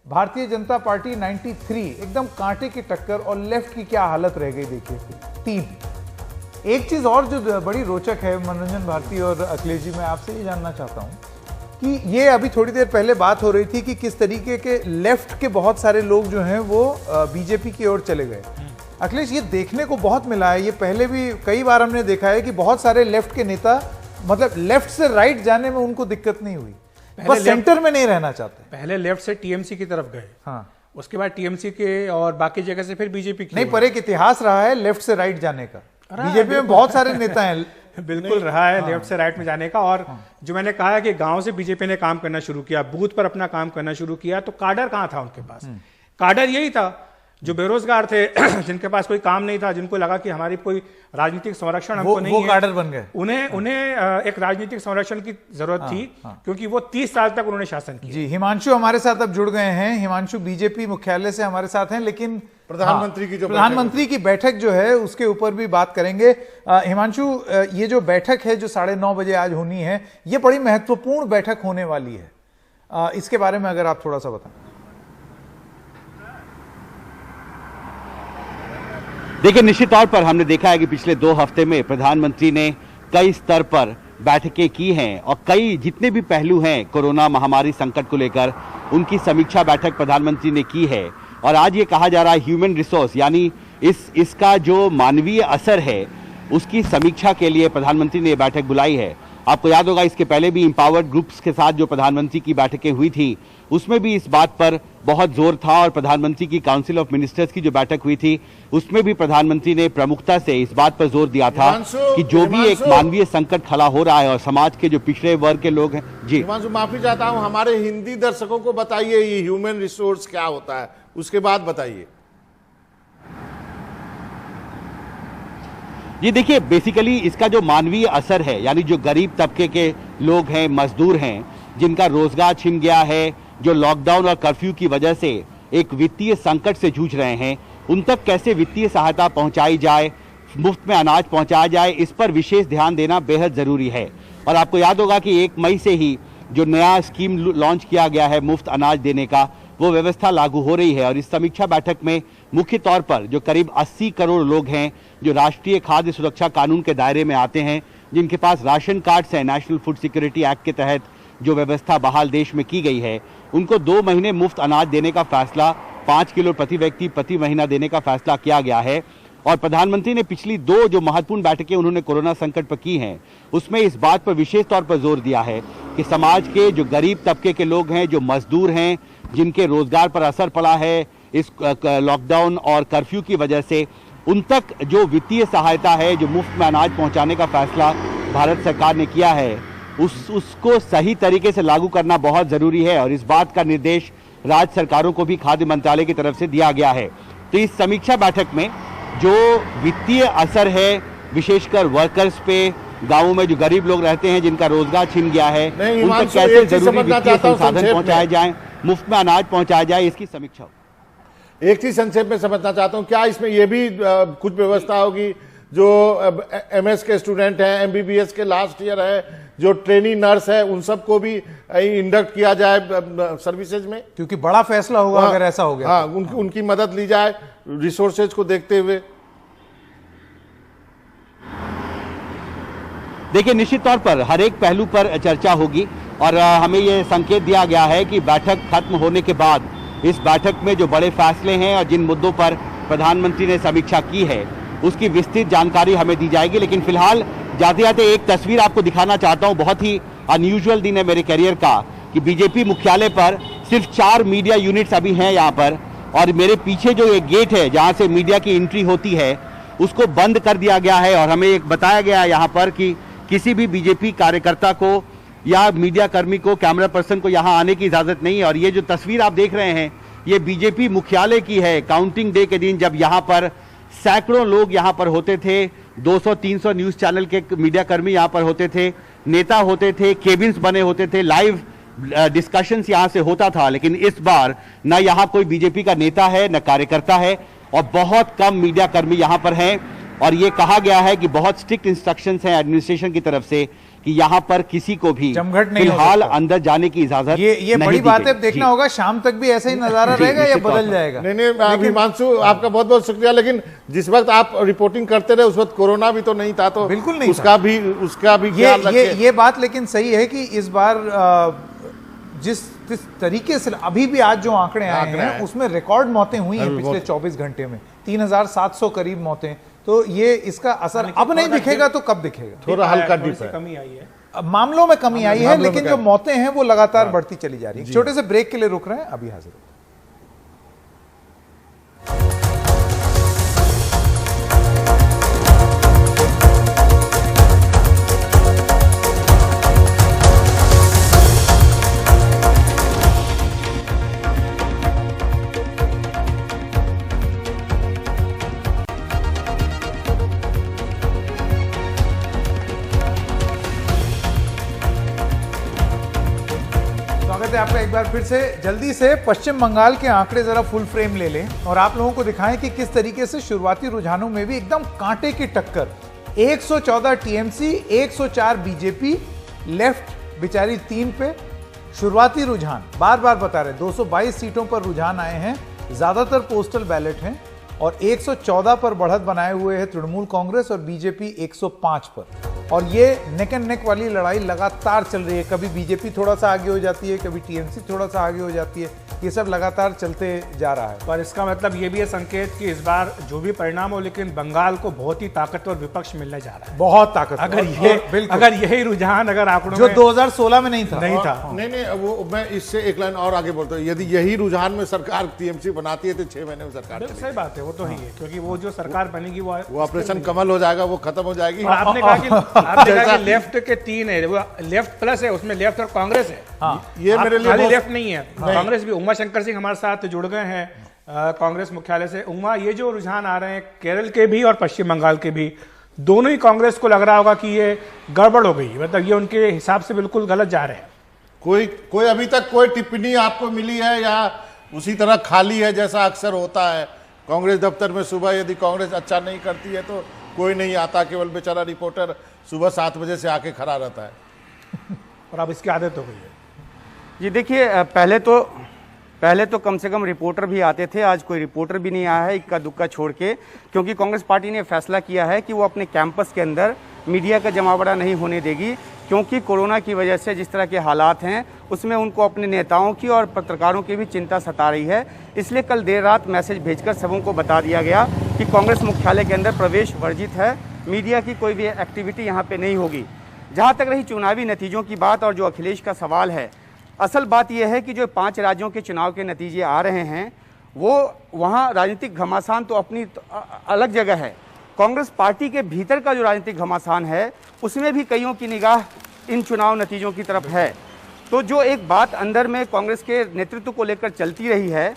भारतीय जनता पार्टी 93, एकदम कांटे की टक्कर, और लेफ्ट की क्या हालत रह गई देखिए 3। एक चीज और जो बड़ी रोचक है मनोरंजन भारती और अखिलेश जी, मैं आपसे ये जानना चाहता हूं कि ये अभी थोड़ी देर पहले बात हो रही थी कि किस तरीके के लेफ्ट के बहुत सारे लोग जो हैं वो बीजेपी की ओर चले गए। अखिलेश, ये देखने को बहुत मिला है, ये पहले भी कई बार हमने देखा है कि बहुत सारे लेफ्ट के नेता मतलब लेफ्ट से राइट जाने में उनको दिक्कत नहीं हुई, बस सेंटर में नहीं रहना चाहते। पहले लेफ्ट से टीएमसी की तरफ गए, हाँ, उसके बाद टीएमसी के और बाकी जगह से फिर बीजेपी की। नहीं, पर एक इतिहास रहा है लेफ्ट से राइट जाने का, बीजेपी में बहुत सारे नेता हैं। बिल्कुल रहा है लेफ्ट से राइट में जाने का। और जो मैंने कहा है कि गांव से बीजेपी ने काम करना शुरू किया, बूथ पर अपना काम करना शुरू किया, तो काडर कहां था उनके पास? काडर यही था जो बेरोजगार थे, जिनके पास कोई काम नहीं था, जिनको लगा कि हमारी कोई राजनीतिक संरक्षण हमको नहीं है, वो काडर बन गए। उन्हें एक राजनीतिक संरक्षण की जरूरत थी, क्योंकि वो 30 साल तक उन्होंने शासन किया। जी, हिमांशु हमारे साथ अब जुड़ गए हैं। हिमांशु बीजेपी मुख्यालय से हमारे साथ हैं, लेकिन प्रधानमंत्री की बैठक जो है उसके ऊपर भी बात करेंगे। हिमांशु, ये जो बैठक है जो 9:30 बजे आज होनी है, ये बड़ी महत्वपूर्ण बैठक होने वाली है, इसके बारे में अगर आप थोड़ा सा बताएं। देखिए, निश्चित तौर पर हमने देखा है कि पिछले 2 हफ्ते में प्रधानमंत्री ने कई स्तर पर बैठकें की हैं और कई जितने भी पहलू हैं कोरोना महामारी संकट को लेकर, उनकी समीक्षा बैठक प्रधानमंत्री ने की है। और आज ये कहा जा रहा है ह्यूमन रिसोर्स, यानी इसका जो मानवीय असर है उसकी समीक्षा के लिए प्रधानमंत्री ने ये बैठक बुलाई है। आपको याद होगा, इसके पहले भी इंपावर्ड ग्रुप्स के साथ जो प्रधानमंत्री की बैठकें हुई थी उसमें भी इस बात पर बहुत जोर था, और प्रधानमंत्री की काउंसिल ऑफ मिनिस्टर्स की जो बैठक हुई थी उसमें भी प्रधानमंत्री ने प्रमुखता से इस बात पर जोर दिया था कि जो भी एक मानवीय संकट खड़ा हो रहा है और समाज के जो पिछड़े वर्ग के लोग हैं। जी माफी चाहता हूं, हमारे हिंदी दर्शकों को बताइए ये ह्यूमन रिसोर्स क्या होता है, उसके बाद बताइए। ये देखिए, बेसिकली इसका जो मानवीय असर है, यानी जो गरीब तबके के लोग हैं, मजदूर हैं, जिनका रोजगार छिन गया है, जो लॉकडाउन और कर्फ्यू की वजह से एक वित्तीय संकट से जूझ रहे हैं, उन तक कैसे वित्तीय सहायता पहुंचाई जाए, मुफ्त में अनाज पहुंचाया जाए, इस पर विशेष ध्यान देना बेहद जरूरी है। और आपको याद होगा कि 1 मई से ही जो नया स्कीम लॉन्च किया गया है मुफ्त अनाज देने का, वो व्यवस्था लागू हो रही है। और इस समीक्षा बैठक में मुख्य तौर पर जो करीब 80 करोड़ लोग हैं जो राष्ट्रीय खाद्य सुरक्षा कानून के दायरे में आते हैं, जिनके पास राशन कार्ड्स हैं, नेशनल फूड सिक्योरिटी एक्ट के तहत जो व्यवस्था बहाल देश में की गई है, उनको 2 महीने मुफ्त अनाज देने का फैसला, 5 किलो प्रति व्यक्ति प्रति महीना देने का फैसला किया गया है। और प्रधानमंत्री ने पिछली 2 जो महत्वपूर्ण बैठकें उन्होंने कोरोना संकट पर की हैं, उसमें इस बात पर विशेष तौर पर जोर दिया है कि समाज के जो गरीब तबके के लोग हैं, जो मजदूर हैं, जिनके रोजगार पर असर पड़ा है इस लॉकडाउन और कर्फ्यू की वजह से, उन तक जो वित्तीय सहायता है, जो मुफ्त में अनाज पहुंचाने का फैसला भारत सरकार ने किया है, उसको सही तरीके से लागू करना बहुत जरूरी है। और इस बात का निर्देश राज्य सरकारों को भी खाद्य मंत्रालय की तरफ से दिया गया है। तो इस समीक्षा बैठक में जो वित्तीय असर है, विशेषकर वर्कर्स पे, गांवों में जो गरीब लोग रहते हैं, जिनका रोजगार छिन गया है, उन तक कैसे जरूरी वित्तीय संसाधन पहुंचाए जाए, मुफ्त में अनाज पहुंचाया जाए, इसकी समीक्षा। एक चीज संक्षेप में समझना चाहता हूं, क्या इसमें यह भी कुछ व्यवस्था होगी जो एमएस के स्टूडेंट हैं, एमबीबीएस के लास्ट ईयर है, जो ट्रेनी नर्स है, उन सबको भी इंडक्ट किया जाए सर्विसेज में? क्योंकि बड़ा फैसला होगा अगर ऐसा हो गया। हाँ, उनकी मदद ली जाए रिसोर्सेज को देखते हुए। देखिए, निश्चित तौर पर हर एक पहलू पर चर्चा होगी और हमें यह संकेत दिया गया है कि बैठक खत्म होने के बाद इस बैठक में जो बड़े फैसले हैं और जिन मुद्दों पर प्रधानमंत्री ने समीक्षा की है उसकी विस्तृत जानकारी हमें दी जाएगी। लेकिन फिलहाल जाते जाते एक तस्वीर आपको दिखाना चाहता हूं, बहुत ही अनयूजुअल दिन है मेरे करियर का कि बीजेपी मुख्यालय पर सिर्फ 4 मीडिया यूनिट्स अभी हैं यहाँ पर, और मेरे पीछे जो एक गेट है जहाँ से मीडिया की एंट्री होती है उसको बंद कर दिया गया है। और हमें एक बताया गया है यहाँ पर कि किसी भी बीजेपी कार्यकर्ता को या मीडिया कर्मी को, कैमरा पर्सन को यहाँ आने की इजाजत नहीं है। और ये जो तस्वीर आप देख रहे हैं ये बीजेपी मुख्यालय की है, काउंटिंग डे के दिन जब यहाँ पर सैकड़ों लोग यहाँ पर होते थे, 200-300 न्यूज चैनल के मीडिया कर्मी यहाँ पर होते थे, नेता होते थे, केबिन्स बने होते थे, लाइव डिस्कशंस यहाँ से होता था। लेकिन इस बार न यहाँ कोई बीजेपी का नेता है, न कार्यकर्ता है, और बहुत कम मीडिया कर्मी यहाँ पर हैं। और ये कहा गया है कि बहुत स्ट्रिक्ट इंस्ट्रक्शंस हैं एडमिनिस्ट्रेशन की तरफ से कि यहाँ पर किसी को भी जमघट नहीं हो फिलहाल सकता। अंदर जाने की इजाजत ये नहीं बड़ी दी बात है, गई। देखना जी। होगा शाम तक भी ऐसा ही नजारा जी, रहेगा या निश्चित तौर बदल पर। जाएगा। नहीं हिमांशु, आपका बहुत बहुत शुक्रिया। लेकिन जिस वक्त आप रिपोर्टिंग करते रहे उस वक्त कोरोना भी तो नहीं था, तो बिल्कुल नहीं उसका भी ख्याल रखिए। ये बात लेकिन सही है कि इस बार जिस तरीके से अभी भी आज जो आंकड़े आए हैं उसमें रिकॉर्ड मौतें हुई हैं पिछले 24 घंटे में, 3700 करीब मौतें। तो ये इसका असर अब नहीं दिखेगा तो कब दिखेगा? थोड़ा हल्का डिप है, कमी आई है, मामलों में कमी आई है, लेकिन जो मौतें हैं वो लगातार बढ़ती चली जा रही है। छोटे से ब्रेक के लिए रुक रहे हैं, अभी हाजिर होते हैं। स्वागत है आपका एक बार फिर से। जल्दी से पश्चिम बंगाल के आंकड़े जरा फुल फ्रेम ले लें और आप लोगों को दिखाएं कि किस तरीके से शुरुआती रुझानों में भी एकदम कांटे की टक्कर। 114 टीएमसी, 104 बीजेपी, लेफ्ट बेचारी 3 पे। शुरुआती रुझान बार बार बता रहे 222 सीटों पर रुझान आए हैं, ज्यादातर पोस्टल बैलेट हैं और 114 पर बढ़त बनाए हुए है तृणमूल कांग्रेस और बीजेपी 105 पर। और ये नेक एंड नेक वाली लड़ाई लगातार चल रही है, कभी बीजेपी थोड़ा सा आगे हो जाती है, कभी टीएमसी थोड़ा सा आगे हो जाती है, ये सब लगातार चलते जा रहा है। पर इसका मतलब ये भी है संकेत कि इस बार जो भी परिणाम हो, लेकिन बंगाल को बहुत ही ताकतवर विपक्ष मिलने जा रहा है, बहुत ताकतवर। अगर यही रुझान अगर आंकड़ों जो 2016 में नहीं था नहीं वो मैं इससे एक लाइन और आगे बोलता हूँ, यदि यही रुझान में सरकार टीएमसी बनाती है तो 6 महीने में सरकार सही बात है, वो तो ही है, क्योंकि वो जो सरकार बनेगी वो ऑपरेशन कमल हो जाएगा, वो खत्म हो जाएगी। आपने कहा कि लेफ्ट के 3 है, वो लेफ्ट प्लस है, उसमें लेफ्ट और कांग्रेस है। ये मेरे लिए खाली लेफ्ट नहीं है, कांग्रेस भी। उमा शंकर सिंह हमारे साथ जुड़ गए हैं कांग्रेस मुख्यालय से। उमा, ये जो रुझान आ रहे हैं केरल के भी और पश्चिम बंगाल के भी, दोनों ही कांग्रेस को लग रहा होगा कि ये गड़बड़ हो गई, मतलब ये उनके हिसाब से बिल्कुल गलत जा रहे हैं। कोई अभी तक कोई टिप्पणी आपको मिली है या उसी तरह खाली है जैसा अक्सर होता है कांग्रेस दफ्तर में? सुबह यदि कांग्रेस अच्छा नहीं करती है तो कोई नहीं आता, केवल बेचारा रिपोर्टर सुबह 7 बजे से आके खड़ा रहता है और अब इसकी आदत हो गई है। जी देखिए, पहले तो कम से कम रिपोर्टर भी आते थे, आज कोई रिपोर्टर भी नहीं आया है, इक्का दुक्का छोड़ के, क्योंकि कांग्रेस पार्टी ने फैसला किया है कि वो अपने कैंपस के अंदर मीडिया का जमावड़ा नहीं होने देगी, क्योंकि कोरोना की वजह से जिस तरह के हालात हैं उसमें उनको अपने नेताओं की और पत्रकारों की भी चिंता सता रही है। इसलिए कल देर रात मैसेज भेजकर सबों को बता दिया गया कि कांग्रेस मुख्यालय के अंदर प्रवेश वर्जित है, मीडिया की कोई भी एक्टिविटी यहाँ पे नहीं होगी। जहाँ तक रही चुनावी नतीजों की बात और जो अखिलेश का सवाल है, असल बात यह है कि जो 5 राज्यों के चुनाव के नतीजे आ रहे हैं वो वहाँ राजनीतिक घमासान तो अपनी अलग जगह है, कांग्रेस पार्टी के भीतर का जो राजनीतिक घमासान है उसमें भी कईयों की निगाह इन चुनाव नतीजों की तरफ है। तो जो एक बात अंदर में कांग्रेस के नेतृत्व को लेकर चलती रही है,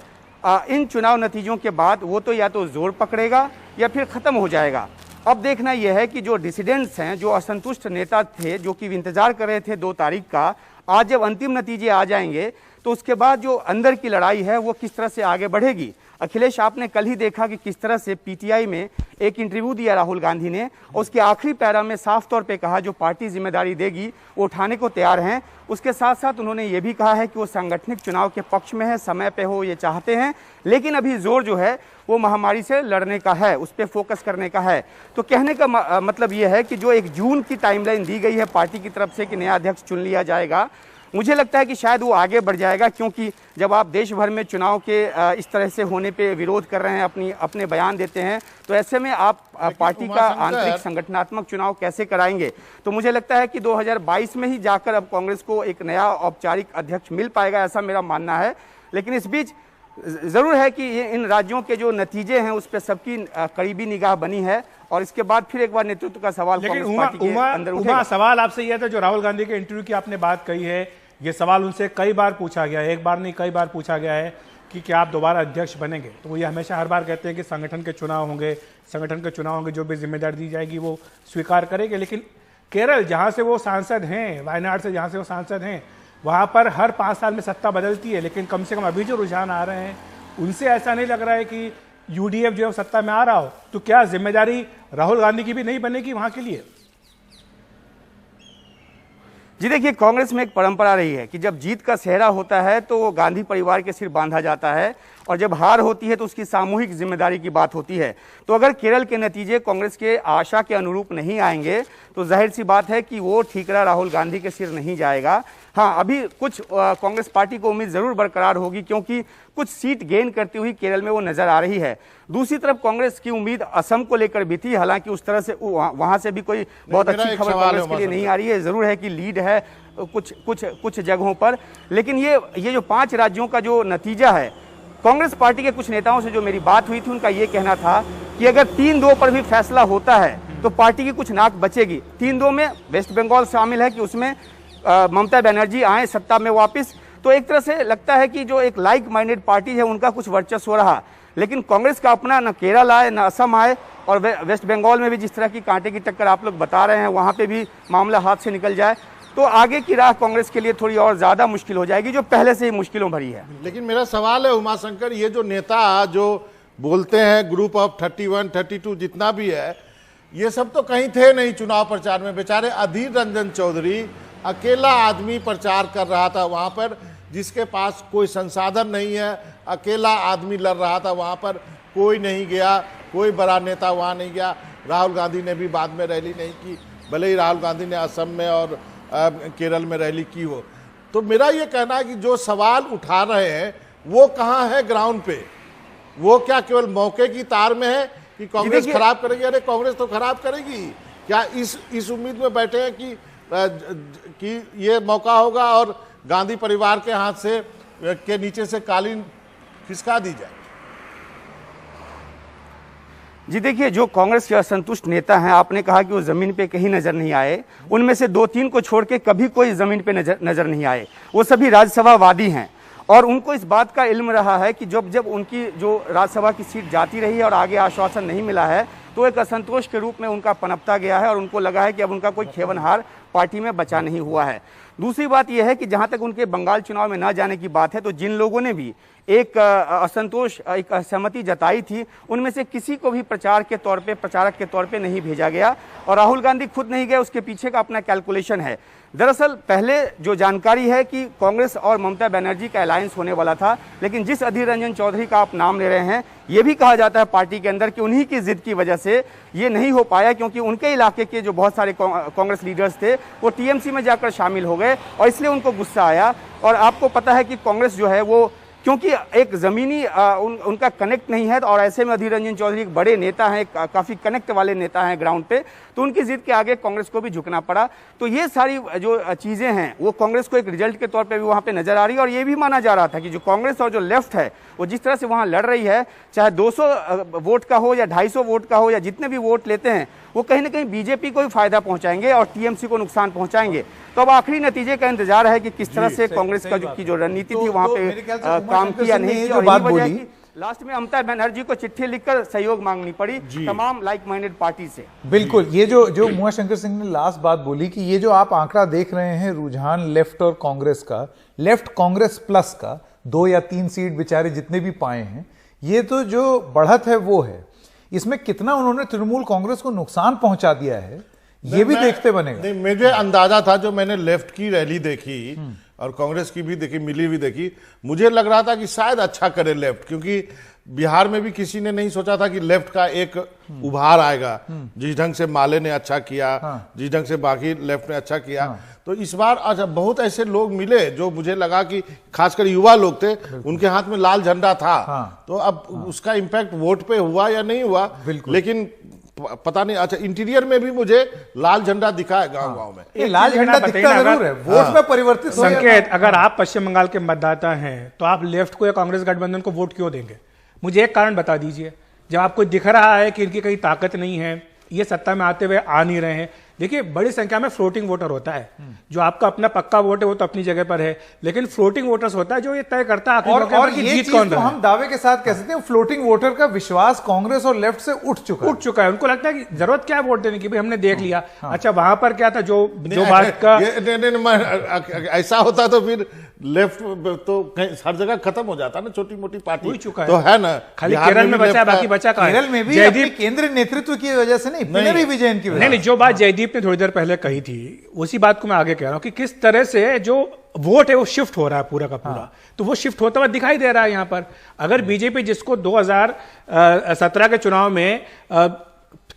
इन चुनाव नतीजों के बाद वो तो या तो जोर पकड़ेगा या फिर ख़त्म हो जाएगा। अब देखना यह है कि जो डिसिडेंट्स हैं, जो असंतुष्ट नेता थे, जो कि इंतजार कर रहे थे 2 तारीख का, आज जब अंतिम नतीजे आ जाएंगे तो उसके बाद जो अंदर की लड़ाई है वो किस तरह से आगे बढ़ेगी। अखिलेश, आपने कल ही देखा कि किस तरह से पीटीआई में एक इंटरव्यू दिया राहुल गांधी ने, और उसके आखिरी पैरा में साफ तौर पे कहा जो पार्टी जिम्मेदारी देगी वो उठाने को तैयार हैं। उसके साथ साथ उन्होंने ये भी कहा है कि वो सांगठनिक चुनाव के पक्ष में है, समय पे हो ये चाहते हैं, लेकिन अभी जोर जो है वो महामारी से लड़ने का है, उस पर फोकस करने का है। तो कहने का मतलब ये है कि जो 1 जून की टाइमलाइन दी गई है पार्टी की तरफ से कि नया अध्यक्ष चुन लिया जाएगा, मुझे लगता है कि शायद वो आगे बढ़ जाएगा, क्योंकि जब आप देश भर में चुनाव के इस तरह से होने पे विरोध कर रहे हैं, अपने बयान देते हैं, तो ऐसे में आप पार्टी का आंतरिक संगठनात्मक चुनाव कैसे कराएंगे? तो मुझे लगता है कि 2022 में ही जाकर अब कांग्रेस को एक नया औपचारिक अध्यक्ष मिल पाएगा, ऐसा मेरा मानना है। लेकिन इस बीच जरूर है कि इन राज्यों के जो नतीजे हैं उस पर सबकी करीबी निगाह बनी है, और इसके बाद फिर एक बार नेतृत्व का सवाल कांग्रेस पार्टी के अंदर उठेगा। सवाल आपसे यह था, जो राहुल गांधी के इंटरव्यू की आपने बात कही है, ये सवाल उनसे कई बार पूछा गया है, एक बार नहीं कई बार पूछा गया है कि क्या आप दोबारा अध्यक्ष बनेंगे? तो वो ये हमेशा हर बार कहते हैं कि संगठन के चुनाव होंगे, जो भी जिम्मेदारी दी जाएगी वो स्वीकार करेंगे। लेकिन केरल, जहां से वो सांसद हैं, वायनाड से जहां से वो सांसद हैं, वहां पर हर 5 साल में सत्ता बदलती है, लेकिन कम से कम अभी जो रुझान आ रहे हैं उनसे ऐसा नहीं लग रहा है कि यूडीएफ जो है सत्ता में आ रहा हो। तो क्या जिम्मेदारी राहुल गांधी की भी नहीं बनेगी वहां के लिए? जी देखिए, कांग्रेस में एक परंपरा रही है कि जब जीत का सेहरा होता है तो वो गांधी परिवार के सिर बांधा जाता है, और जब हार होती है तो उसकी सामूहिक जिम्मेदारी की बात होती है। तो अगर केरल के नतीजे कांग्रेस के आशा के अनुरूप नहीं आएंगे तो जाहिर सी बात है कि वो ठीकरा राहुल गांधी के सिर नहीं जाएगा। हाँ, अभी कुछ कांग्रेस पार्टी को उम्मीद जरूर बरकरार होगी, क्योंकि कुछ सीट गेन करती हुई केरल में वो नजर आ रही है। दूसरी तरफ कांग्रेस की उम्मीद असम को लेकर भी थी, हालांकि उस तरह से वहां से भी कोई बहुत अच्छी खबर कांग्रेस के लिए नहीं आ रही है। जरूर है कि लीड है कुछ जगहों पर, लेकिन ये जो 5 राज्यों का जो नतीजा है, कांग्रेस पार्टी के कुछ नेताओं से जो मेरी बात हुई थी उनका ये कहना था कि अगर 3-2 पर भी फैसला होता है तो पार्टी की कुछ नाक बचेगी। 3-2 में वेस्ट बंगाल शामिल है कि उसमें ममता बनर्जी आए सत्ता में वापस, तो एक तरह से लगता है कि जो एक लाइक माइंडेड पार्टी है उनका कुछ वर्चस्व रहा। लेकिन कांग्रेस का अपना न केरल आए न असम आए, और वेस्ट बंगाल में भी जिस तरह की कांटे की टक्कर आप लोग बता रहे हैं, वहां पे भी मामला हाथ से निकल जाए तो आगे की राह कांग्रेस के लिए थोड़ी और ज्यादा मुश्किल हो जाएगी, जो पहले से ही मुश्किलों भरी है। लेकिन मेरा सवाल है उमाशंकर, ये जो नेता जो बोलते हैं ग्रुप ऑफ 31, 32 जितना भी है, ये सब तो कहीं थे नहीं चुनाव प्रचार में। बेचारे अधीर रंजन चौधरी अकेला आदमी प्रचार कर रहा था वहां पर, जिसके पास कोई संसाधन नहीं है, अकेला आदमी लड़ रहा था वहां पर, कोई नहीं गया, कोई बड़ा नेता वहां नहीं गया। राहुल गांधी ने भी बाद में रैली नहीं की, भले ही राहुल गांधी ने असम में और केरल में रैली की हो। तो मेरा ये कहना है कि जो सवाल उठा रहे हैं वो कहाँ है ग्राउंड पे? वो क्या केवल मौके की तार में है कि कांग्रेस खराब करेगी? अरे कांग्रेस तो खराब करेगी। क्या इस उम्मीद में बैठे हैं कि ये मौका होगा और गांधी परिवार के हाथ से के नीचे से कालीन खिसका दी जाए? जी देखिए, जो कांग्रेस के असंतुष्ट नेता हैं, आपने कहा कि वो जमीन पे कहीं नजर नहीं आए, उनमें से 2-3 को छोड़ के कभी कोई जमीन पे नजर नहीं आए। वो सभी राज्यसभा वादी हैं, और उनको इस बात का इल्म रहा है कि जब उनकी जो राज्यसभा की सीट जाती रही है और आगे आश्वासन नहीं मिला है, तो एक असंतोष के रूप में उनका पनपता गया है, और उनको लगा है कि अब उनका कोई खेवनहार पार्टी में बचा नहीं हुआ है। दूसरी बात यह है कि जहां तक उनके बंगाल चुनाव में न जाने की बात है, तो जिन लोगों ने भी एक असंतोष, एक असहमति जताई थी, उनमें से किसी को भी प्रचारक के तौर पे नहीं भेजा गया, और राहुल गांधी खुद नहीं गए। उसके पीछे का अपना कैलकुलेशन है। दरअसल पहले जो जानकारी है कि कांग्रेस और ममता बनर्जी का अलायंस होने वाला था, लेकिन जिस अधीर रंजन चौधरी का आप नाम ले रहे हैं, ये भी कहा जाता है पार्टी के अंदर कि उन्हीं की जिद की वजह से ये नहीं हो पाया, क्योंकि उनके इलाके के जो बहुत सारे कांग्रेस लीडर्स थे वो टीएमसी में जाकर शामिल हो गए, और इसलिए उनको गुस्सा आया। और आपको पता है कि कांग्रेस जो है वो, क्योंकि एक जमीनी उनका कनेक्ट नहीं है, और ऐसे में अधीर रंजन चौधरी एक बड़े नेता हैं, काफी कनेक्ट वाले नेता हैं ग्राउंड पे, तो उनकी जिद के आगे कांग्रेस को भी झुकना पड़ा। तो ये सारी जो चीजें हैं वो कांग्रेस को एक रिजल्ट के तौर पे भी वहां पे नजर आ रही है। और ये भी माना जा रहा था कि जो कांग्रेस और जो लेफ्ट है वो जिस तरह से वहां लड़ रही है, चाहे 200 वोट का हो या 250 वोट का हो, या जितने भी वोट लेते हैं, वो कहीं ना कहीं बीजेपी को भी फायदा पहुंचाएंगे और टीएमसी को नुकसान पहुंचाएंगे। तो अब आखिरी नतीजे का इंतजार है कि किस तरह से कांग्रेस का की जो रणनीति थी वहां पे काम किया नहीं किया, और यही वजह है कि लास्ट में ममता बनर्जी को चिट्ठी लिखकर सहयोग मांगनी पड़ी तमाम लाइक माइंडेड पार्टी से। बिल्कुल, ये जो उमाशंकर सिंह ने लास्ट बात बोली कि ये जो आप आंकड़ा देख रहे हैं रुझान लेफ्ट और कांग्रेस का, लेफ्ट कांग्रेस प्लस का 2 या 3 सीट बेचारे जितने भी पाए हैं, ये तो जो बढ़त है वो है। इसमें कितना उन्होंने तृणमूल कांग्रेस को नुकसान पहुंचा दिया है ये भी देखते बनेगा। नहीं, मुझे अंदाजा था, जो मैंने लेफ्ट की रैली देखी और कांग्रेस की भी देखी, मिली भी देखी, मुझे लग रहा था कि शायद अच्छा करे लेफ्ट, क्योंकि बिहार में भी किसी ने नहीं सोचा था कि लेफ्ट का एक उभार आएगा। जिस ढंग से माले ने अच्छा किया, जिस ढंग से बाकी लेफ्ट ने अच्छा किया, तो इस बार अच्छा बहुत ऐसे लोग मिले जो मुझे लगा कि खासकर युवा लोग थे, उनके हाथ में लाल झंडा था। तो अब उसका इम्पैक्ट वोट पे हुआ या नहीं हुआ, लेकिन पता नहीं। अच्छा, इंटीरियर में भी मुझे लाल झंडा दिखा है गांव-गांव में। ये लाल झंडा दिखता जरूर है, वोट में परिवर्तित संकेत, अगर आप पश्चिम बंगाल के मतदाता हैं तो आप लेफ्ट को या कांग्रेस गठबंधन को वोट क्यों देंगे? मुझे एक कारण बता दीजिए। जब आपको दिख रहा है कि इनकी कहीं ताकत नहीं है, ये सत्ता में आते हुए आ नहीं रहे हैं, देखिए बड़ी संख्या में फ्लोटिंग वोटर होता है। जो आपका अपना पक्का वोट है वो तो अपनी जगह पर है, लेकिन फ्लोटिंग वोटर्स होता है जो ये तय करता है और ये जीत कौन रहा है। हम दावे के साथ कह सकते हैं फ्लोटिंग वोटर का विश्वास कांग्रेस और लेफ्ट से उठ चुका है। उनको लगता है कि जरूरत क्या है वोट देने की, भाई हमने देख लिया। अच्छा, वहां पर क्या था जो बात का ऐसा होता तो फिर लेफ्ट तो हर जगह खत्म हो जाता ना, छोटी मोटी पार्टी हो चुका तो है ना। खाली केरल में बचा, बाकी बचा कहां है? केरल में भी केंद्रीय नेतृत्व की वजह से नहीं, पिनराई विजयन की वजह से। नहीं, जो बात जयदीप प्रदीप ने थोड़ी देर पहले कही थी, उसी बात को मैं आगे कह रहा हूं कि किस तरह से जो वोट है वो शिफ्ट हो रहा है पूरा का पूरा। तो वो शिफ्ट होता हुआ दिखाई दे रहा है यहां पर। अगर बीजेपी, जिसको 2017 के चुनाव में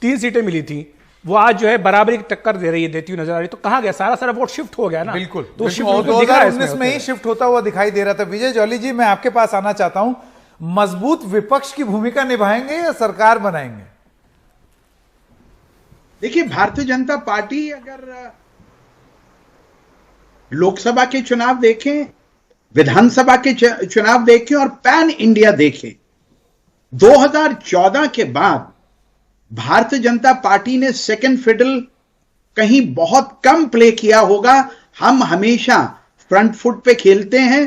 3 सीटें मिली थी, वो आज जो है बराबरी की टक्कर दे रही है, देती हुई नजर आ रही है, तो कहां गया? सारा वोट शिफ्ट हो गया ना। बिल्कुल। तो 2019 में ही शिफ्ट होता हुआ दिखाई दे रहा था। विजय जौहली जी, मैं आपके पास आना चाहता हूं, मजबूत विपक्ष की भूमिका निभाएंगे या सरकार बनाएंगे? देखिए, भारतीय जनता पार्टी अगर लोकसभा के चुनाव देखें, विधानसभा के चुनाव देखें और पैन इंडिया देखें, 2014 के बाद भारतीय जनता पार्टी ने सेकंड फिडल कहीं बहुत कम प्ले किया होगा। हम हमेशा फ्रंट फुट पे खेलते हैं,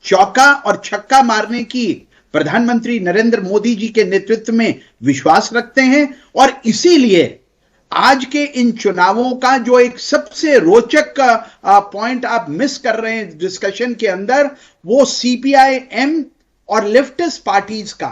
चौका और छक्का मारने की प्रधानमंत्री नरेंद्र मोदी जी के नेतृत्व में विश्वास रखते हैं, और इसीलिए आज के इन चुनावों का जो एक सबसे रोचक पॉइंट आप मिस कर रहे हैं डिस्कशन के अंदर, वो सीपीआई-एम और लेफ्टिस्ट पार्टीज का,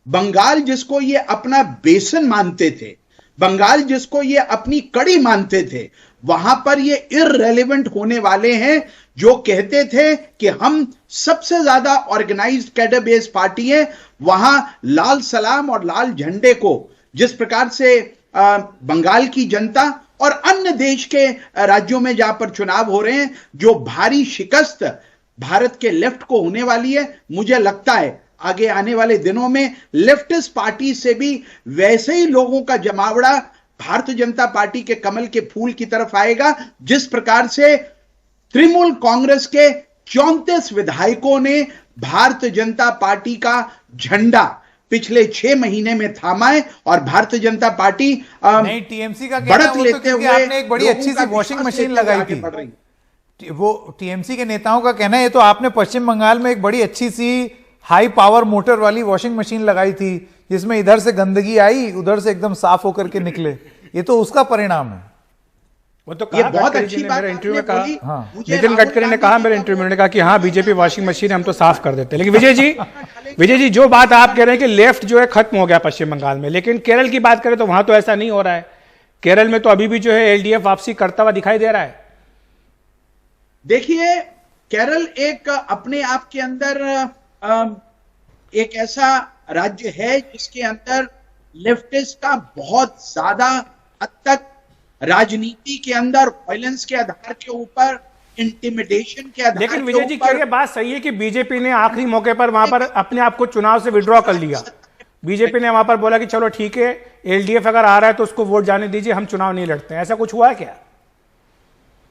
बंगाल जिसको ये अपना बेसन मानते थे, बंगाल जिसको ये अपनी कड़ी मानते थे, वहां पर ये इररेलेवेंट होने वाले हैं जो कहते थे कि हम सबसे ज्यादा ऑर्गेनाइज्ड कैडर बेस्ड पार्टी है। वहां लाल सलाम और लाल झंडे को जिस प्रकार से बंगाल की जनता और अन्य देश के राज्यों में जहां पर चुनाव हो रहे हैं, जो भारी शिकस्त भारत के लेफ्ट को होने वाली है, मुझे लगता है आगे आने वाले दिनों में लेफ्टिस्ट पार्टी से भी वैसे ही लोगों का जमावड़ा भारतीय जनता पार्टी के कमल के फूल की तरफ आएगा, जिस प्रकार से तृणमूल कांग्रेस के 34 विधायकों ने भारतीय जनता पार्टी का झंडा पिछले 6 महीने में थामा है। और भारतीय जनता पार्टी नहीं, टीएमसी का बढ़त लेते हुए आपने एक बड़ी अच्छी सी वॉशिंग मशीन लगाई थी। वो टीएमसी के नेताओं का कहना है, ये तो आपने पश्चिम बंगाल में एक बड़ी अच्छी सी हाई पावर मोटर वाली वॉशिंग मशीन लगाई थी, जिसमें इधर से गंदगी आई, उधर से एकदम साफ होकर के निकले। ये तो उसका परिणाम है। वो तो कहा, बहुत अच्छी बात मेरे इंटरव्यू में कहा, नितिन गडकरी ने कहा मेरे इंटरव्यू में, कहा कि हाँ बीजेपी वॉशिंग मशीन हम तो साफ कर देते हैं। लेकिन विजय जी जो बात आप कह रहे हैं कि लेफ्ट जो है खत्म हो गया पश्चिम बंगाल में, लेकिन केरल की बात करें तो वहां तो ऐसा नहीं हो रहा है। केरल में तो अभी भी जो है एलडीएफ वापसी करता हुआ दिखाई दे रहा है। देखिए, केरल एक अपने आप के अंदर एक ऐसा राज्य है जिसके अंदर लेफ्टिस्ट का बहुत ज्यादा हद तक राजनीति के अंदर वायलेंस के आधार के ऊपर, इंटिमिडेशन के आधार। लेकिन विजय जी, क्या ये बात सही है कि बीजेपी ने आखिरी मौके पर वहां पर अपने आप को चुनाव से विड्रॉ कर लिया? बीजेपी ने वहां पर बोला कि चलो ठीक है, एलडीएफ अगर आ रहा है तो उसको वोट जाने दीजिए, हम चुनाव नहीं लड़ते हैं। ऐसा कुछ हुआ है क्या?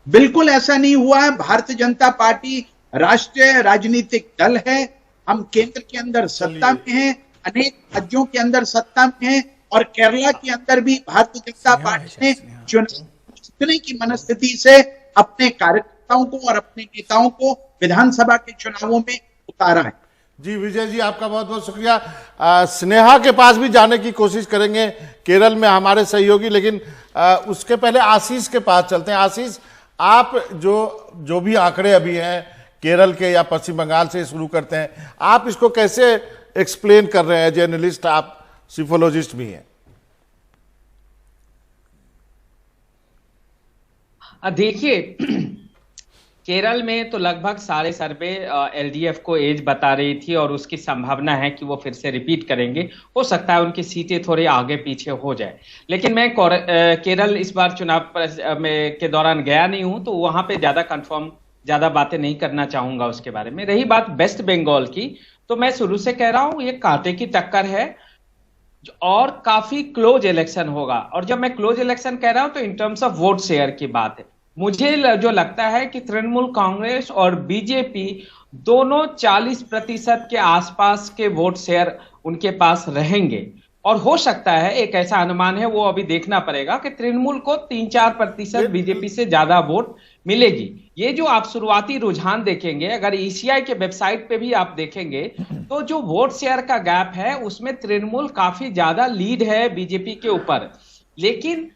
बिल्कुल ऐसा नहीं हुआ है। भारतीय जनता पार्टी राष्ट्रीय राजनीतिक दल है। हम केंद्र के अंदर सत्ता में हैं, अनेक राज्यों के अंदर सत्ता में हैं, और केरला के अंदर भी भारतीय जनता पार्टी ने चुनाव जीतने की मनस्थिति से अपने कार्यकर्ताओं को और अपने नेताओं को विधानसभा के चुनावों में उतारा है। जी विजय जी, आपका बहुत बहुत शुक्रिया। स्नेहा के पास भी जाने की कोशिश करेंगे, केरल में हमारे सहयोगी, लेकिन उसके पहले आशीष के पास चलते हैं। आशीष, आप जो भी आंकड़े अभी हैं केरल के या पश्चिम बंगाल से शुरू करते हैं, आप इसको कैसे एक्सप्लेन कर रहे हैं? जर्नलिस्ट, आप सिफोलॉजिस्ट भी हैं। देखिए, केरल में तो लगभग सारे सर्वे एलडीएफ को एज बता रही थी और उसकी संभावना है कि वो फिर से रिपीट करेंगे। हो सकता है उनकी सीटें थोड़ी आगे पीछे हो जाए, लेकिन मैं केरल इस बार चुनाव के दौरान गया नहीं हूं, तो वहां पे ज्यादा बातें नहीं करना चाहूंगा उसके बारे में। रही बात वेस्ट बंगाल की, तो मैं शुरू से कह रहा हूं ये कांटे की टक्कर है और काफी क्लोज इलेक्शन होगा। और जब मैं क्लोज इलेक्शन कह रहा हूं तो in terms of vote share की बात है। मुझे जो लगता है कि तृणमूल कांग्रेस और बीजेपी दोनों 40% के आसपास के वोट शेयर उनके पास रहेंगे, और हो सकता है, एक ऐसा अनुमान है, वो अभी देखना पड़ेगा, कि तृणमूल को 3-4% बीजेपी से ज्यादा वोट मिलेगी। ये जो आप शुरुआती रुझान देखेंगे, अगर ईसीआई के वेबसाइट पे भी आप देखेंगे, तो जो वोट शेयर का गैप है उसमें तृणमूल काफी ज्यादा लीड है बीजेपी के ऊपर। लेकिन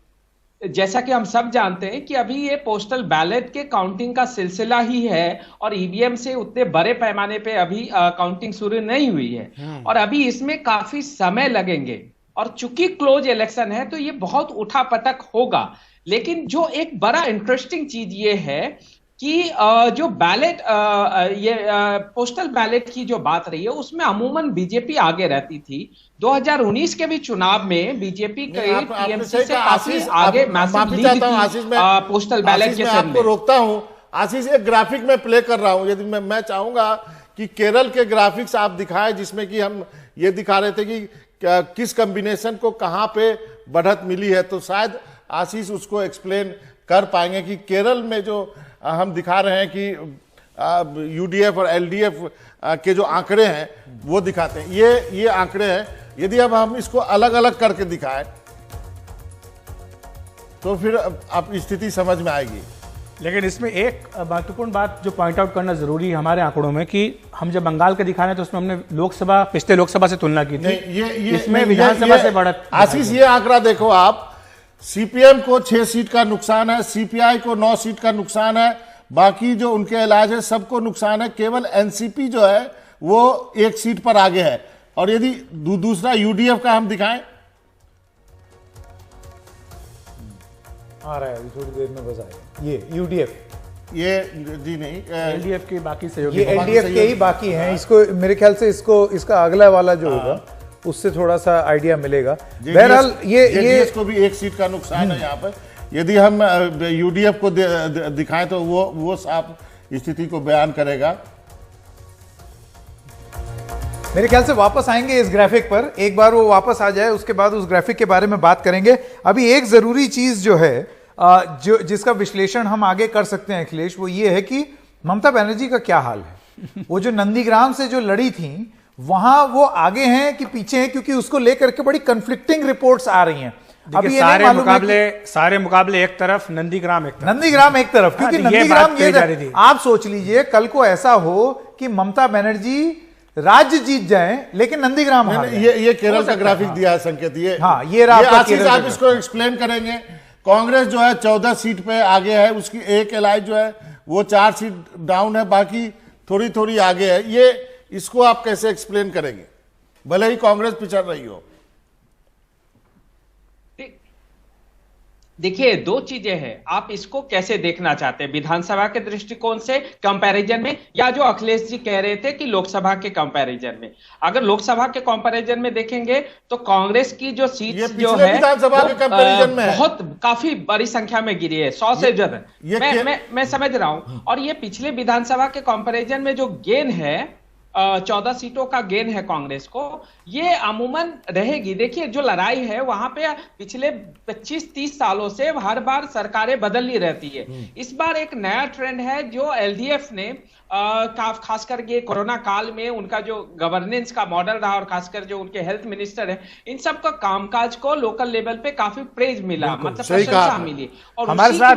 जैसा कि हम सब जानते हैं कि अभी ये पोस्टल बैलेट के काउंटिंग का सिलसिला ही है, और ईवीएम से उतने बड़े पैमाने पे अभी काउंटिंग शुरू नहीं हुई है, और अभी इसमें काफी समय लगेंगे। और चूंकि क्लोज इलेक्शन है तो ये बहुत उठापटक होगा। लेकिन जो एक बड़ा इंटरेस्टिंग चीज ये है कि जो बैलेट ये पोस्टल बैलेट की जो बात रही है उसमें अमूमन बीजेपी आगे रहती थी। 2019 के भी चुनाव में बीजेपी टीएमसी से काफी आगे मैसिव लीड थी पोस्टल बैलेट के सामने। आपको रोकता हूं आशीष, एक ग्राफिक में प्ले कर रहा हूं। यदि मैं चाहूंगा कि केरल के ग्राफिक्स आप दिखाएं जिसमें कि हम ये दिखा रहे थे कि किस कॉम्बिनेशन को कहां पे बढ़त मिली है, तो शायद आशीष उसको एक्सप्लेन कर पाएंगे कि केरल में जो हम दिखा रहे हैं कि यूडीएफ और एलडीएफ के जो आंकड़े हैं वो दिखाते हैं। ये आंकड़े हैं, यदि अब हम इसको अलग अलग करके दिखाएं तो फिर आप स्थिति समझ में आएगी। लेकिन इसमें एक महत्वपूर्ण बात जो पॉइंट आउट करना जरूरी है हमारे आंकड़ों में कि हम जब बंगाल का दिखा रहे हैं तो उसमें हमने लोकसभा, पिछले लोकसभा से तुलना की थी। इसमें विधानसभा से बढ़त। आशीष ये आंकड़ा देखो आप, सीपीएम को 6 सीट का नुकसान है, सीपीआई को 9 सीट का नुकसान है, बाकी जो उनके इलाज है सबको नुकसान है। केवल एनसीपी जो है वो 1 सीट पर आगे है। और यदि दूसरा यूडीएफ का हम दिखाएं, आ रहा है अभी थोड़ी देर में बस आएगा। ये यूडीएफ, ये जी नहीं, एलडीएफ के बाकी सहयोगी, ये एलडीएफ के ही बाकी हैं। इसको मेरे ख्याल से इसका अगला वाला जो होगा उससे थोड़ा सा आइडिया मिलेगा। बहरहाल ये इसको भी 1 सीट का नुकसान है यहाँ पर। यदि हम यूडीएफ को दिखाएं तो वो साफ स्थिति को बयान करेगा। मेरे ख्याल से वापस आएंगे इस ग्राफिक पर, एक बार वो वापस आ जाए उसके बाद उस ग्राफिक के बारे में बात करेंगे। अभी एक जरूरी चीज जो है जिसका विश्लेषण हम आगे कर सकते हैं अखिलेश, वो ये है कि ममता बनर्जी का क्या हाल है। वो जो नंदीग्राम से जो लड़ी थी वहां वो आगे हैं कि पीछे हैं, क्योंकि उसको लेकर के बड़ी कंफ्लिक्टिंग रिपोर्ट्स आ रही हैं। अभी सारे मुकाबले एक तरफ, नंदीग्राम एक तरफ, क्योंकि नंदीग्राम ये आप सोच लीजिए कल को ऐसा हो कि ममता बनर्जी राज्य जीत जाए लेकिन नंदीग्राम हार जाए। ये केरल का ग्राफिक दिया है संकेत। ये आप इसको एक्सप्लेन करेंगे। कांग्रेस जो है 14 सीट पे आगे है, उसकी एक एलाइज जो है वो 4 सीट डाउन है, बाकी थोड़ी थोड़ी आगे है। ये इसको आप कैसे एक्सप्लेन करेंगे, भले ही कांग्रेस पिछड़ रही हो? देखिए, 2 चीजें हैं। आप इसको कैसे देखना चाहते हैं, विधानसभा के दृष्टिकोण से कंपैरिजन में, या जो अखिलेश जी कह रहे थे कि लोकसभा के कंपैरिजन में? अगर लोकसभा के कंपैरिजन में देखेंगे तो कांग्रेस की जो सीट जो है विधानसभा के कंपैरिजन में बहुत काफी बड़ी संख्या में गिरी है, 100 से ज्यादा। मैं समझ रहा हूं। और ये पिछले विधानसभा के कंपैरिजन में जो गेन है, 14 सीटों का गेन है कांग्रेस को, ये अमूमन रहेगी। देखिए, जो लड़ाई है वहां पे पिछले 25-30 सालों से हर बार सरकारें बदलनी रहती है। इस बार एक नया ट्रेंड है जो एलडीएफ ने खासकर ये कोरोना काल में उनका जो गवर्नेंस का मॉडल रहा और खासकर जो उनके हेल्थ मिनिस्टर है, इन सब का कामकाज को लोकल लेवल पे काफी प्रेज मिला, मतलब प्रशंसा मिली। और हमारे साथ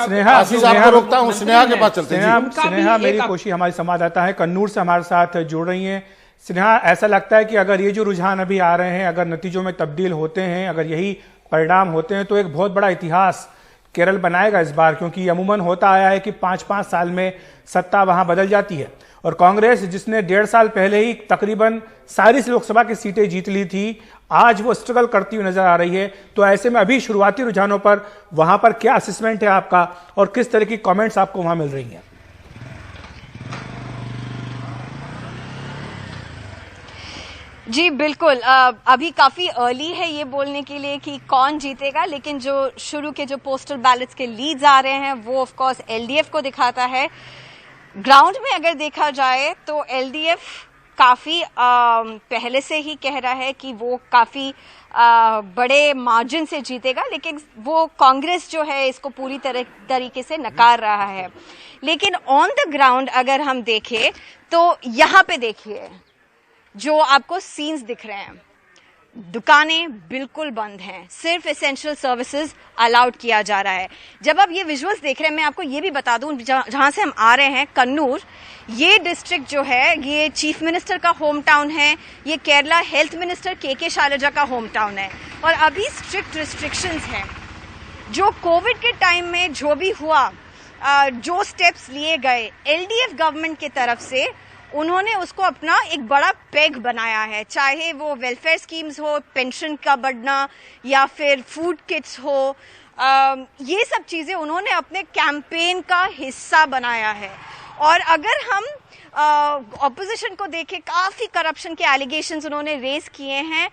स्नेहा के पास चलते हैं। स्नेहा मेरी कोशिश, हमारी संवाददाता है कन्नूर से हमारे साथ जुड़ रही हैं। स्नेहा, ऐसा लगता है कि अगर ये जो रुझान अभी आ रहे हैं, अगर नतीजों में तब्दील होते हैं, अगर यही परिणाम होते हैं तो एक बहुत बड़ा इतिहास केरल बनाएगा इस बार, क्योंकि अमूमन होता आया है कि 5-5 साल में सत्ता वहां बदल जाती है। और कांग्रेस जिसने 1.5 साल पहले ही तकरीबन सारी लोकसभा की सीटें जीत ली थी, आज वो स्ट्रगल करती हुई नजर आ रही है। तो ऐसे में अभी शुरुआती रुझानों पर वहां पर क्या असेसमेंट है आपका और किस तरह की कमेंट्स आपको वहां मिल रही हैं? जी बिल्कुल, अभी काफी अर्ली है ये बोलने के लिए कि कौन जीतेगा, लेकिन जो शुरू के जो पोस्टल बैलेट्स के लीड्स आ रहे हैं वो ऑफ कोर्स एलडीएफ को दिखाता है। ग्राउंड में अगर देखा जाए तो एलडीएफ काफी पहले से ही कह रहा है कि वो काफी बड़े मार्जिन से जीतेगा, लेकिन वो कांग्रेस जो है इसको पूरी तरीके से नकार रहा है। लेकिन ऑन द ग्राउंड अगर हम देखें तो यहाँ पे देखिए जो आपको सीन्स दिख रहे हैं, दुकानें बिल्कुल बंद हैं, सिर्फ एसेंशियल सर्विसेज अलाउड किया जा रहा है। जब आप ये विजुअल्स देख रहे हैं, मैं आपको ये भी बता दूं जहां से हम आ रहे हैं, कन्नूर, ये डिस्ट्रिक्ट जो है ये चीफ मिनिस्टर का होम टाउन है, ये केरला हेल्थ मिनिस्टर के शैलजा का होम टाउन है। और अभी स्ट्रिक्ट रिस्ट्रिक्शंस हैं। जो कोविड के टाइम में जो भी हुआ, जो स्टेप्स लिए गए एलडीएफ गवर्नमेंट की तरफ से, उन्होंने उसको अपना एक बड़ा पेग बनाया है, चाहे वो वेलफेयर स्कीम्स हो, पेंशन का बढ़ना या फिर फूड किट्स हो, ये सब चीज़ें उन्होंने अपने कैंपेन का हिस्सा बनाया है। और अगर हम ऑपोजिशन को देखें, काफ़ी करप्शन के एलिगेशंस उन्होंने रेज किए हैं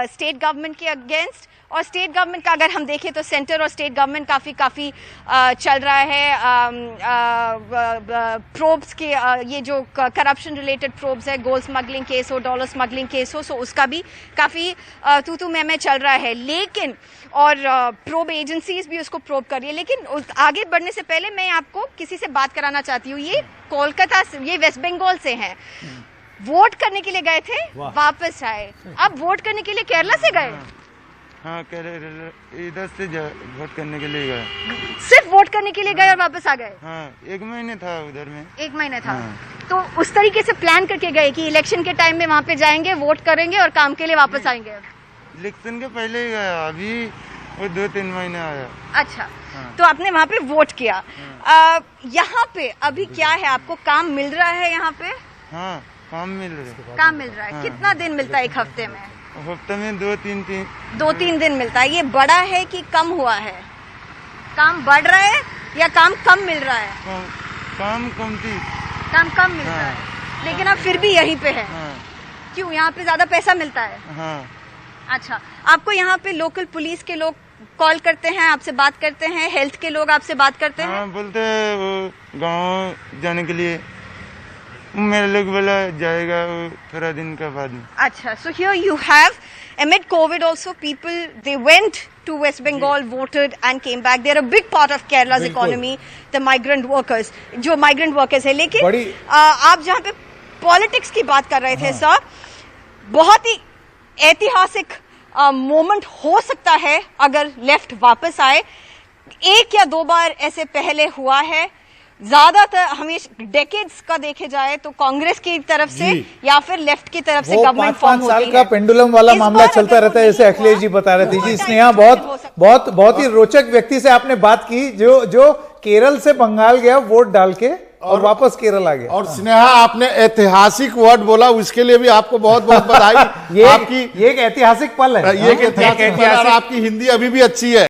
स्टेट गवर्नमेंट के अगेंस्ट। और स्टेट गवर्नमेंट का अगर हम देखें तो सेंटर और स्टेट गवर्नमेंट काफ़ी चल रहा है प्रोब्स के, ये जो करप्शन रिलेटेड प्रोब्स है, गोल्ड स्मगलिंग केस हो, डॉलर स्मगलिंग केस हो, सो उसका भी काफ़ी तू मैं चल रहा है। लेकिन और प्रोब एजेंसीज भी उसको प्रोब कर रही है। लेकिन आगे बढ़ने से पहले मैं आपको किसी से बात कराना चाहती हूँ। ये कोलकाता से, ये वेस्ट बंगाल से हैं, वोट करने के लिए गए थे, वापस आए। अब वोट करने के लिए केरला से गए? हाँ, इधर से वोट करने के लिए गए। सिर्फ वोट करने के लिए गए और वापस आ गए? हाँ, 1 महीने था उधर में। 1 महीने था। हाँ। तो उस तरीके से प्लान करके गए कि इलेक्शन के टाइम में वहाँ पे जाएंगे, वोट करेंगे और काम के लिए वापस आएंगे? इलेक्शन के पहले ही गया, अभी वो 2-3 महीने आया। अच्छा। तो आपने वहाँ पे वोट किया। यहाँ पे अभी क्या है, आपको काम मिल रहा है यहाँ पे? हाँ, काम मिल रहा है। काम मिल रहा है। हाँ। कितना दिन मिलता है एक हफ्ते में? हफ्ते में 2-3 दिन मिलता है। ये बड़ा है कि कम हुआ है? काम बढ़ रहा है या काम कम मिल रहा है? काम कम मिल रहा है, लेकिन आप फिर भी यहीं पे है। क्यों? यहाँ पे ज्यादा पैसा मिलता है? हाँ। अच्छा, आपको यहाँ पे लोकल पुलिस के लोग कॉल करते हैं, आपसे बात करते हैं, हेल्थ के लोग आपसे बात करते हैं? हाँ, बोलते हैं वो गाँव जाने के लिए, मेरे लोग बोला जाएगा थोड़ा दिन का बाद में। अच्छा, so here you have amid COVID also people they went to West Bengal, voted and came back. They're a big part of Kerala's economy, the migrant workers, जो migrant workers है। लेकिन आप जहाँ पे पॉलिटिक्स की बात कर रहे थे सर, बहुत ही ऐतिहासिक मोमेंट हो सकता है अगर लेफ्ट वापस आए। 1 या 2 बार ऐसे पहले हुआ है, ज्यादातर हमेशा डेकेड्स का देखे जाए तो कांग्रेस की तरफ से या फिर लेफ्ट की तरफ से गवर्नमेंट फॉर्म होती है। 5 साल का पेंडुलम वाला मामला चलता रहता है, जैसे अखिलेश जी बता रहे थे। जी स्नेहा, बहुत ही रोचक व्यक्ति से आपने बात की, जो केरल से बंगाल गया वोट डाल के और वापस केरल आ गया। और स्नेहा, आपने ऐतिहासिक वर्ड बोला, उसके लिए भी आपको बहुत बहुत बधाई। ये एक ऐतिहासिक पल है। ये एक ऐतिहासिक पल है और आपकी हिंदी अभी भी अच्छी है।